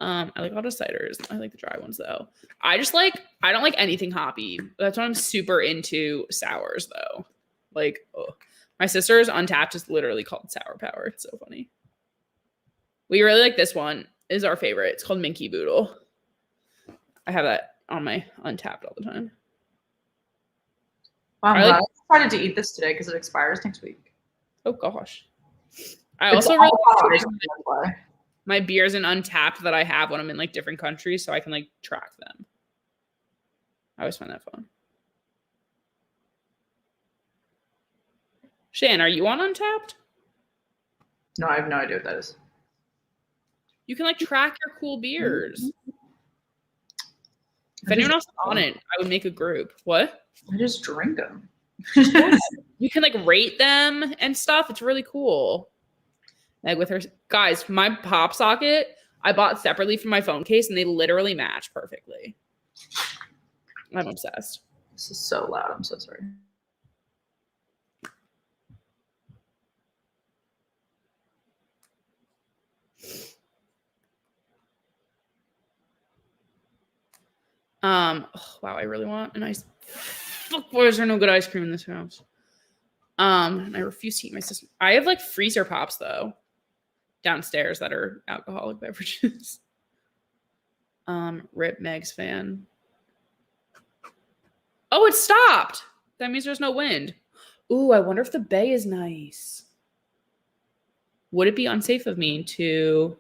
[SPEAKER 1] I like auto ciders. I like the dry ones though. I don't like anything hoppy. That's why I'm super into sours though. Like, oh. My sister's Untapped is literally called Sour Power. It's so funny. We really like this one. Is our favorite. It's called Minky Boodle. I have that on my Untapped all the time.
[SPEAKER 2] Wow, I decided to eat this today because it expires next week.
[SPEAKER 1] Oh gosh. I also really like my beers in Untapped that I have when I'm in like different countries so I can like track them. I always find that fun. Shan, are you on Untapped?
[SPEAKER 2] No, I have no idea what that is.
[SPEAKER 1] You can like track your cool beers. If anyone else is on it, I would make a group. What?
[SPEAKER 2] I just drink them.
[SPEAKER 1] You can like rate them and stuff. It's really cool. Like with her guys, my pop socket, I bought separately from my phone case and they literally match perfectly. I'm obsessed.
[SPEAKER 2] This is so loud. I'm so sorry.
[SPEAKER 1] Oh, wow, I really want a nice fuck. Why is there no good ice cream in this house? And I refuse to eat my sister. I have like freezer pops though downstairs that are alcoholic beverages. Rip Meg's fan. Oh, it stopped. That means there's no wind. Ooh, I wonder if the bay is nice. Would it be unsafe of me to?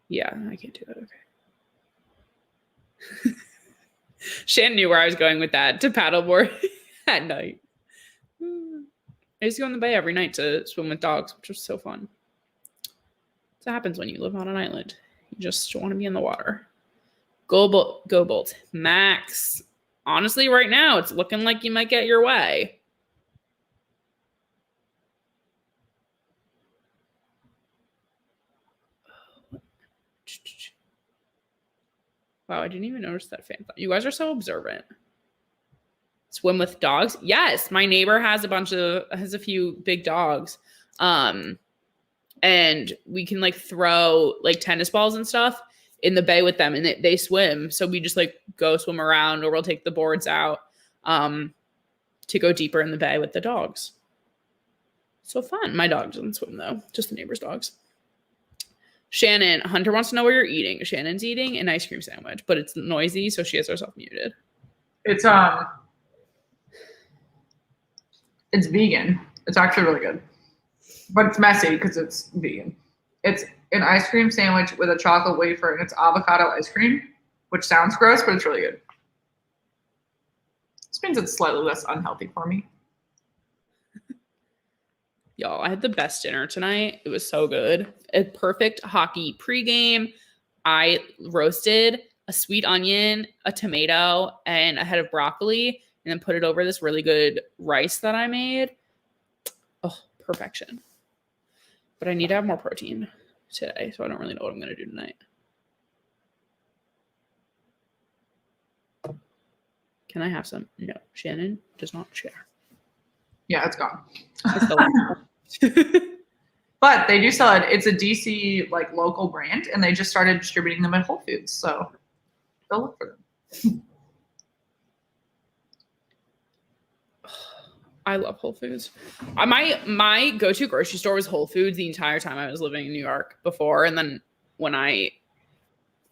[SPEAKER 1] Yeah, I can't do that. Okay. Shan knew where I was going with that, to paddleboard at night. I used to go in the bay every night to swim with dogs, which was so fun. That's what happens when you live on an island. You just want to be in the water. Go Bolt. Max. Honestly, right now, it's looking like you might get your way. Wow, I didn't even notice that fan. You guys are so observant. Swim with dogs? Yes, my neighbor has a few big dogs. And we can like throw like tennis balls and stuff in the bay with them and they swim. So we just like go swim around or we'll take the boards out to go deeper in the bay with the dogs. So fun. My dog doesn't swim though, just the neighbor's dogs. Shannon, Hunter wants to know where you're eating. Shannon's eating an ice cream sandwich, but it's noisy, so she has herself muted.
[SPEAKER 2] It's vegan. It's actually really good. But it's messy because it's vegan. It's an ice cream sandwich with a chocolate wafer and it's avocado ice cream, which sounds gross, but it's really good. This means it's slightly less unhealthy for me.
[SPEAKER 1] Y'all, I had the best dinner tonight. It was so good. A perfect hockey pregame. I roasted a sweet onion, a tomato, and a head of broccoli, and then put it over this really good rice that I made. Oh, perfection. But I need to have more protein today, so I don't really know what I'm going to do tonight. Can I have some? No. Shannon does not share.
[SPEAKER 2] Yeah, it's gone. But they do sell it. It's a DC like local brand, and they just started distributing them at Whole Foods. So go look for them.
[SPEAKER 1] I love Whole Foods. My go-to grocery store was Whole Foods the entire time I was living in New York before, and then when I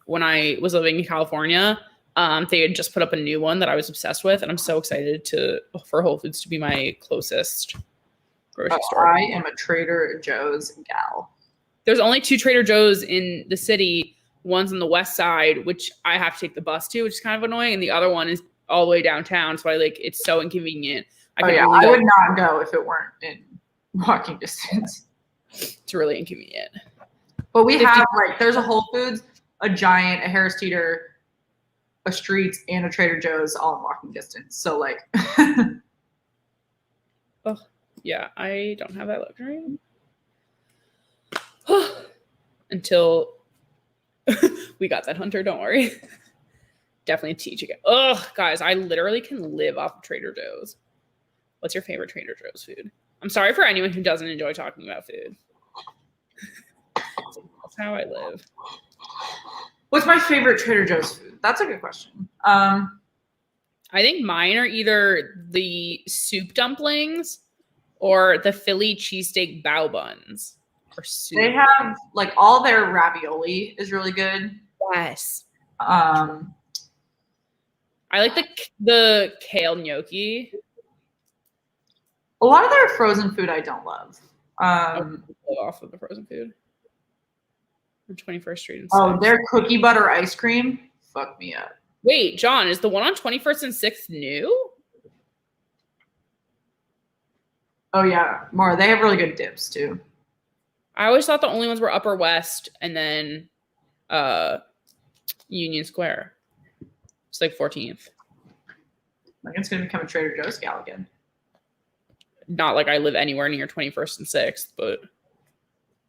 [SPEAKER 1] was living in California, They had just put up a new one that I was obsessed with, and I'm so excited for Whole Foods to be my closest grocery store.
[SPEAKER 2] I am a Trader Joe's gal.
[SPEAKER 1] There's only 2 Trader Joe's in the city. One's on the west side, which I have to take the bus to, which is kind of annoying, and the other one is all the way downtown. So it's so inconvenient.
[SPEAKER 2] I would not go if it weren't in walking distance.
[SPEAKER 1] It's really inconvenient.
[SPEAKER 2] But we have there's a Whole Foods, a Giant, a Harris Teeter, a Streets, and a Trader Joe's all in walking distance. So
[SPEAKER 1] oh yeah, I don't have that luxury until we got that Hunter. Don't worry. Definitely teach again. Ugh, guys, I literally can live off of Trader Joe's. What's your favorite Trader Joe's food? I'm sorry for anyone who doesn't enjoy talking about food. That's how I live.
[SPEAKER 2] What's my favorite Trader Joe's food? That's a good question.
[SPEAKER 1] I think mine are either the soup dumplings or the Philly cheesesteak bao buns. Or soup.
[SPEAKER 2] They have all their ravioli is really good.
[SPEAKER 1] Yes. I like the kale gnocchi.
[SPEAKER 2] A lot of their frozen food I don't love.
[SPEAKER 1] Off of the frozen food. On 21st Street.
[SPEAKER 2] Their cookie butter ice cream. Fuck me up.
[SPEAKER 1] Wait, John, is the one on 21st and 6th new?
[SPEAKER 2] Oh yeah, more. They have really good dips too.
[SPEAKER 1] I always thought the only ones were Upper West and then Union Square. It's 14th.
[SPEAKER 2] It's gonna become a Trader Joe's gal again.
[SPEAKER 1] Not like I live anywhere near 21st and 6th, but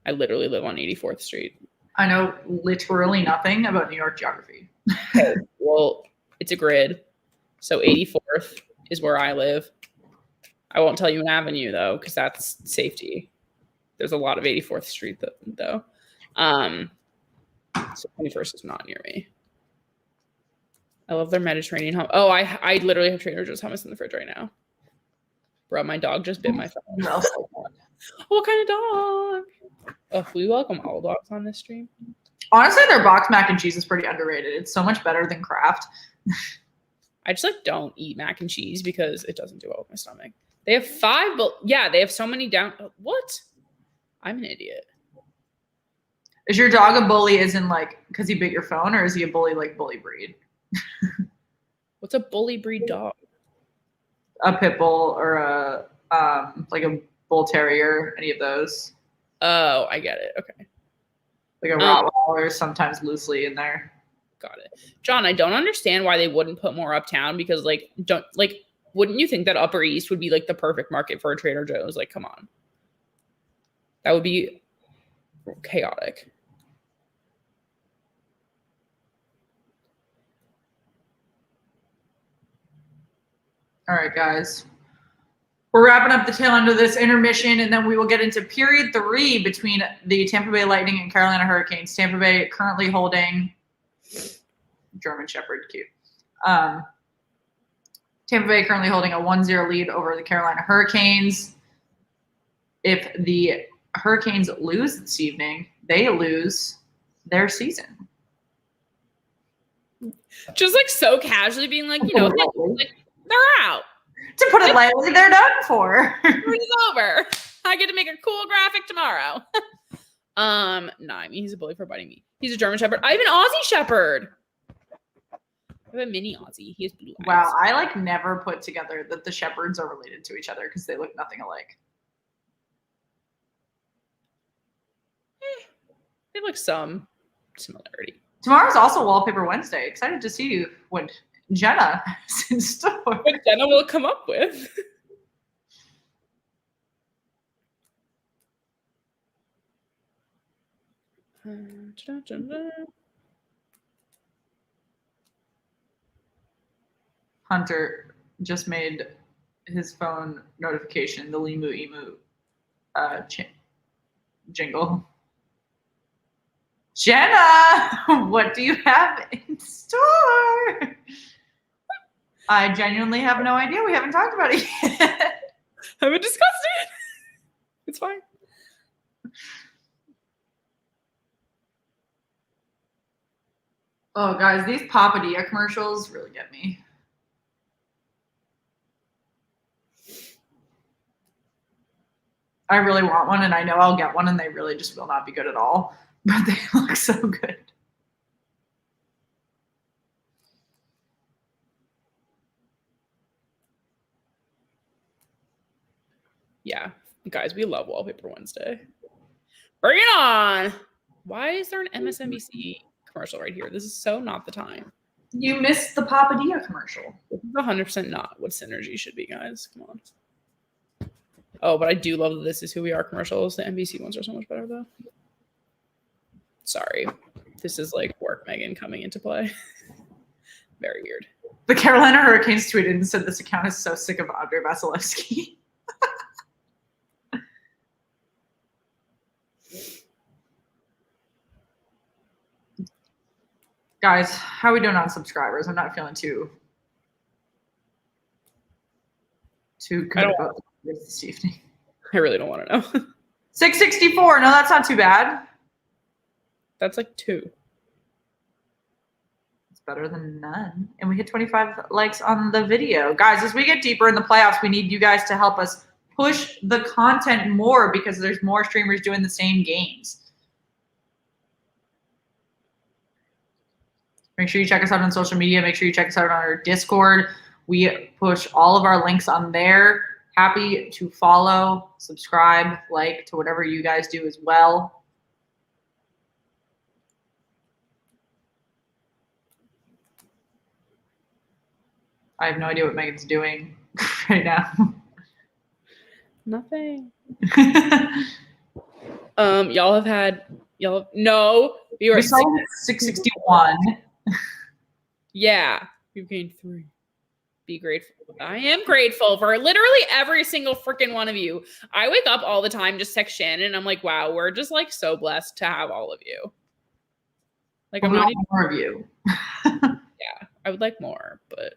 [SPEAKER 1] I literally live on 84th Street.
[SPEAKER 2] I know literally nothing about New York geography.
[SPEAKER 1] Well, it's a grid. So 84th is where I live. I won't tell you an avenue, though, because that's safety. There's a lot of 84th Street, though. So 21st is not near me. I love their Mediterranean hummus. Oh, I literally have Trader Joe's hummus in the fridge right now. Bro, my dog just bit my phone. What kind of dog? Oh, we welcome all dogs on this stream.
[SPEAKER 2] Honestly, their box mac and cheese is pretty underrated. It's so much better than Kraft.
[SPEAKER 1] I just don't eat mac and cheese because it doesn't do well with my stomach. They have 5, but yeah, they have so many down. What? I'm an idiot.
[SPEAKER 2] Is your dog a bully as in because he bit your phone, or is he a bully bully breed?
[SPEAKER 1] What's a bully breed dog?
[SPEAKER 2] A pit bull or a bull terrier, any of those.
[SPEAKER 1] Oh, I get it. Okay.
[SPEAKER 2] A Rottweiler, sometimes loosely in there.
[SPEAKER 1] Got it. John, I don't understand why they wouldn't put more uptown because wouldn't you think that Upper East would be the perfect market for a Trader Joe's? Come on. That would be chaotic.
[SPEAKER 2] All right, guys. We're wrapping up the tail end of this intermission, and then we will get into period 3 between the Tampa Bay Lightning and Carolina Hurricanes. Tampa Bay currently holding German Shepherd, cute. Tampa Bay currently holding a 1-0 lead over the Carolina Hurricanes. If the Hurricanes lose this evening, they lose their season.
[SPEAKER 1] Just so casually being they're out.
[SPEAKER 2] To put it lightly, they're done for.
[SPEAKER 1] It's over. I get to make a cool graphic tomorrow. Nah, I mean, he's a bully for biting me. He's a German Shepherd. I have an Aussie Shepherd. I have a mini Aussie. He has blue eyes.
[SPEAKER 2] Wow, I never put together that the Shepherds are related to each other because they look nothing alike.
[SPEAKER 1] They look some similarity.
[SPEAKER 2] Tomorrow's also Wallpaper Wednesday. Excited to see you when Jenna is in store.
[SPEAKER 1] What Jenna will come up with.
[SPEAKER 2] Hunter just made his phone notification, the Limu Emu jingle. Jenna, what do you have in store? I genuinely have no idea. We haven't talked about it yet.
[SPEAKER 1] Haven't discussed it. It's fine.
[SPEAKER 2] Oh, guys, these Papadilla commercials really get me. I really want one, and I know I'll get one, and they really just will not be good at all. But they look so good.
[SPEAKER 1] Yeah, guys, we love Wallpaper Wednesday. Bring it on! Why is there an MSNBC commercial right here? This is so not the time.
[SPEAKER 2] You missed the Papadilla commercial.
[SPEAKER 1] This is 100% not what synergy should be, guys. Come on. Oh, but I do love that This Is Who We Are commercials. The NBC ones are so much better, though. Sorry. This is like work Megan coming into play. Very weird.
[SPEAKER 2] The Carolina Hurricanes tweeted and said this account is so sick of Andrei Vasilevsky. Guys, how are we doing on subscribers? I'm not feeling too good about this evening.
[SPEAKER 1] I really don't want to know.
[SPEAKER 2] 664. No, that's not too bad.
[SPEAKER 1] That's like 2.
[SPEAKER 2] It's better than none. And we hit 25 likes on the video. Guys, as we get deeper in the playoffs, we need you guys to help us push the content more because there's more streamers doing the same games. Make sure you check us out on social media. Make sure you check us out on our Discord. We push all of our links on there. Happy to follow, subscribe, like to whatever you guys do as well. I have no idea what Megan's doing right now.
[SPEAKER 1] Nothing. Y'all have had no. You are
[SPEAKER 2] 661.
[SPEAKER 1] Yeah, you've gained 3. Be grateful. I am grateful for literally every single freaking one of you. I wake up all the time, just text Shannon, and I'm like, wow, we're just like so blessed to have all of you. Like, I'm not even
[SPEAKER 2] more of you.
[SPEAKER 1] Yeah, I would like more, but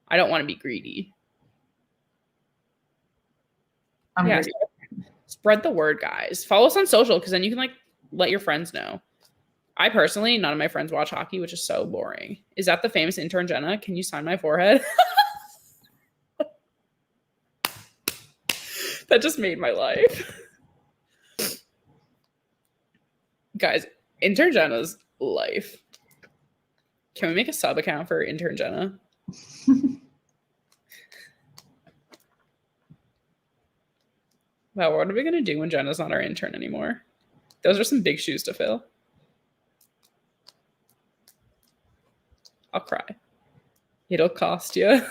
[SPEAKER 1] I don't want to be greedy.
[SPEAKER 2] Yeah,
[SPEAKER 1] spread the word, guys. Follow us on social because then you can like let your friends know. I personally, none of my friends watch hockey, which is so boring. Is that the famous intern Jenna? Can you sign my forehead? That just made my life. Guys, intern Jenna's life. Can we make a sub account for intern Jenna? Wow, what are we going to do when Jenna's not our intern anymore? Those are some big shoes to fill. I'll cry. It'll cost you.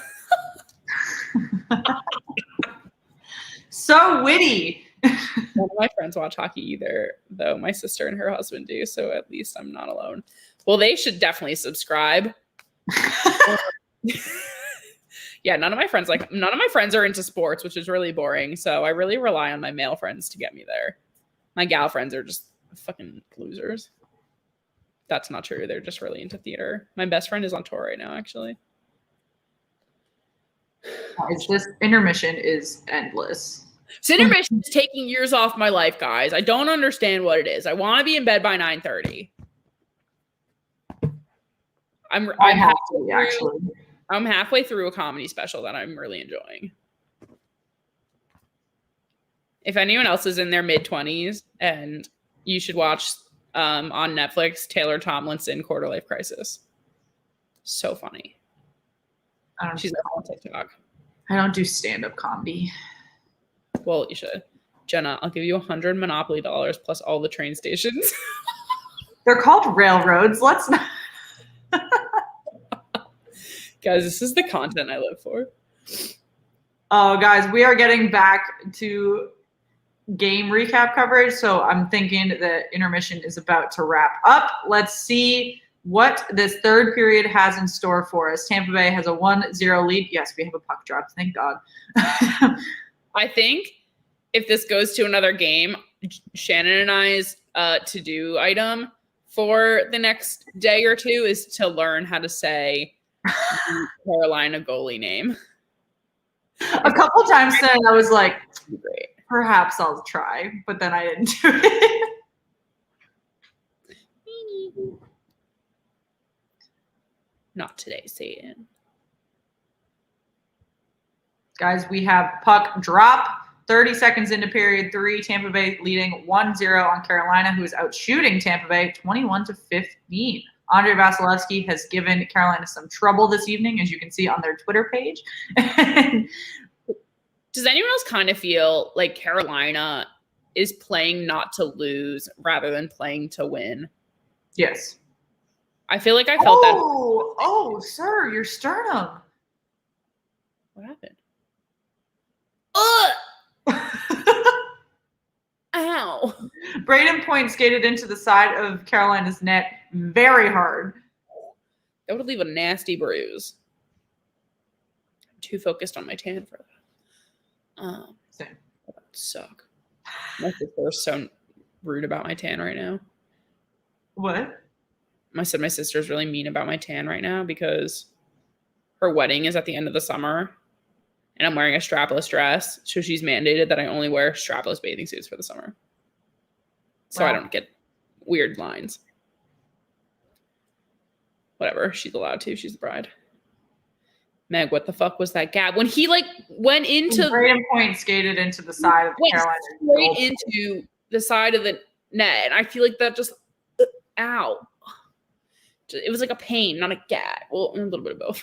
[SPEAKER 2] So witty.
[SPEAKER 1] None of my friends watch hockey either, though my sister and her husband do, so at least I'm not alone. Well, they should definitely subscribe. Yeah, none of my friends are into sports, which is really boring, so I really rely on my male friends to get me there. My gal friends are just fucking losers. That's not true. They're just really into theater. My best friend is on tour right now, actually.
[SPEAKER 2] This intermission is endless.
[SPEAKER 1] This intermission is taking years off my life, guys. I don't understand what it is. I want to be in bed by 9:30. I'm halfway through a comedy special that I'm really enjoying. If anyone else is in their mid-20s, and you should watch on Netflix, Taylor Tomlinson, Quarter Life Crisis. So funny. She's on TikTok.
[SPEAKER 2] I don't do stand-up comedy.
[SPEAKER 1] Well, you should. Jenna, I'll give you 100 Monopoly dollars plus all the train stations.
[SPEAKER 2] They're called railroads. Let's not.
[SPEAKER 1] Guys, this is the content I live for.
[SPEAKER 2] Oh, guys, we are getting back to game recap coverage. So I'm thinking the intermission is about to wrap up. Let's see what this third period has in store for us. Tampa Bay has a 1-0 lead. Yes, we have a puck drop. Thank God.
[SPEAKER 1] I think if this goes to another game, Shannon and I's to-do item for the next day or two is to learn how to say the Carolina goalie name.
[SPEAKER 2] A couple times then I was like, great. Perhaps I'll try, but then I didn't do it.
[SPEAKER 1] Not today, Satan.
[SPEAKER 2] Guys, we have puck drop. 30 seconds into period 3. Tampa Bay leading 1-0 on Carolina, who is out shooting Tampa Bay 21-15. Andrei Vasilevsky has given Carolina some trouble this evening, as you can see on their Twitter page.
[SPEAKER 1] Does anyone else kind of feel like Carolina is playing not to lose rather than playing to win?
[SPEAKER 2] Yes.
[SPEAKER 1] I feel like I felt that.
[SPEAKER 2] Oh, sir, your sternum.
[SPEAKER 1] What happened? Ugh! Ow.
[SPEAKER 2] Braden Point skated into the side of Carolina's net very hard.
[SPEAKER 1] That would leave a nasty bruise. I'm too focused on my tan for that.
[SPEAKER 2] Same.
[SPEAKER 1] That would suck. My sister is so rude about my tan right now.
[SPEAKER 2] What?
[SPEAKER 1] I said my sister's really mean about my tan right now because her wedding is at the end of the summer. And I'm wearing a strapless dress. So she's mandated that I only wear strapless bathing suits for the summer. So I don't get weird lines. Whatever. She's allowed to. She's the bride. Meg, what the fuck was that gap? When he went into...
[SPEAKER 2] Braden Point skated into the side of the Carolina.
[SPEAKER 1] Straight into the side of the net. And I feel like that just... ow. It was like a pain, not a gag. Well, a little bit of both.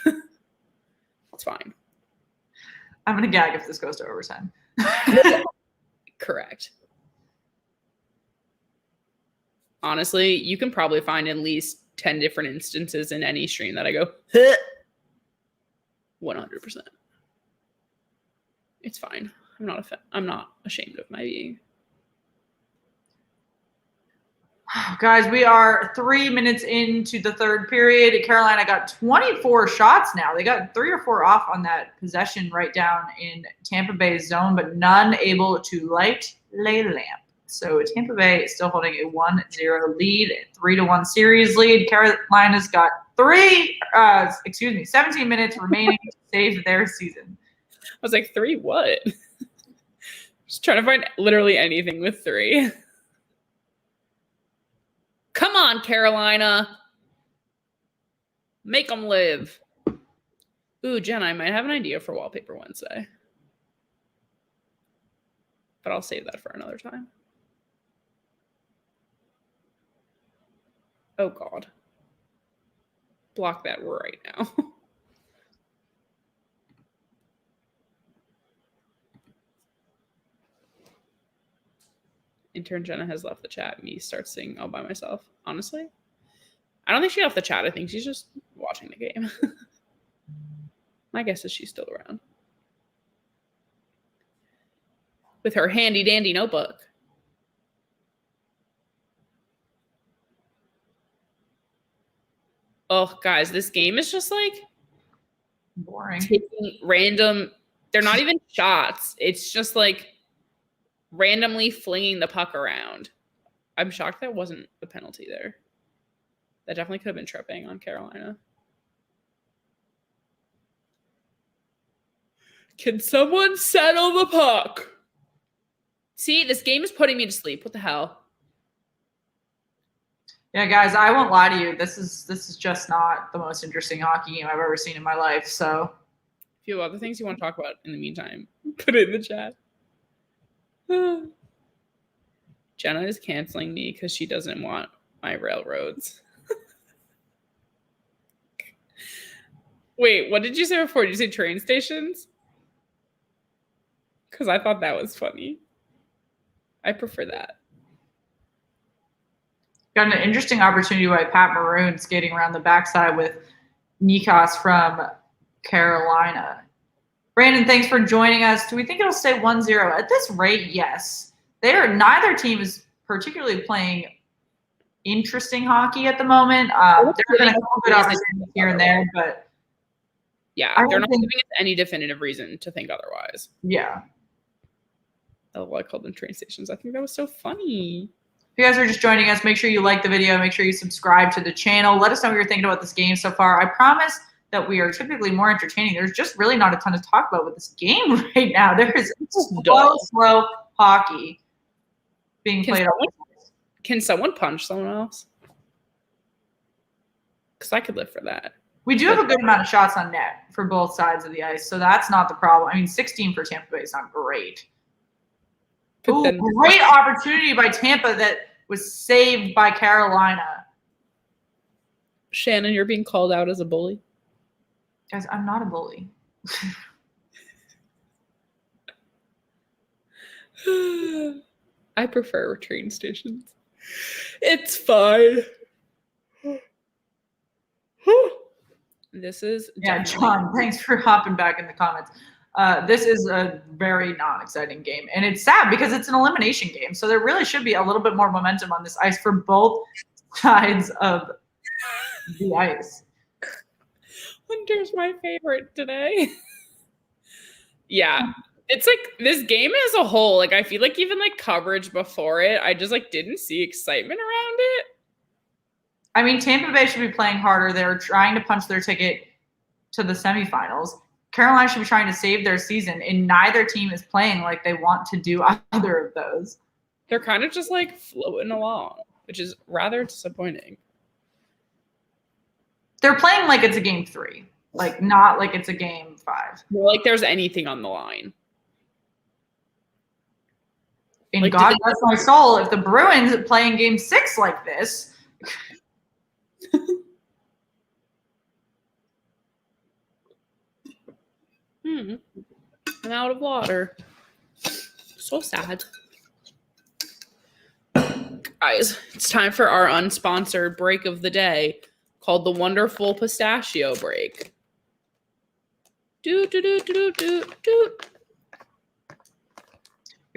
[SPEAKER 1] It's fine.
[SPEAKER 2] I'm going to gag if this goes to overtime.
[SPEAKER 1] Correct. Honestly, you can probably find at least 10 different instances in any stream that I go, 100%. It's fine. I'm not ashamed of my being.
[SPEAKER 2] Guys, we are 3 minutes into the third period. Carolina got 24 shots now. They got 3 or 4 off on that possession right down in Tampa Bay's zone, but none able to light lay lamp. So Tampa Bay is still holding a 1-0 lead, 3-1 series lead. Carolina's got 17 minutes remaining to save their season.
[SPEAKER 1] I was like, 3 what? Just trying to find literally anything with 3. Come on, Carolina. Make them live. Ooh, Jen, I might have an idea for Wallpaper Wednesday. But I'll save that for another time. Oh, God. Block that right now. Intern Jenna has left the chat. Me starts singing all by myself. Honestly, I don't think she left the chat. I think she's just watching the game. My guess is she's still around with her handy dandy notebook. Oh, guys, this game is just like
[SPEAKER 2] boring.
[SPEAKER 1] Taking random. They're not even shots. It's just like randomly flinging the puck around. I'm shocked that wasn't the penalty there. That definitely could have been tripping on Carolina. Can someone settle the puck? See, this game is putting me to sleep. What the hell?
[SPEAKER 2] Yeah, guys, I won't lie to you. This is just not the most interesting hockey game I've ever seen in my life. So,
[SPEAKER 1] if you have other things you want to talk about in the meantime, put it in the chat. Jenna is canceling me because she doesn't want my railroads. Wait, what did you say before? Did you say train stations? Because I thought that was funny. I prefer that.
[SPEAKER 2] Got an interesting opportunity by Pat Maroon skating around the backside with Nikos from Carolina. Brandon, thanks for joining us. Do we think it'll stay 1-0? At this rate, yes. Neither team is particularly playing interesting hockey at the moment. There's been a couple good opportunities here and there, but
[SPEAKER 1] yeah, they're not giving us any definitive reason to think otherwise.
[SPEAKER 2] Yeah.
[SPEAKER 1] Oh, I called them train stations. I think that was so funny.
[SPEAKER 2] If you guys are just joining us, make sure you like the video. Make sure you subscribe to the channel. Let us know what you're thinking about this game so far. I promise that we are typically more entertaining. There's just really not a ton to talk about with this game right now. There is slow hockey being played.
[SPEAKER 1] Can someone punch someone else? Because I could live for that.
[SPEAKER 2] We do have a good amount of shots on net for both sides of the ice, so that's not the problem. I mean, 16 for Tampa Bay is not great. Ooh, great opportunity by Tampa that was saved by Carolina.
[SPEAKER 1] Shannon, you're being called out as a bully.
[SPEAKER 2] Guys, I'm not a bully.
[SPEAKER 1] I prefer train stations. It's fine. This is
[SPEAKER 2] John, thanks for hopping back in the comments. This is a very non-exciting game, and it's sad because it's an elimination game, so there really should be a little bit more momentum on this ice for both sides of the ice.
[SPEAKER 1] Winter's my favorite today. Yeah, it's like this game as a whole, like I feel like even like coverage before it, I just like didn't see excitement around it.
[SPEAKER 2] I mean, Tampa Bay should be playing harder. They're trying to punch their ticket to the semifinals. Carolina should be trying to save their season, and neither team is playing like they want to do either of those.
[SPEAKER 1] They're kind of just like floating along, which is rather disappointing.
[SPEAKER 2] They're playing like it's a game 3, like not like it's a game 5.
[SPEAKER 1] More like there's anything on the line.
[SPEAKER 2] And like, God bless my soul, if the Bruins play in game 6 like this.
[SPEAKER 1] I'm out of water. So sad. Guys, it's time for our unsponsored break of the day called the Wonderful Pistachio Break. We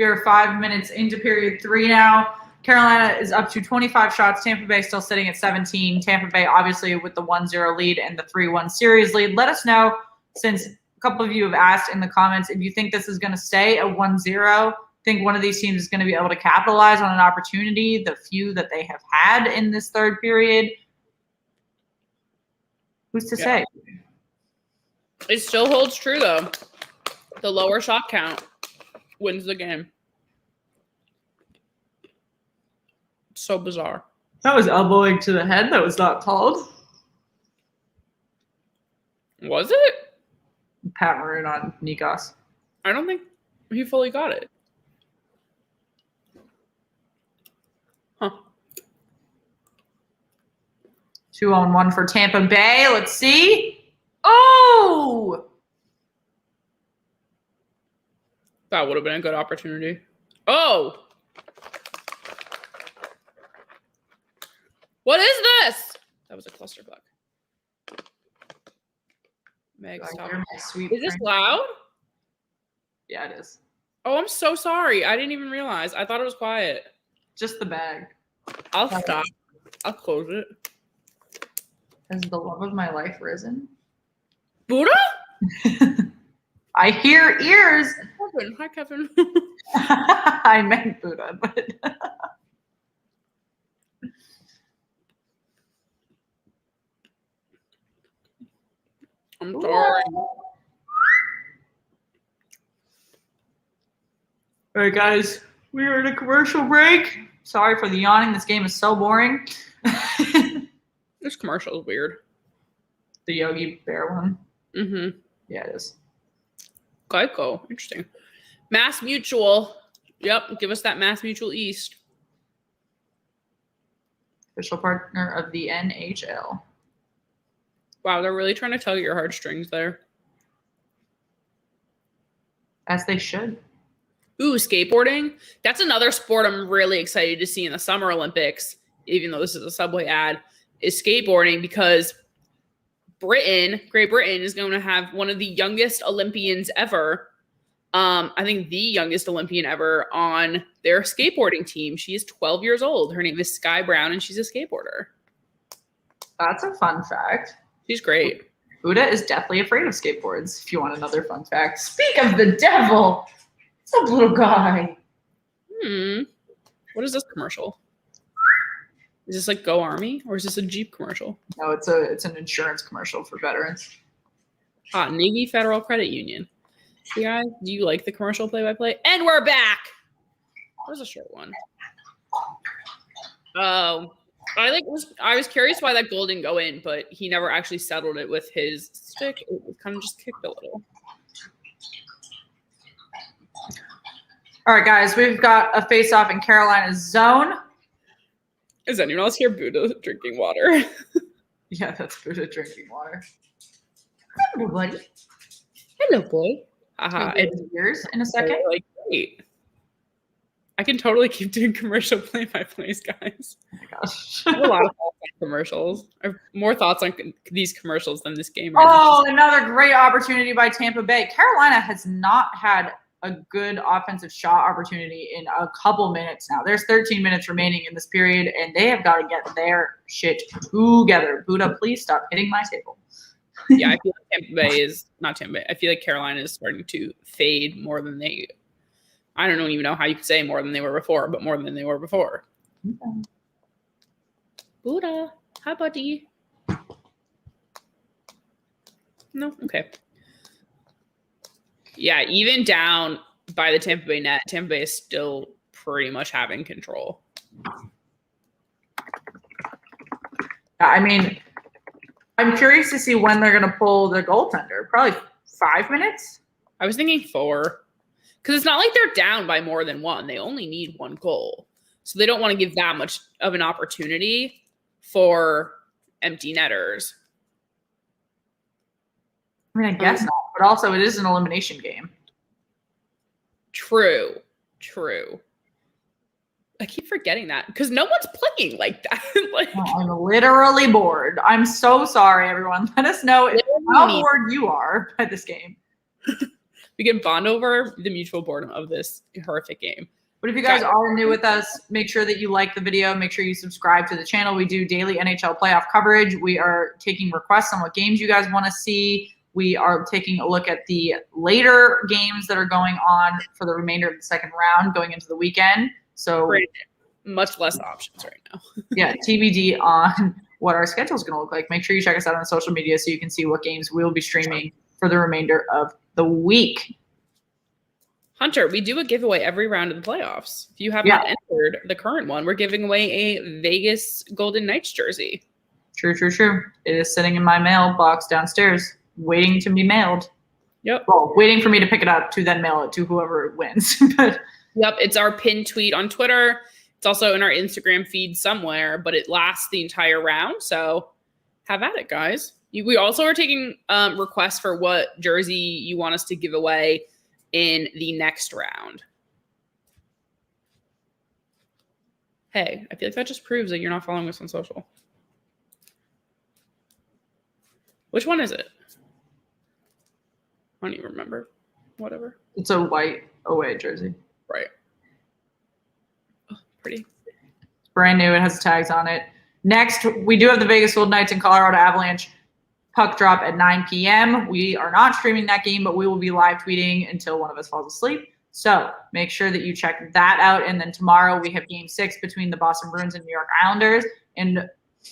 [SPEAKER 2] are 5 minutes into period 3 now. Carolina is up to 25 shots. Tampa Bay still sitting at 17. Tampa Bay obviously with the 1-0 lead and the 3-1 series lead. Let us know, since a couple of you have asked in the comments, if you think this is going to stay a 1-0. Think one of these teams is going to be able to capitalize on an opportunity, the few that they have had in this third period. Who's to say?
[SPEAKER 1] It still holds true, though. The lower shot count wins the game. So bizarre.
[SPEAKER 2] That was elbowing to the head. That was not called.
[SPEAKER 1] Was it?
[SPEAKER 2] Pat Maroon on Nikos.
[SPEAKER 1] I don't think he fully got it. Huh.
[SPEAKER 2] 2-on-1 for Tampa Bay. Let's see. Oh!
[SPEAKER 1] That would have been a good opportunity. Oh! What is this? That was a clusterfuck. Meg, stop. Is this loud?
[SPEAKER 2] Yeah, it is.
[SPEAKER 1] Oh, I'm so sorry. I didn't even realize. I thought it was quiet.
[SPEAKER 2] Just the bag.
[SPEAKER 1] I'll stop. I'll close it.
[SPEAKER 2] Has the love of my life risen?
[SPEAKER 1] Buddha?
[SPEAKER 2] I hear ears.
[SPEAKER 1] Kevin. Hi, Kevin.
[SPEAKER 2] I meant Buddha, but...
[SPEAKER 1] I'm sorry.
[SPEAKER 2] All right, guys. We are in a commercial break. Sorry for the yawning. This game is so boring.
[SPEAKER 1] This commercial is weird.
[SPEAKER 2] The Yogi Bear one?
[SPEAKER 1] Mm-hmm.
[SPEAKER 2] Yeah, it is.
[SPEAKER 1] Geico. Interesting. Mass Mutual. Yep. Give us that Mass Mutual East.
[SPEAKER 2] Official partner of the NHL.
[SPEAKER 1] Wow, they're really trying to tug at your heartstrings there.
[SPEAKER 2] As they should.
[SPEAKER 1] Ooh, skateboarding. That's another sport I'm really excited to see in the Summer Olympics, even though this is a Subway ad, is skateboarding, because Great Britain is going to have one of the youngest Olympians ever. I think the youngest Olympian ever on their skateboarding team. She is 12 years old. Her name is Sky Brown, and she's a skateboarder.
[SPEAKER 2] That's a fun fact.
[SPEAKER 1] She's great.
[SPEAKER 2] Buddha is deathly afraid of skateboards, if you want another fun fact. Speak of the devil. It's a little guy.
[SPEAKER 1] What is this commercial? Is this like Go Army, or is this a Jeep commercial?
[SPEAKER 2] No, it's an insurance commercial for veterans.
[SPEAKER 1] Navy Federal Credit Union. You guys, do you like the commercial play-by-play? And we're back. Where's the short one? Oh, I was curious why that goal didn't go in, but he never actually settled it with his stick. It kind of just kicked a little.
[SPEAKER 2] All right, guys, we've got a face-off in Carolina's zone.
[SPEAKER 1] Is anyone else here Buddha drinking water?
[SPEAKER 2] Yeah, that's Buddha drinking water. Hello, buddy.
[SPEAKER 1] Hello, boy. It's
[SPEAKER 2] yours in a second.
[SPEAKER 1] Like, great. I can totally keep doing commercial play-by-plays, guys.
[SPEAKER 2] Oh my gosh.
[SPEAKER 1] I have a lot of thoughts on commercials. I have more thoughts on these commercials than this game.
[SPEAKER 2] Another great opportunity by Tampa Bay. Carolina has not had a good offensive shot opportunity in a couple minutes now. There's 13 minutes remaining in this period, and they have got to get their shit together. Buddha, please stop hitting my table.
[SPEAKER 1] Yeah, I feel like Tampa Bay is not Tampa Bay. I feel like Carolina is starting to fade more than they. I don't even know how you could say more than they were before, but more than they were before.
[SPEAKER 2] Okay.
[SPEAKER 1] Buddha, hi, buddy. No, okay. Yeah, even down by the Tampa Bay net, Tampa Bay is still pretty much having control.
[SPEAKER 2] I mean, I'm curious to see when they're going to pull the goaltender. Probably 5 minutes?
[SPEAKER 1] I was thinking 4. Because it's not like they're down by more than 1. They only need 1 goal. So they don't want to give that much of an opportunity for empty netters.
[SPEAKER 2] I mean, I guess not. But also, it is an elimination game.
[SPEAKER 1] True. I keep forgetting that because no one's playing like that.
[SPEAKER 2] I'm literally bored. I'm so sorry, everyone. Let us know how bored you are by this game.
[SPEAKER 1] We can bond over the mutual boredom of this horrific game.
[SPEAKER 2] But if you guys are new with us, make sure that you like the video. Make sure you subscribe to the channel. We do daily NHL playoff coverage. We are taking requests on what games you guys want to see. We are taking a look at the later games that are going on for the remainder of the second round going into the weekend. So
[SPEAKER 1] much less options right now.
[SPEAKER 2] Yeah, TBD on what our schedule is going to look like. Make sure you check us out on social media so you can see what games we'll be streaming for the remainder of the week.
[SPEAKER 1] Hunter, we do a giveaway every round of the playoffs. If you have not entered the current one, we're giving away a Vegas Golden Knights jersey.
[SPEAKER 2] True. It is sitting in my mailbox downstairs, waiting to be mailed.
[SPEAKER 1] Yep.
[SPEAKER 2] Well, waiting for me to pick it up to then mail it to whoever wins. But
[SPEAKER 1] yep, it's our pinned tweet on Twitter. It's also in our Instagram feed somewhere, but it lasts the entire round. So have at it, guys. We also are taking requests for what jersey you want us to give away in the next round. Hey, I feel like that just proves that you're not following us on social. Which one is it? I don't even remember. Whatever.
[SPEAKER 2] It's a white away jersey.
[SPEAKER 1] Right. Oh, pretty.
[SPEAKER 2] It's brand new. It has tags on it. Next, we do have the Vegas Golden Knights and Colorado Avalanche puck drop at 9 p.m. We are not streaming that game, but we will be live tweeting until one of us falls asleep. So make sure that you check that out. And then tomorrow we have Game 6 between the Boston Bruins and New York Islanders. And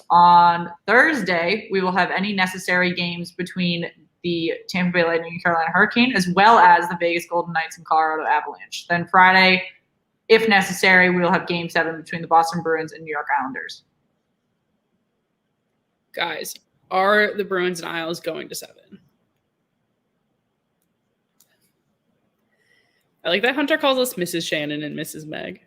[SPEAKER 2] on Thursday, we will have any necessary games between the Tampa Bay Lightning and Carolina Hurricane, as well as the Vegas Golden Knights and Colorado Avalanche. Then Friday, if necessary, we will have Game 7 between the Boston Bruins and New York Islanders.
[SPEAKER 1] Guys, are the Bruins and Isles going to 7? I like that Hunter calls us Mrs. Shannon and Mrs. Meg.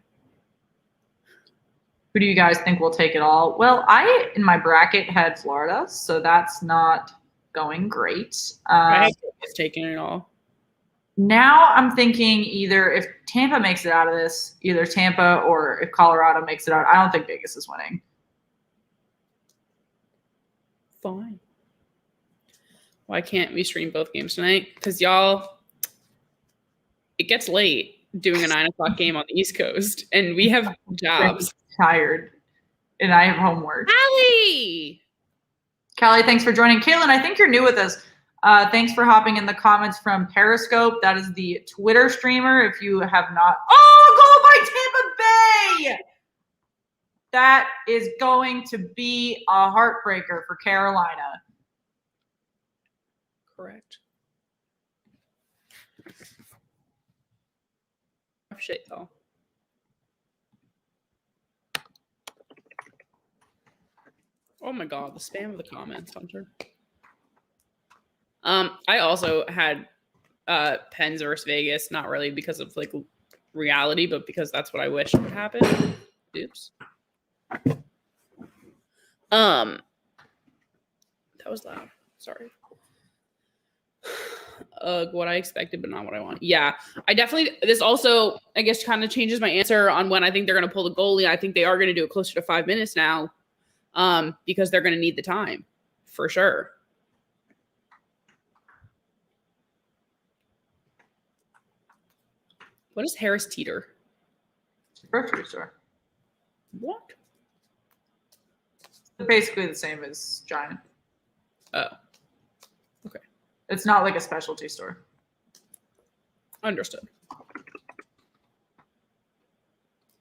[SPEAKER 2] Who do you guys think will take it all? Well, I, in my bracket, had Florida, so that's not going great.
[SPEAKER 1] I have taken it all.
[SPEAKER 2] Now I'm thinking either if Tampa makes it out of this, either Tampa or if Colorado makes it out. I don't think Vegas is winning.
[SPEAKER 1] Fine. Why can't we stream both games tonight? Because y'all, it gets late doing a 9 o'clock game on the East Coast, and we have jobs.
[SPEAKER 2] I'm tired, and I have homework.
[SPEAKER 1] Callie,
[SPEAKER 2] thanks for joining. Caitlin, I think you're new with us. Thanks for hopping in the comments from Periscope. That is the Twitter streamer. If you have not, goal by Tampa Bay. That is going to be a heartbreaker for Carolina.
[SPEAKER 1] Correct. Shit, though. Oh my god, the spam of the comments, Hunter. I also had Pens versus Vegas, not really because of like reality, but because that's what I wish would happen. Oops. That was loud. Sorry. What I expected, but not what I want. Yeah, I definitely. This also, I guess, kind of changes my answer on when I think they're going to pull the goalie. I think they are going to do it closer to 5 minutes now, because they're going to need the time for sure. What is Harris Teeter?
[SPEAKER 2] It's a grocery store.
[SPEAKER 1] What?
[SPEAKER 2] Basically the same as Giant.
[SPEAKER 1] Oh. Okay.
[SPEAKER 2] It's not like a specialty store.
[SPEAKER 1] Understood.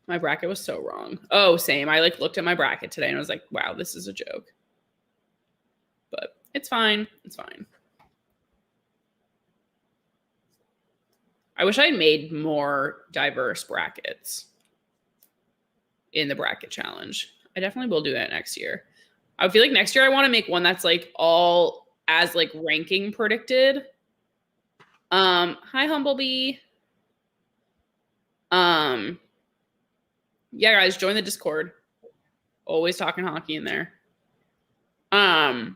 [SPEAKER 1] My bracket was so wrong. Oh, same. I like looked at my bracket today and I was like, wow, this is a joke. But it's fine. It's fine. I wish I had made more diverse brackets in the bracket challenge. I definitely will do that next year. I feel like next year I want to make one that's like all as like ranking predicted. Hi Humblebee. Yeah, guys, join the Discord. Always talking hockey in there. What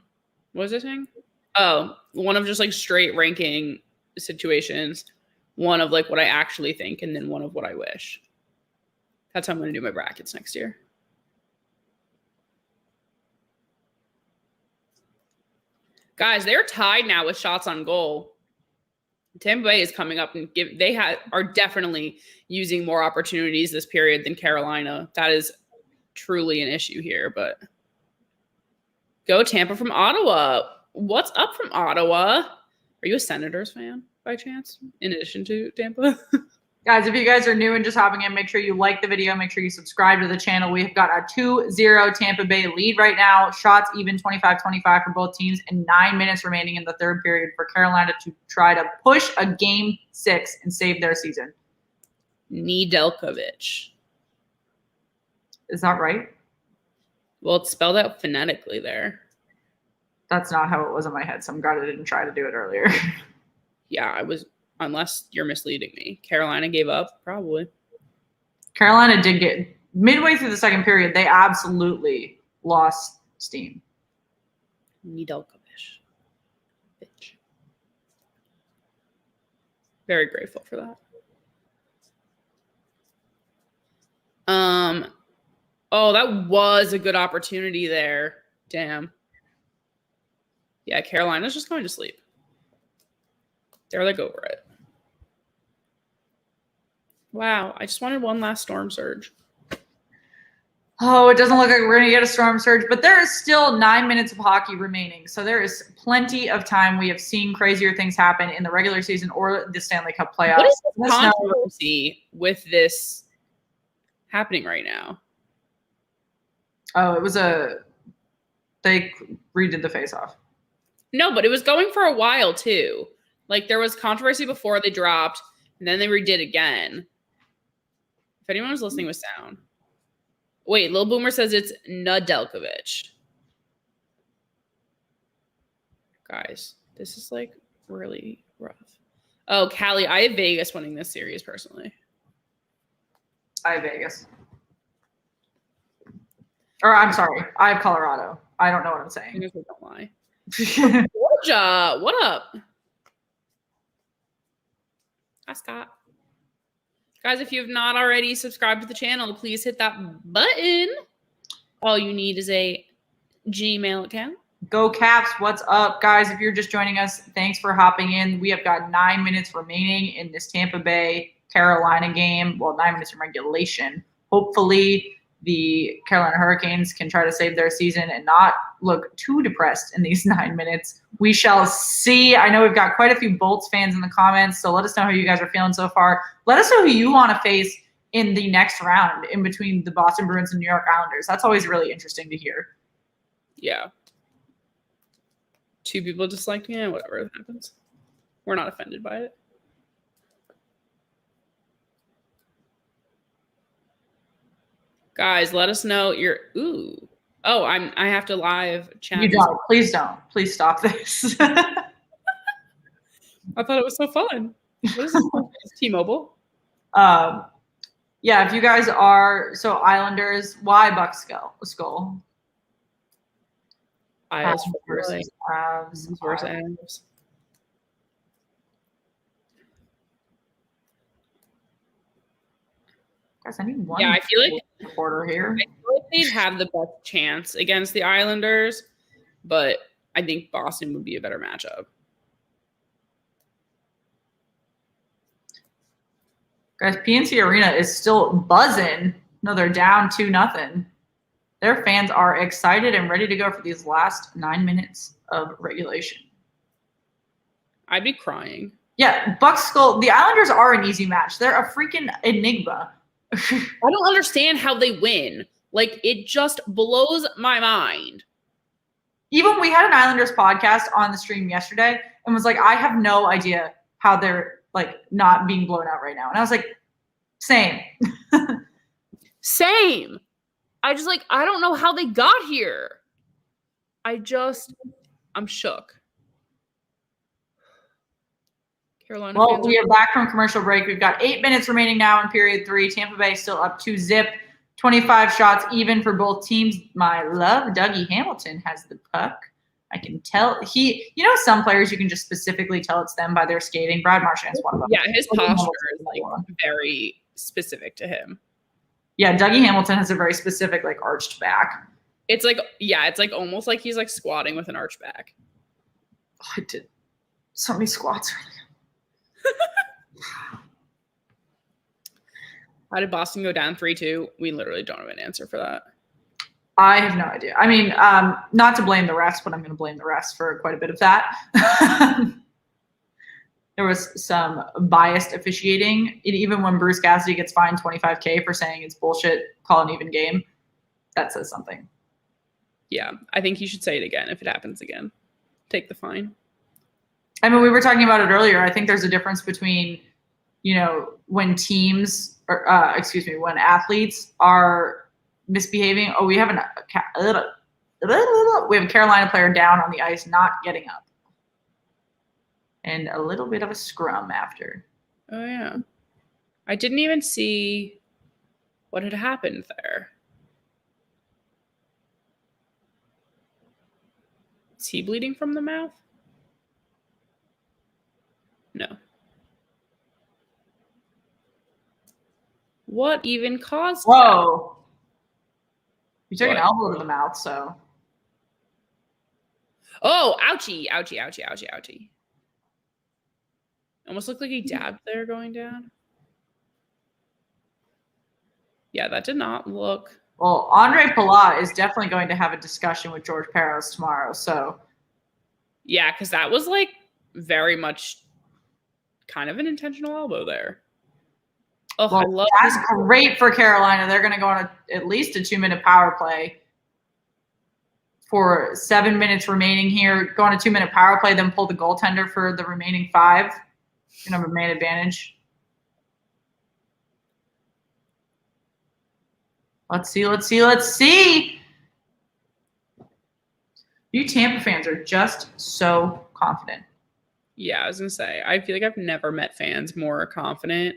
[SPEAKER 1] was I saying? Oh, one of just like straight ranking situations. One of like what I actually think, and then one of what I wish. That's how I'm going to do my brackets next year. Guys, they're tied now with shots on goal. Tampa Bay is coming up and are definitely using more opportunities this period than Carolina. That is truly an issue here, but go Tampa from Ottawa. What's up from Ottawa? Are you a Senators fan by chance, in addition to Tampa?
[SPEAKER 2] Guys, if you guys are new and just hopping in, make sure you like the video. Make sure you subscribe to the channel. We've got a 2-0 Tampa Bay lead right now. Shots even 25-25 for both teams, and 9 minutes remaining in the third period for Carolina to try to push a Game 6 and save their season.
[SPEAKER 1] Nedeljkovic.
[SPEAKER 2] Is that right?
[SPEAKER 1] Well, it's spelled out phonetically there.
[SPEAKER 2] That's not how it was in my head, so I'm glad I didn't try to do it earlier.
[SPEAKER 1] Yeah, I was, unless you're misleading me. Carolina gave up, probably.
[SPEAKER 2] Carolina did get, midway through the second period, they absolutely lost steam.
[SPEAKER 1] Nedeljkovic. Bitch. Very grateful for that. Oh, that was a good opportunity there. Damn. Yeah, Carolina's just going to sleep. They're like over it. Wow, I just wanted one last storm surge.
[SPEAKER 2] Oh, it doesn't look like we're going to get a storm surge, but there is still 9 minutes of hockey remaining. So there is plenty of time. We have seen crazier things happen in the regular season or the Stanley Cup playoffs.
[SPEAKER 1] What is the controversy with this happening right now?
[SPEAKER 2] Oh, it was they redid the face-off.
[SPEAKER 1] No, but it was going for a while too. Like there was controversy before they dropped, and then they redid again. If anyone was listening with sound. Wait, Lil Boomer says it's Nedeljkovic. Guys, this is like really rough. Oh, Callie, I have Vegas winning this series personally.
[SPEAKER 2] I have Vegas. Or I'm sorry, I have Colorado. I don't know what I'm saying.
[SPEAKER 1] Don't lie. Georgia, what up? Hi, Scott. Guys, if you have not already subscribed to the channel, please hit that button. All you need is a Gmail account.
[SPEAKER 2] Go Caps, what's up? Guys, if you're just joining us, thanks for hopping in. We have got 9 minutes remaining in this Tampa Bay Carolina game. Well, 9 minutes in regulation. Hopefully the Carolina Hurricanes can try to save their season and not look too depressed in these 9 minutes. We shall see. I know we've got quite a few Bolts fans in the comments, so let us know how you guys are feeling so far. Let us know who you want to face in the next round in between the Boston Bruins and New York Islanders. That's always really interesting to hear.
[SPEAKER 1] Yeah. 2 people disliked me. Whatever happens. We're not offended by it. Guys, let us know your Oh, I have to live chat.
[SPEAKER 2] You don't. Please don't. Please stop this.
[SPEAKER 1] I thought it was so fun. What is this? T-Mobile?
[SPEAKER 2] Yeah, if you guys are Islanders, why Buck Skull?
[SPEAKER 1] Isles
[SPEAKER 2] versus Avs.
[SPEAKER 1] versus Avs.
[SPEAKER 2] Guys, I need one.
[SPEAKER 1] Yeah, I feel like
[SPEAKER 2] reporter here.
[SPEAKER 1] I feel like they'd have the best chance against the Islanders, but I think Boston would be a better matchup.
[SPEAKER 2] Guys, PNC Arena is still buzzing. No, they're down 2-0. Their fans are excited and ready to go for these last 9 minutes of regulation.
[SPEAKER 1] I'd be crying.
[SPEAKER 2] Yeah, Buck Skull. The Islanders are an easy match. They're a freaking enigma.
[SPEAKER 1] I don't understand how they win. Like, it just blows my mind.
[SPEAKER 2] Even we had an Islanders podcast on the stream yesterday and was like, I have no idea how they're like not being blown out right now. And I was like, same.
[SPEAKER 1] Same. I don't know how they got here. I'm shook. Carolina.
[SPEAKER 2] Well, we are back from commercial break. We've got 8 minutes remaining now in period 3. Tampa Bay still up 2-0. 25 shots even for both teams. My love, Dougie Hamilton has the puck. I can tell some players you can just specifically tell it's them by their skating. Brad Marchand's one of them.
[SPEAKER 1] Yeah, his posture is like very specific to him.
[SPEAKER 2] Yeah, Dougie Hamilton has a very specific like arched back.
[SPEAKER 1] It's like, yeah, it's like almost like he's like squatting with an arched back.
[SPEAKER 2] Oh, I did so many squats earlier.
[SPEAKER 1] How did Boston go down 3-2? We literally don't have an answer for that.
[SPEAKER 2] I have no idea. I mean, not to blame the refs, but I'm going to blame the refs for quite a bit of that. There was some biased officiating. Even when Bruce Cassidy gets fined $25,000 for saying it's bullshit, call an even game, that says something.
[SPEAKER 1] Yeah, I think you should say it again if it happens again. Take the fine.
[SPEAKER 2] I mean, we were talking about it earlier. I think there's a difference between, when teams – when athletes are misbehaving. Oh, we have a Carolina player down on the ice, not getting up. And a little bit of a scrum after.
[SPEAKER 1] Oh, yeah. I didn't even see what had happened there. Is he bleeding from the mouth? No. What even caused
[SPEAKER 2] Whoa. That? You took an elbow to the mouth, so.
[SPEAKER 1] Oh, ouchie, ouchie, ouchie, ouchie, ouchie. Almost looked like he dabbed there going down. Yeah, that did not look.
[SPEAKER 2] Well, Andre Palat is definitely going to have a discussion with George Peros tomorrow, so.
[SPEAKER 1] Yeah, because that was like very much kind of an intentional elbow there. Oh,
[SPEAKER 2] well, that's great for Carolina. They're going to go on at least a 2-minute power play for 7 minutes remaining here. Go on a 2-minute power play, then pull the goaltender for the remaining 5. You're going to have a man advantage. Let's see. You Tampa fans are just so confident.
[SPEAKER 1] Yeah, I was going to say, I feel like I've never met fans more confident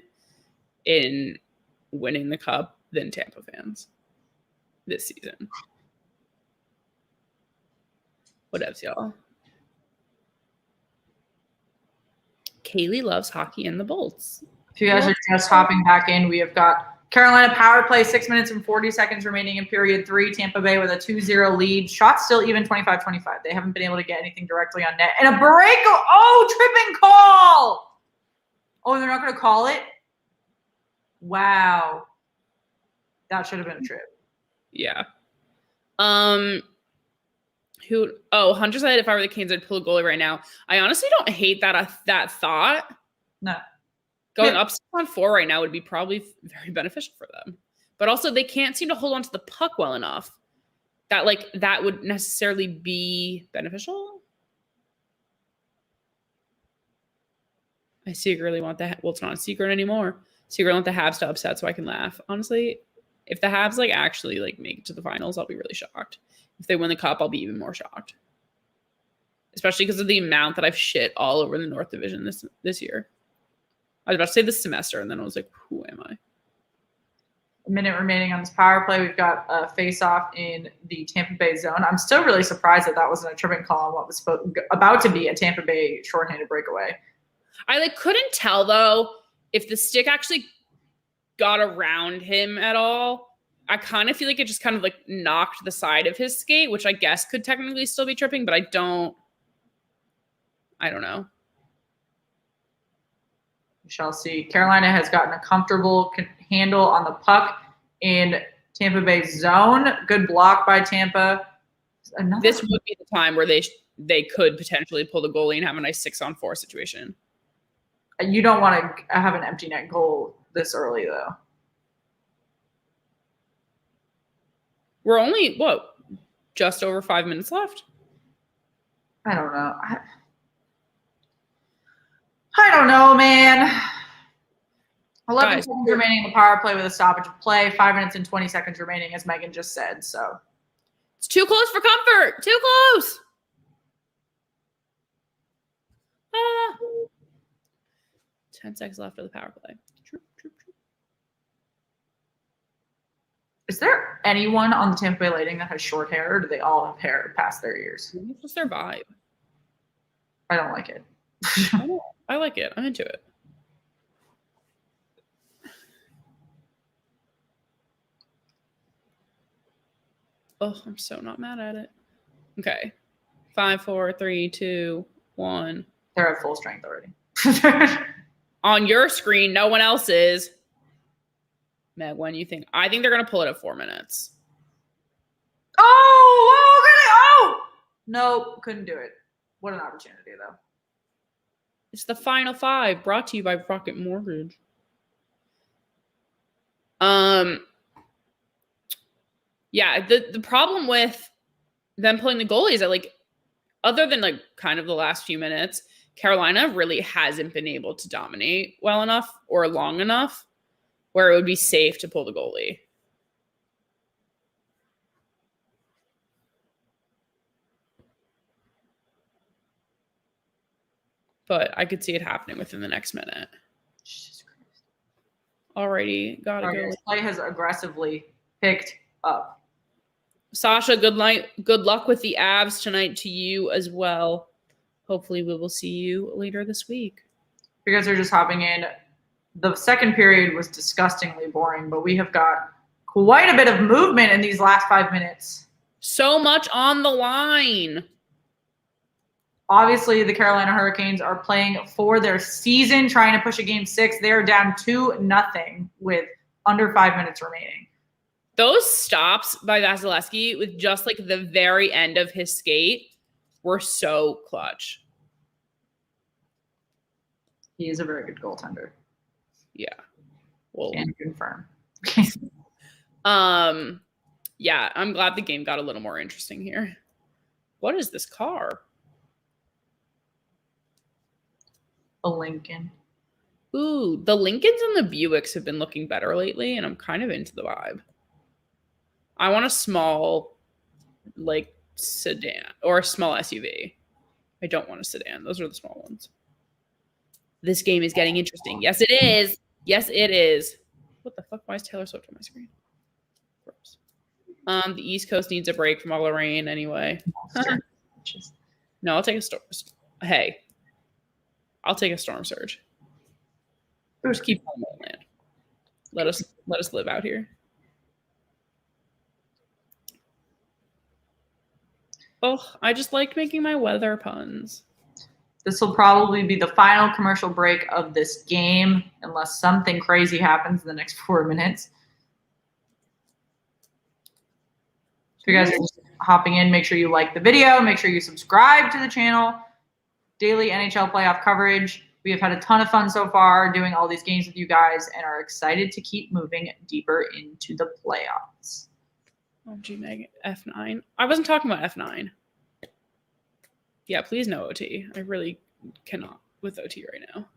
[SPEAKER 1] in winning the cup than Tampa fans this season. Whatevs, y'all. Kaylee loves hockey and the Bolts.
[SPEAKER 2] If you guys are just hopping back in, we have got Carolina power play, 6 minutes and 40 seconds remaining in period 3. Tampa Bay with a 2-0 lead. Shots still even 25-25. They haven't been able to get anything directly on net. And a break. Oh, tripping call. Oh, they're not going to call it? Wow. That should have been a trip.
[SPEAKER 1] Yeah. Hunter said if I were the Canes, I'd pull a goalie right now. I honestly don't hate that thought.
[SPEAKER 2] No.
[SPEAKER 1] Going up 6-on-4 right now would be probably very beneficial for them. But also they can't seem to hold on to the puck well enough that would necessarily be beneficial. I secretly want that. Well, it's not a secret anymore. Secretly want the Habs to upset so I can laugh. Honestly, If the Habs like actually like make it to the finals, I'll be really shocked. If they win the cup, I'll be even more shocked. Especially because of the amount that I've shit all over the North Division this year. I was about to say this semester, and then I was like, who am I?
[SPEAKER 2] A minute remaining on this power play. We've got a face-off in the Tampa Bay zone. I'm still really surprised that wasn't a tripping call on what was about to be a Tampa Bay shorthanded breakaway.
[SPEAKER 1] I like couldn't tell though if the stick actually got around him at all. I kind of feel like it just kind of like knocked the side of his skate, which I guess could technically still be tripping, but I don't know.
[SPEAKER 2] We shall see. Carolina has gotten a comfortable handle on the puck in Tampa Bay's zone. Good block by Tampa.
[SPEAKER 1] This would be the time where they could potentially pull the goalie and have a nice 6-on-4 situation.
[SPEAKER 2] You don't want to have an empty net goal this early, though.
[SPEAKER 1] We're only, just over 5 minutes left?
[SPEAKER 2] I don't know. I don't know, man. 11 seconds remaining in the power play with a stoppage of play. 5 minutes and 20 seconds remaining, as Megan just said. So
[SPEAKER 1] it's too close for comfort. Too close. 10 seconds left of the power play.
[SPEAKER 2] Is there anyone on the Tampa Bay Lightning that has short hair, or do they all have hair past their ears?
[SPEAKER 1] It's just their vibe.
[SPEAKER 2] I don't like it.
[SPEAKER 1] I like it. I'm into it. Oh, I'm so not mad at it. Okay. 5, 4, 3, 2, 1.
[SPEAKER 2] They're at full strength already.
[SPEAKER 1] On your screen, no one else is. Meg, when you think? I think they're going to pull it at 4 minutes.
[SPEAKER 2] Oh! Nope, couldn't do it. What an opportunity, though.
[SPEAKER 1] It's the final 5, brought to you by Rocket Mortgage. Yeah, the problem with them pulling the goalie is that, like, other than, like, kind of the last few minutes, Carolina really hasn't been able to dominate well enough or long enough where it would be safe to pull the goalie. But I could see it happening within the next minute. Jesus Christ. Alrighty, gotta go.
[SPEAKER 2] This play has aggressively picked up.
[SPEAKER 1] Sasha, good luck with the Avs tonight to you as well. Hopefully we will see you later this week.
[SPEAKER 2] You guys are just hopping in. The second period was disgustingly boring, but we have got quite a bit of movement in these last 5 minutes.
[SPEAKER 1] So much on the line.
[SPEAKER 2] Obviously, the Carolina Hurricanes are playing for their season, trying to push a game 6. They are down 2-0 with under 5 minutes remaining.
[SPEAKER 1] Those stops by Vasilevsky with just like the very end of his skate were so clutch.
[SPEAKER 2] He is a very good goaltender.
[SPEAKER 1] Yeah. Well,
[SPEAKER 2] can confirm.
[SPEAKER 1] Yeah, I'm glad the game got a little more interesting here. What is this car?
[SPEAKER 2] A Lincoln.
[SPEAKER 1] Ooh, the Lincolns and the Buicks have been looking better lately, and I'm kind of into the vibe. I want a small, like, sedan or a small SUV. I don't want a sedan. Those are the small ones. This game is getting interesting. Yes, it is. Yes, it is. What the fuck? Why is Taylor Swift on my screen? Gross. The East Coast needs a break from all the rain anyway. No, I'll take a storm. Hey, I'll take a storm surge. Just keep on the land. Let us live out here. Oh, I just liked making my weather puns.
[SPEAKER 2] This will probably be the final commercial break of this game, unless something crazy happens in the next 4 minutes. If you guys are just hopping in, make sure you like the video. Make sure you subscribe to the channel. Daily NHL playoff coverage. We have had a ton of fun so far doing all these games with you guys and are excited to keep moving deeper into the playoffs.
[SPEAKER 1] Oh, gee, Meg, F9. I wasn't talking about F9. Yeah, please no OT. I really cannot with OT right now.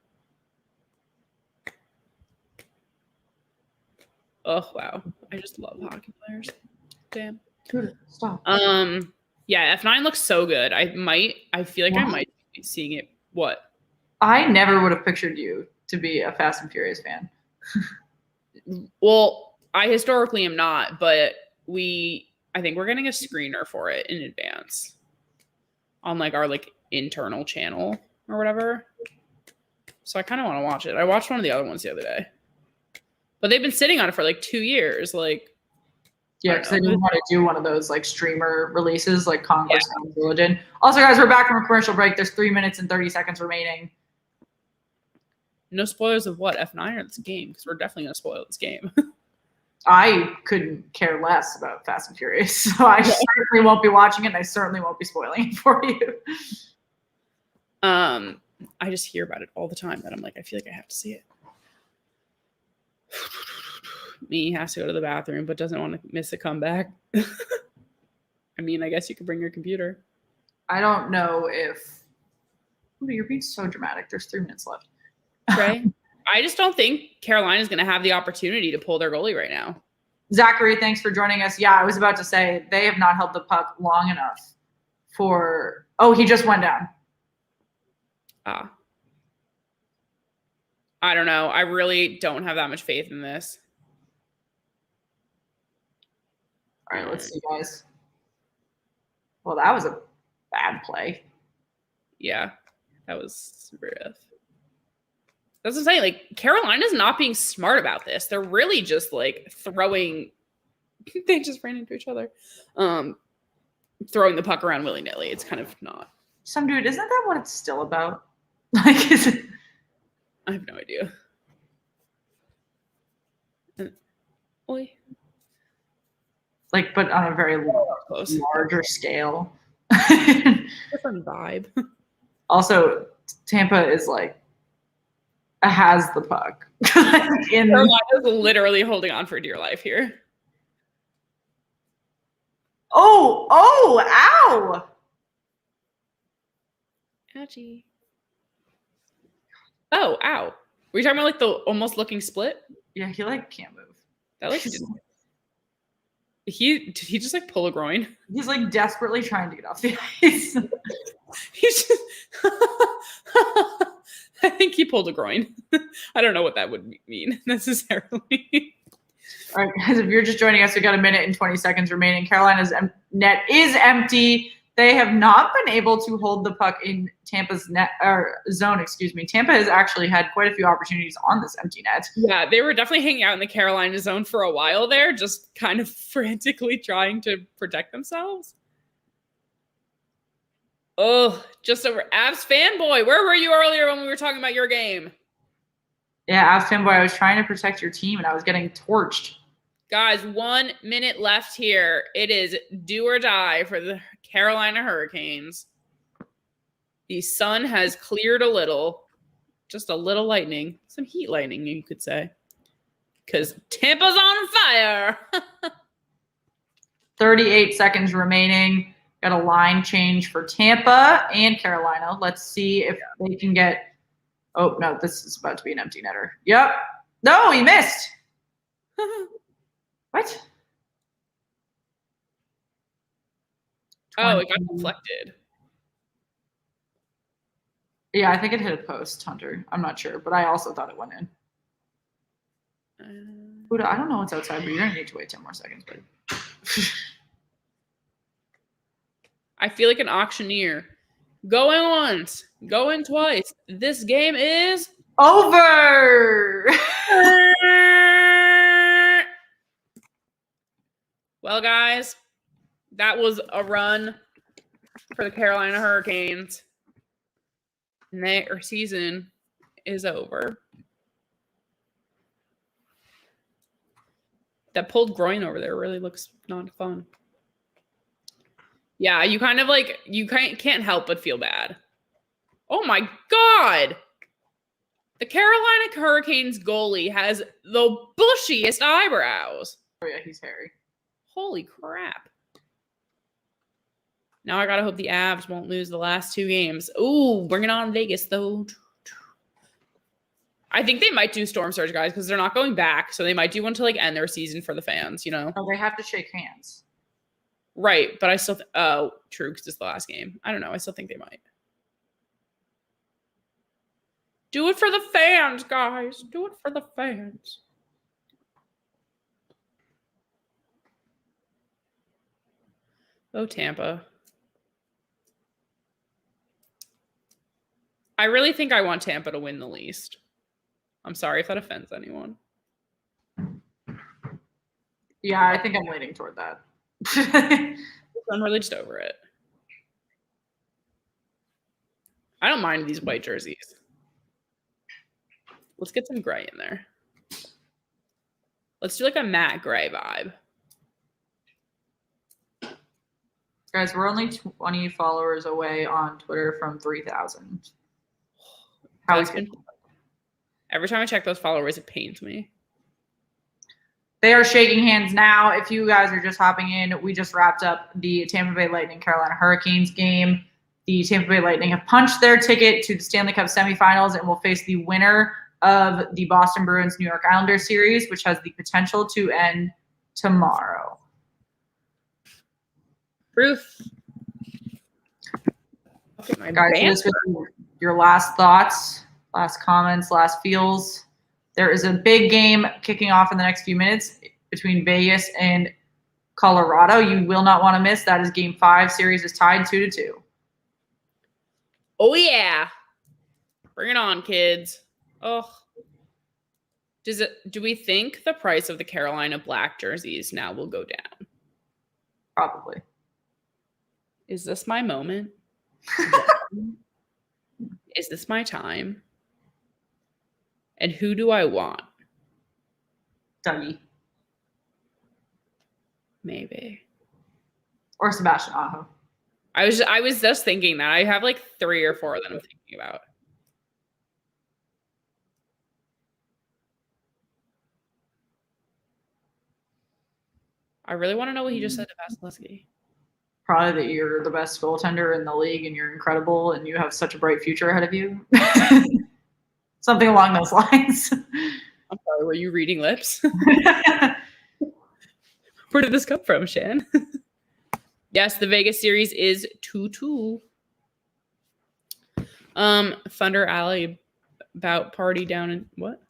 [SPEAKER 1] Oh wow, I just love hockey players. Damn.
[SPEAKER 2] Dude, stop.
[SPEAKER 1] Yeah, F9 looks so good. I feel like I might be seeing it. What?
[SPEAKER 2] I never would have pictured you to be a Fast and Furious fan.
[SPEAKER 1] Well, I historically am not, but I think we're getting a screener for it in advance on like our like internal channel or whatever. So I kind of want to watch it. I watched one of the other ones the other day, but they've been sitting on it for like 2 years. Like,
[SPEAKER 2] yeah, because they didn't want to do one of those like streamer releases like Congress and Religion. Also, guys, we're back from a commercial break. There's 3 minutes and 30 seconds remaining.
[SPEAKER 1] No spoilers of what? F9 or this game? Because we're definitely going to spoil this game.
[SPEAKER 2] I couldn't care less about Fast and Furious, so I certainly won't be watching it, and I certainly won't be spoiling it for you.
[SPEAKER 1] I just hear about it all the time that I'm like, I feel like I have to see it. Me has to go to the bathroom, but doesn't want to miss a comeback. I mean, I guess you could bring your computer.
[SPEAKER 2] I don't know if... Ooh, you're being so dramatic. There's 3 minutes left.
[SPEAKER 1] Right? I just don't think Carolina's going to have the opportunity to pull their goalie right now.
[SPEAKER 2] Zachary, thanks for joining us. Yeah, I was about to say, they have not held the puck long enough for... Oh, he just went down.
[SPEAKER 1] I don't know. I really don't have that much faith in this.
[SPEAKER 2] All right, let's see, guys. Well, that was a bad play.
[SPEAKER 1] Yeah, that was rough. That's what I'm saying. Like, Carolina's not being smart about this. They're really just like throwing. They just ran into each other. Throwing the puck around willy-nilly. It's kind of not.
[SPEAKER 2] Some dude, isn't that what it's still about? Like, is it?
[SPEAKER 1] I have no idea. Oi.
[SPEAKER 2] Like, but on a very larger scale.
[SPEAKER 1] Different vibe.
[SPEAKER 2] Also, Tampa is like has the puck.
[SPEAKER 1] Carolina's literally holding on for dear life here.
[SPEAKER 2] Oh, ow!
[SPEAKER 1] Ouchie. Oh, ow. Were you talking about like the almost looking split?
[SPEAKER 2] Yeah, he like can't move.
[SPEAKER 1] That like did he just like pull a groin?
[SPEAKER 2] He's like desperately trying to get off the ice.
[SPEAKER 1] He's just I think he pulled a groin. I don't know what that would mean necessarily.
[SPEAKER 2] All right, guys, if you're just joining us, we got 1 minute and 20 seconds remaining. Carolina's net is empty. They have not been able to hold the puck in Tampa's net or zone, excuse me. Tampa has actually had quite a few opportunities on this empty net.
[SPEAKER 1] Yeah, they were definitely hanging out in the Carolina zone for a while there, just kind of frantically trying to protect themselves. Oh, just over Avs fanboy. Where were you earlier when we were talking about your game?
[SPEAKER 2] Yeah, Avs fanboy, I was trying to protect your team and I was getting torched.
[SPEAKER 1] Guys, 1 minute left here. It is do or die for the Carolina Hurricanes. The sun has cleared a little. Just a little lightning. Some heat lightning, you could say. Because Tampa's on fire.
[SPEAKER 2] 38 seconds remaining. Got a line change for Tampa and Carolina. Let's see if they can get... Oh, no, this is about to be an empty netter. Yep. No, he missed. What?
[SPEAKER 1] Oh, it got deflected.
[SPEAKER 2] Yeah, I think it hit a post, Hunter. I'm not sure, but I also thought it went in. Buddha, I don't know what's outside, but you're going to need to wait 10 more seconds, buddy.
[SPEAKER 1] I feel like an auctioneer. Going once, going twice. This game is
[SPEAKER 2] over.
[SPEAKER 1] Well, guys, that was a run for the Carolina Hurricanes. And their season is over. That pulled groin over there really looks not fun. Yeah, you kind of like, you can't help but feel bad. Oh my God. The Carolina Hurricanes goalie has the bushiest eyebrows.
[SPEAKER 2] Oh yeah, he's hairy.
[SPEAKER 1] Holy crap. Now I gotta hope the Avs won't lose the last 2 games. Ooh, bring it on Vegas, though. I think they might do Storm Surge, guys, because they're not going back. So they might do one to like end their season for the fans, you know?
[SPEAKER 2] Oh, they have to shake hands.
[SPEAKER 1] Right. But I still, true, because it's the last game. I don't know. I still think they might. Do it for the fans, guys. Do it for the fans. Oh, Tampa. I really think I want Tampa to win the least. I'm sorry if that offends anyone.
[SPEAKER 2] Yeah, I think I'm leaning toward that.
[SPEAKER 1] I'm really just over it. I don't mind these white jerseys. Let's get some gray in there. Let's do like a matte gray vibe.
[SPEAKER 2] Guys, we're only 20 followers away on Twitter from 3,000. How is it?
[SPEAKER 1] Every time I check those followers, it pains me.
[SPEAKER 2] They are shaking hands now. If you guys are just hopping in, we just wrapped up the Tampa Bay Lightning Carolina Hurricanes game. The Tampa Bay Lightning have punched their ticket to the Stanley Cup semifinals and will face the winner of the Boston Bruins New York Islanders series, which has the potential to end tomorrow.
[SPEAKER 1] Ruth.
[SPEAKER 2] Guys, this was your last thoughts, last comments, last feels. There is a big game kicking off in the next few minutes between Vegas and Colorado. You will not want to miss. That is Game 5. Series is tied 2-2.
[SPEAKER 1] Oh, yeah. Bring it on, kids. Oh. Do we think the price of the Carolina black jerseys now will go down?
[SPEAKER 2] Probably.
[SPEAKER 1] Is this my moment? Is this my time? And who do I want?
[SPEAKER 2] Dougie.
[SPEAKER 1] Maybe.
[SPEAKER 2] Or Sebastian Aho.
[SPEAKER 1] I was just thinking that. I have like 3 or 4 that I'm thinking about. I really want to know what he just said to Vasilevsky.
[SPEAKER 2] Probably that you're the best goaltender in the league and you're incredible and you have such a bright future ahead of you. Something along those lines.
[SPEAKER 1] I'm sorry, were you reading lips? Where did this come from, Shan? Yes, the Vegas series is 2-2. Thunder Alley bout party down in what?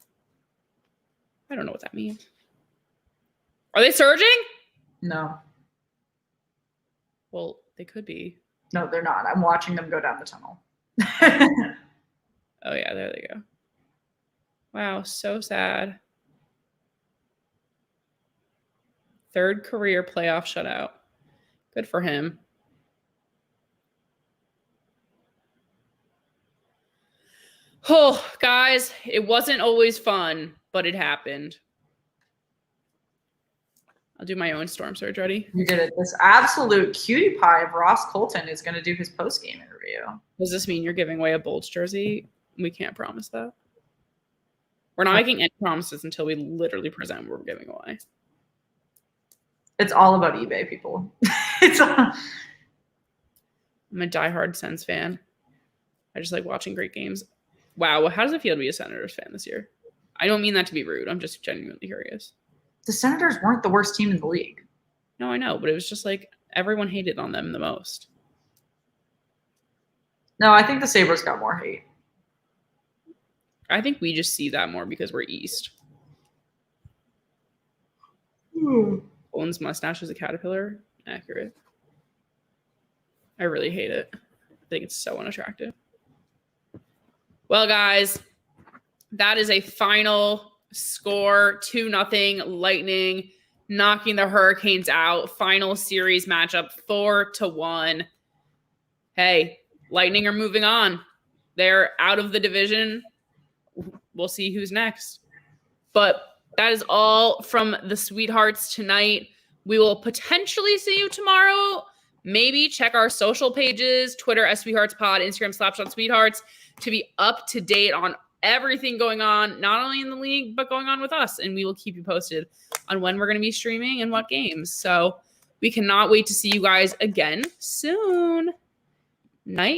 [SPEAKER 1] I don't know what that means. Are they surging?
[SPEAKER 2] No.
[SPEAKER 1] Well, they could be.
[SPEAKER 2] No, they're not. I'm watching them go down the tunnel.
[SPEAKER 1] Oh, yeah, there they go. Wow, so sad. 3rd career playoff shutout. Good for him. Oh, guys, it wasn't always fun, but it happened. I'll do my own Storm Surge. Ready?
[SPEAKER 2] You did it. This absolute cutie pie of Ross Colton is going to do his post-game interview.
[SPEAKER 1] Does this mean you're giving away a Bolts jersey? We can't promise that. We're not making any promises until we literally present what we're giving away.
[SPEAKER 2] It's all about eBay, people.
[SPEAKER 1] I'm a diehard Sens fan. I just like watching great games. Wow, how does it feel to be a Senators fan this year? I don't mean that to be rude. I'm just genuinely curious.
[SPEAKER 2] The Senators weren't the worst team in the league.
[SPEAKER 1] No, I know, but it was just like everyone hated on them the most.
[SPEAKER 2] No, I think the Sabres got more hate.
[SPEAKER 1] I think we just see that more because we're East. Owen's mustache is a caterpillar. Accurate. I really hate it. I think it's so unattractive. Well, guys, that is a final score. 2-0 Lightning knocking the Hurricanes out. Final series matchup 4-1. Hey, Lightning are moving on. They're out of the division. We'll see who's next. But that is all from the Sweethearts tonight. We will potentially see you tomorrow. Maybe check our social pages, Twitter, SWeetheartsPod, Instagram, /Sweethearts, to be up to date on everything going on, not only in the league, but going on with us. And we will keep you posted on when we're going to be streaming and what games. So we cannot wait to see you guys again soon. Night.